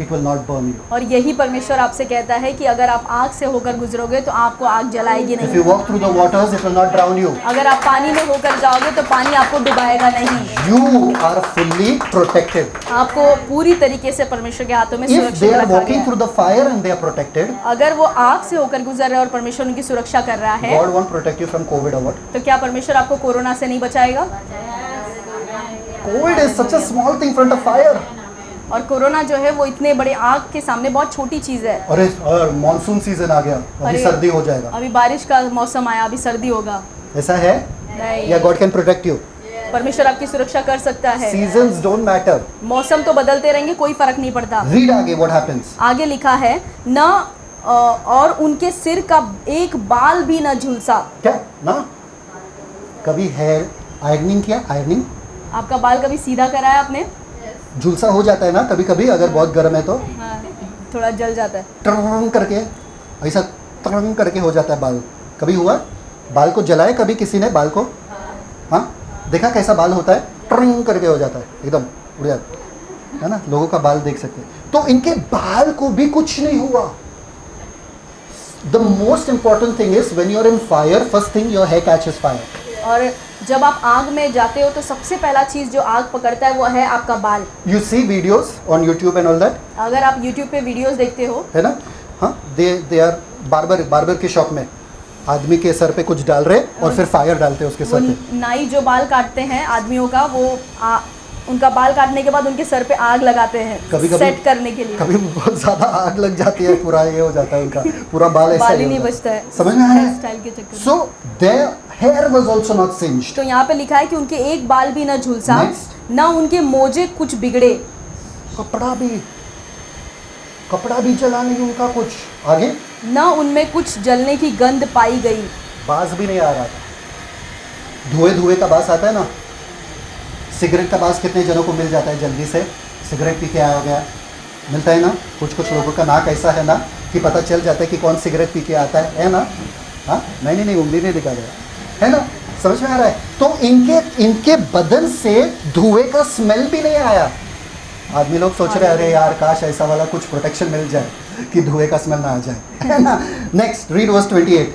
it will not burn you. और यही परमेश्वर आपसे कहता है कि अगर आप आग से होकर गुजरोगे तो आपको आग जलाएगी If नहीं। you walk through the waters, it will not drown you. अगर आप पानी में होकर जाओगे तो पानी आपको डुबाएगा नहीं। You are fully protected. आपको पूरी तरीके से परमेश्वर के हाथों में If सुरक्षित they are रखा walking गया through the fire and they are protected, है। अगर वो आग से होकर गुजर रहे हैं और परमेश्वर उनकी सुरक्षा कर रहा है God won't protect you from COVID or what? तो क्या परमेश्वर आपको कोरोना से नहीं बचाएगा? COVID is such a small thing in front of fire. और कोरोना जो है वो इतने बड़े आग के सामने बहुत छोटी चीज़ है। अरे मानसून सीजन आ गया, अभी अरे, सर्दी हो जाएगा, अभी बारिश का मौसम आया, अभी सर्दी होगा। ऐसा है? नहीं, या God can protect you? परमेश्वर आपकी सुरक्षा कर सकता है। Seasons don't matter. मौसम तो बदलते रहेंगे, कोई फर्क नहीं पड़ता। Read आगे what happens. आगे लिखा है न और उनके सिर का एक बाल भी न झुलसा। क्या ना कभी हेयर आयरनिंग किया? आयरनिंग आपका बाल कभी सीधा कराया आपने? झुलसा हो जाता है ना कभी कभी, अगर बहुत गर्म है तो हाँ, थोड़ा जल जाता है। टर्न करके, ऐसा टर्न करके हो जाता है बाल। कभी हुआ बाल को जलाए कभी किसी ने बाल को? हाँ, देखा कैसा बाल होता है, टर्न करके हो जाता है, एकदम उड़ जाता है ना। लोगों का बाल देख सकते हैं, तो इनके बाल को भी कुछ नहीं हुआ। The most important thing is when you are in fire, first thing your hair catches fire. और जब आप आग में जाते हो तो सबसे पहला चीज़ जो आग पकड़ता है वो है आपका बाल। You see videos on YouTube and all that, अगर आप YouTube पे वीडियोस देखते हो, है ना। हाँ, दे आर बार्बर के शॉप में आदमी के सर पे कुछ डाल रहे और फिर फायर डालते हैं उसके वो सर पे। नाई जो बाल काटते हैं आदमियों का, वो उनका बाल काटने के बाद उनके सर पे आग लगाते हैं कभी-कभी सेट करने के लिए। कभी बहुत ज्यादा आग लग जाती है, पूरा ये हो जाता है, उनका पूरा बाल ऐसा बाल ही ही नहीं हो बचता है, समझ में आया? स्टाइल के चक्कर में। So there hair was also not singed. तो यहाँ पे लिखा है कि उनके एक बाल भी न झुलसा, Next. न उनके मोजे कुछ बिगड़े। कपड़ा भी जला नहीं उनका कुछ, आगे न उनमें कुछ जलने की गंध पाई गई। बास भी नहीं आ रहा था। धुएं का बास आता है ना, सिगरेट का बास कितने जनों को मिल जाता है जल्दी से, सिगरेट पी के आ गया, मिलता है ना। कुछ लोगों का नाक ऐसा है ना कि पता चल जाता है कि कौन सिगरेट पी के आता है ना। हाँ, नहीं उंगली नहीं दिखा रहा है ना, समझ में आ रहा है। तो इनके बदन से धुएं का स्मेल भी नहीं आया। आदमी लोग सोच रहे हैं अरे यार काश ऐसा वाला कुछ प्रोटेक्शन मिल जाए कि धुएं का स्मेल ना आ जाए, है ना। Next read verse 28।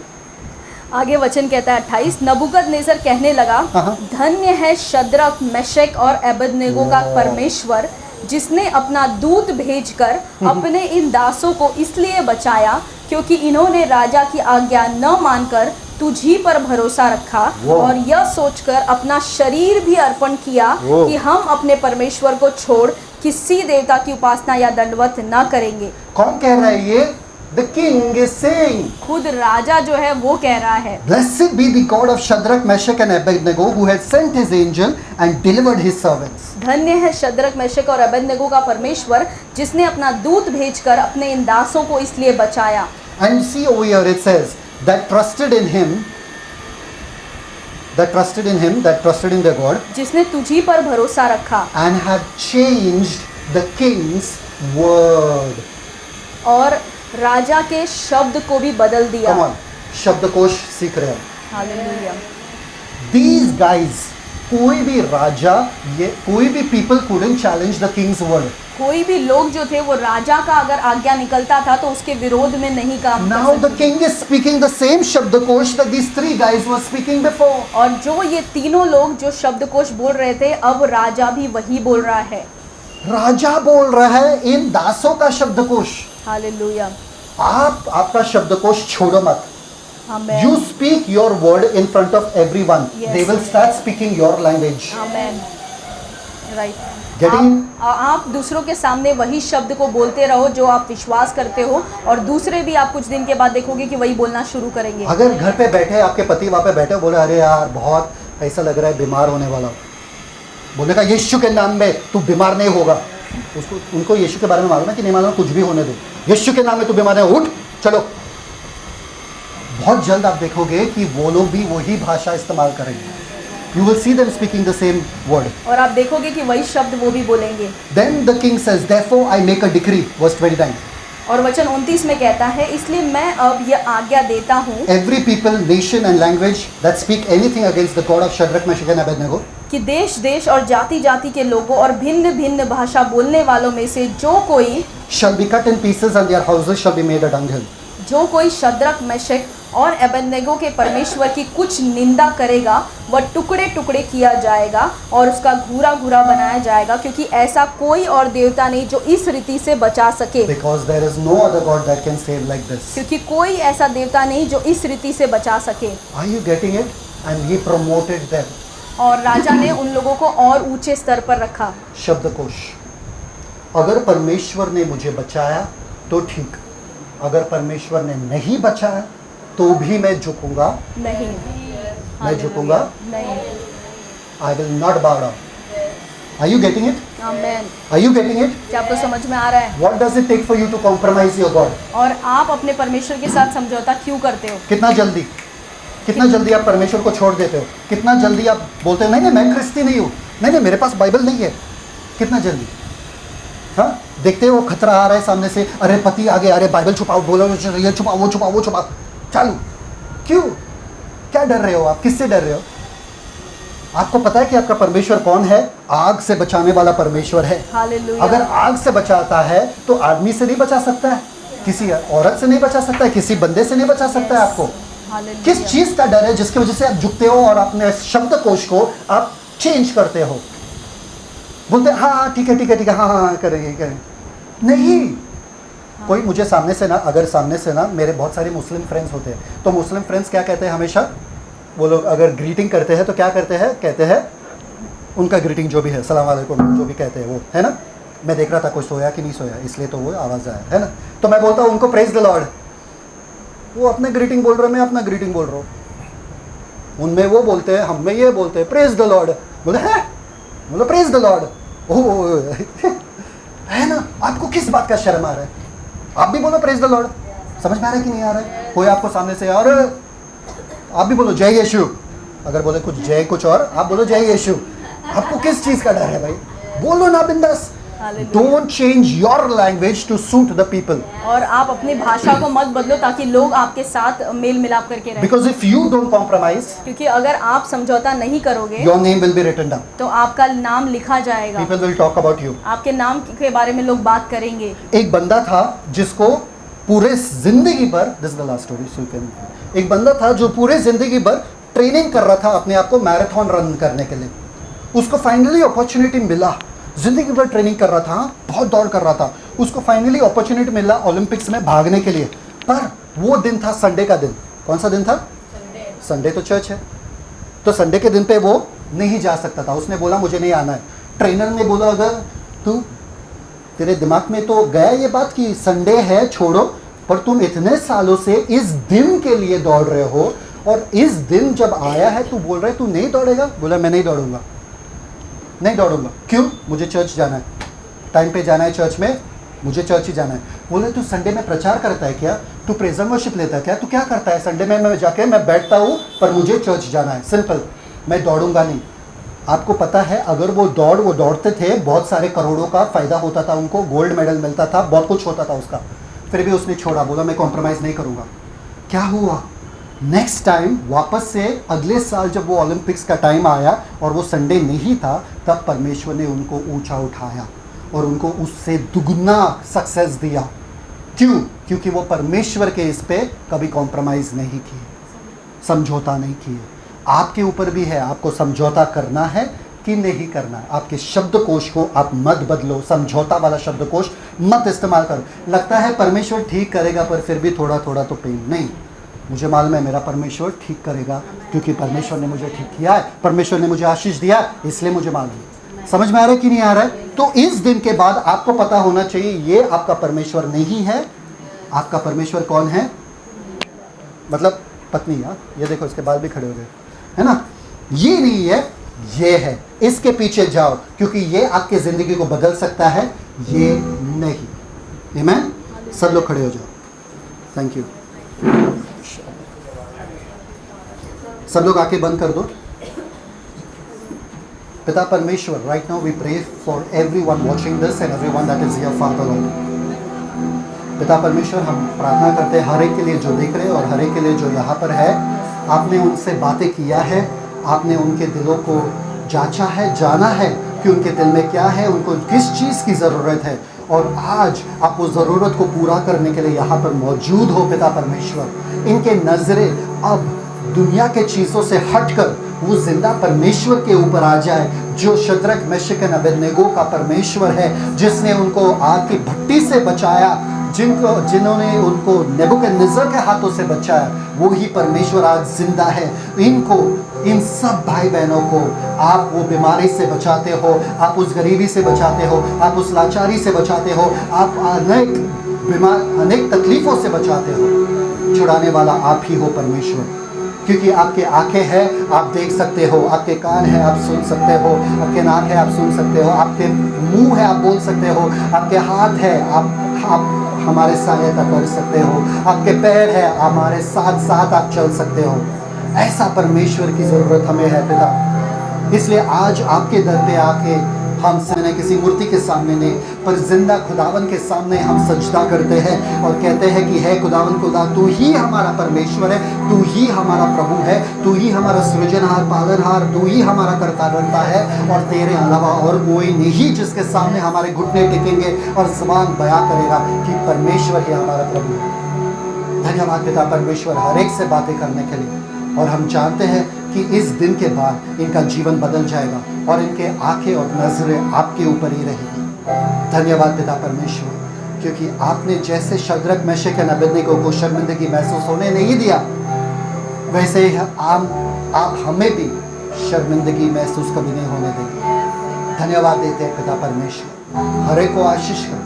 आगे वचन कहता है 28, नबूकदनेस्सर कहने लगा, हाँ। धन्य है शद्रक, मेशक और अबेदनेगो का परमेश्वर, जिसने अपना दूत भेजकर अपने इन दासों को इसलिए बचाया क्योंकि इन्होंने राजा की आज्ञा न मानकर तुझी पर भरोसा रखा और यह सोचकर अपना शरीर भी अर्पण किया कि हम अपने परमेश्वर को छोड़ किसी देवता की उपासना या दंडवत न करेंगे। कौन कह रहा है ये? The king is saying, खुद राजा जो है वो कह रहा है, Blessed be the God of Shadrach, Meshach and Abednego, who has sent his angel and delivered his servants. धन्य है शद्रक, मेशक और अबेदनेगो का परमेश्वर, जिसने अपना दूत भेजकर अपने इन दासों को इसलिए बचाया। And see over here it says, that trusted in him, that trusted in their God, जिसने तुझी पर भरोसा रखा and have changed the king's word. और राजा के शब्द को भी बदल दिया। Come on, शब्दकोश सीख रहे हैं। हालेलुया। These guys, कोई भी राजा, ये कोई भी people couldn't challenge the king's word. कोई भी लोग जो थे वो राजा का अगर आज्ञा निकलता था तो उसके विरोध में नहीं काम कर Now the सकते। king is speaking the same शब्दकोश that these three guys were speaking before. और जो ये तीनों लोग जो शब्दकोश बोल रहे थे, अब राजा भी वही बोल रहा है। राजा बोल रहा है इन दासों का शब्दकोश। हालेलुया। आपका शब्दकोश छोड़ो मत। आमेन। You speak your word in front of everyone. Yes. They will start speaking your language. Amen. Right. Getting- आप दूसरों के सामने वही शब्द को बोलते रहो जो आप विश्वास करते हो, और दूसरे भी आप कुछ दिन के बाद देखोगे कि वही बोलना शुरू करेंगे। अगर घर पे बैठे आपके पति वहाँ पे बैठे बोले अरे यार बहुत ऐसा लग रहा है बीमार होने वाला, बोलेगा यीशु के नाम में तू बीमार नहीं होगा। उसको उनको यीशु के बारे में मालूम है कि नहीं मालूम, कुछ भी होने दो, यीशु के नाम में तू बीमार है, उठ चलो। बहुत जल्द आप देखोगे कि वो लोग भी वही भाषा इस्तेमाल करेंगे। You will see them speaking the same word. और आप देखोगे कि वही शब्द वो भी बोलेंगे। Then the king says, therefore I make a decree, verse 29. और वचन 29 में कहता है, इसलिए मैं अब यह आज्ञा देता हूँ Every people, nation and language that speak anything against the God of Shadrach, Meshach and Abednego कि देश देश और जाति जाति के लोगों और भिन्न भिन्न भाषा बोलने वालों में से जो कोई shall be cut in pieces and their houses shall be made a dunghill. जो कोई शद्रक मेशक और अबेदनेगो के परमेश्वर की कुछ निंदा करेगा वह टुकड़े टुकड़े किया जाएगा और उसका घूरा घूरा बनाया जाएगा, क्योंकि ऐसा कोई और देवता नहीं जो इस रीति से बचा सके। Because there is no other God that can save like this. क्योंकि कोई ऐसा देवता नहीं जो इस रीति से बचा सके। Are you getting it? And he promoted them. और राजा ने उन लोगों को और ऊंचे स्तर पर रखा। शब्दकोश, अगर परमेश्वर ने मुझे बचाया तो ठीक, अगर परमेश्वर ने नहीं बचाया तो भी मैं झुकूंगा नहीं, मैं झुकूंगा नहीं। I will not bow down. Are you getting it? Amen. Are you getting it? क्या आपको समझ में आ रहा है? What does it take for you to compromise your God? और आप अपने परमेश्वर के साथ समझौता क्यों करते हो? कितना जल्दी आप परमेश्वर को छोड़ देते हो? कितना जल्दी आप बोलते हो नहीं नहीं मैं ख्रिस्ती नहीं हूँ, नहीं नहीं मेरे पास बाइबल नहीं है। कितना जल्दी, हाँ देखते हो खतरा आ रहा है सामने से, अरे पति आगे, अरे बाइबल छुपाओ, बोलो ये छुपाओ वो छुपाओ वो छुपाओ, चालू। क्यों, क्या डर रहे हो आप? किससे डर रहे हो? आपको पता है कि आपका परमेश्वर कौन है? आग से बचाने वाला परमेश्वर है। हालेलुया। अगर आग से बचाता है तो आदमी से नहीं बचा सकता है, किसी औरत से नहीं बचा सकता है, किसी बंदे से नहीं बचा सकता है आपको। हालेलुया। किस चीज का डर है जिसकी वजह से आप झुकते हो और अपने शब्दकोश को आप चेंज करते हो? बोलते हाँ हाँ ठीक है हाँ करेंगे नहीं। कोई मुझे सामने से ना, अगर सामने से ना मेरे बहुत सारे मुस्लिम फ्रेंड्स होते हैं, तो मुस्लिम फ्रेंड्स क्या कहते हैं हमेशा, वो लोग अगर ग्रीटिंग करते हैं तो क्या करते हैं, कहते हैं उनका ग्रीटिंग जो भी है, सलाम वालेकुम जो भी कहते हैं वो, है ना। मैं देख रहा था कोई सोया कि नहीं सोया, इसलिए तो वो आवाज़ आया, है ना। तो मैं बोलता हूँ उनको प्रेज द लॉर्ड, वो अपने ग्रीटिंग बोल रहे हैं, मैं अपना ग्रीटिंग बोल रहा हूँ। उनमें वो बोलते हैं, हम में ये बोलते हैं प्रेज द लॉर्ड, बोले हैं, बोलो प्रेज द लॉर्ड। ओह है ना, आपको किस बात का शर्म आ रहा है? आप भी बोलो प्रेज द लॉर्ड। समझ में आ रहा है कि नहीं आ रहा है? कोई आपको सामने से और आप भी बोलो जय यीशु, अगर बोले कुछ जय कुछ और आप बोलो जय यीशु। आपको किस चीज़ का डर है भाई? बोलो ना बिंदास। Don't change your language to suit the people. और आप अपनी भाषा को मत बदलो ताकि लोग आपके साथ मेल मिलाप करके रहें। Because if you don't compromise, क्योंकि अगर आप समझौता नहीं करोगे your name will be written down, तो आपका नाम लिखा जाएगा। People will talk about you, आपके नाम के बारे में लोग बात करेंगे। एक बंदा था जिसको पूरे जिंदगी भर, this is the last story so you can, एक बंदा था जो पूरे जिंदगी भर ट्रेनिंग कर रहा था अपने आप को मैराथन रन करने के लिए। उसको फाइनली अपॉर्चुनिटी मिला, जिंदगी भर ट्रेनिंग कर रहा था, बहुत दौड़ कर रहा था, उसको फाइनली अपॉर्चुनिटी मिला ओलंपिक्स में भागने के लिए। पर वो दिन था संडे का दिन। कौन सा दिन था? संडे तो चर्च है, तो संडे के दिन पे वो नहीं जा सकता था। उसने बोला मुझे नहीं आना है। ट्रेनर ने बोला अगर तू, तेरे दिमाग में तो गया ये बात कि संडे है छोड़ो, पर तुम इतने सालों से इस दिन के लिए दौड़ रहे हो और इस दिन जब आया है तू बोल रहे तू नहीं दौड़ेगा। बोला मैं नहीं दौड़ूंगा, नहीं दौड़ूंगा। क्यों? मुझे चर्च जाना है, टाइम पे जाना है चर्च में, मुझे चर्च ही जाना है। बोले तू संडे में प्रचार करता है क्या? तू प्रेज़ एंड वर्शिप लेता है क्या? तू क्या करता है संडे में? मैं जाके मैं बैठता हूँ, पर मुझे चर्च जाना है, सिंपल, मैं दौड़ूंगा नहीं। आपको पता है अगर वो दौड़ते थे, बहुत सारे करोड़ों का फ़ायदा होता था उनको, गोल्ड मेडल मिलता था, बहुत कुछ होता था उसका, फिर भी उसने छोड़ा, बोला मैं कॉम्प्रोमाइज़ नहीं करूँगा। क्या हुआ? नेक्स्ट टाइम वापस से अगले साल जब वो ओलंपिक्स का टाइम आया और वो संडे नहीं था, तब परमेश्वर ने उनको ऊंचा उठाया और उनको उससे दुगना सक्सेस दिया। क्यों? क्योंकि वो परमेश्वर के इस पे कभी कॉम्प्रोमाइज़ नहीं किए, समझौता नहीं किए। आपके ऊपर भी है, आपको समझौता करना है कि नहीं करना है। आपके शब्दकोश को आप मत बदलो, समझौता वाला शब्दकोश मत इस्तेमाल करो। लगता है परमेश्वर ठीक करेगा, पर फिर भी थोड़ा थोड़ा तो पेन, नहीं, मुझे मालूम है मेरा परमेश्वर ठीक करेगा, क्योंकि परमेश्वर ने मुझे ठीक किया है, परमेश्वर ने मुझे आशीष दिया, इसलिए मुझे मालूम है। समझ में आ रहा है कि नहीं आ रहा है? तो इस दिन के बाद आपको पता होना चाहिए ये आपका परमेश्वर नहीं है। आपका परमेश्वर कौन है? मतलब पत्नी। हाँ, ये देखो इसके बाल भी खड़े हो गए, है ना? ये नहीं है, ये है। इसके पीछे जाओ, क्योंकि ये आपके जिंदगी को बदल सकता है, ये नहीं। आमीन? सब लोग खड़े हो जाओ। Thank you. सब लोग आंखें बंद कर दो। पिता परमेश्वर, right now we pray for everyone watching this and everyone that is here, father lord. पिता परमेश्वर, हम प्रार्थना करते हैं हर एक के लिए जो देख रहे हैं और हर एक के लिए जो यहाँ पर है। आपने उनसे बातें किया है, आपने उनके दिलों को जांचा है, जाना है कि उनके दिल में क्या है, उनको किस चीज़ की ज़रूरत है, और आज आप उस ज़रूरत को पूरा करने के लिए यहाँ पर मौजूद हो। पिता परमेश्वर, इनके नज़रें अब दुनिया के चीज़ों से हटकर वो जिंदा परमेश्वर के ऊपर आ जाए, जो शद्रक मेशक और अबेदनगो का परमेश्वर है, जिसने उनको आग की भट्टी से बचाया, जिन्होंने उनको नेबुकदनेस्सर के हाथों से बचाया, वो ही परमेश्वर आज जिंदा है। इनको, इन सब भाई बहनों को आप वो बीमारी से बचाते हो, आप उस गरीबी से बचाते हो, आप उस लाचारी से बचाते हो, आप अनेक तकलीफ़ों से बचाते हो। छुड़ाने वाला आप ही हो परमेश्वर, क्योंकि आपके आंखें हैं, आप देख सकते हो, आपके कान हैं, आप सुन सकते हो, आपके नाक है, आप सुन सकते हो, आपके मुंह है, आप बोल सकते हो, आपके हाथ है, आप हमारे सहायता कर सकते हो, आपके पैर है, हमारे साथ साथ आप चल सकते हो। ऐसा परमेश्वर की ज़रूरत हमें है पिता। इसलिए आज आपके दर पे आके हम न किसी मूर्ति के सामने नहीं, पर जिंदा खुदावन के सामने हम सजदा करते हैं और कहते हैं कि है खुदावन खुदा, तू ही हमारा परमेश्वर है, तू ही हमारा प्रभु है, तू ही हमारा सृजनहार, पालनहार, तू ही हमारा कर्ता धर्ता है, और तेरे अलावा और कोई नहीं जिसके सामने हमारे घुटने टिकेंगे और ज़बान बयां करेगा कि परमेश्वर ही हमारा प्रभु है। धन्यवाद पिता परमेश्वर हर एक से बातें करने के लिए, और हम जानते हैं कि इस दिन के बाद इनका जीवन बदल जाएगा और इनके आंखें और नजरें आपके ऊपर ही रहेगी। धन्यवाद पिता परमेश्वर, क्योंकि आपने जैसे शद्रक मेशक और अबेदनगो को शर्मिंदगी महसूस होने नहीं दिया, वैसे ही आप हमें भी शर्मिंदगी महसूस कभी नहीं होने देंगे। धन्यवाद देते हैं पिता परमेश्वर। हर एक को आशीष कर,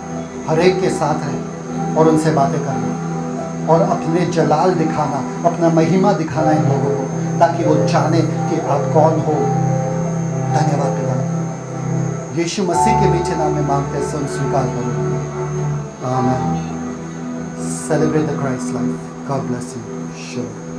हर एक के साथ रहे और उनसे बातें करना और अपने जलाल दिखाना, अपना महिमा दिखाना इन लोगों को, ताकि वो जाने कि आप कौन हो। धन्यवाद पिता, यीशु मसीह के मीठे नाम में मांगते हैं, सुन स्वीकार करो। आमीन। Celebrate the Christ life. God bless you. Sure.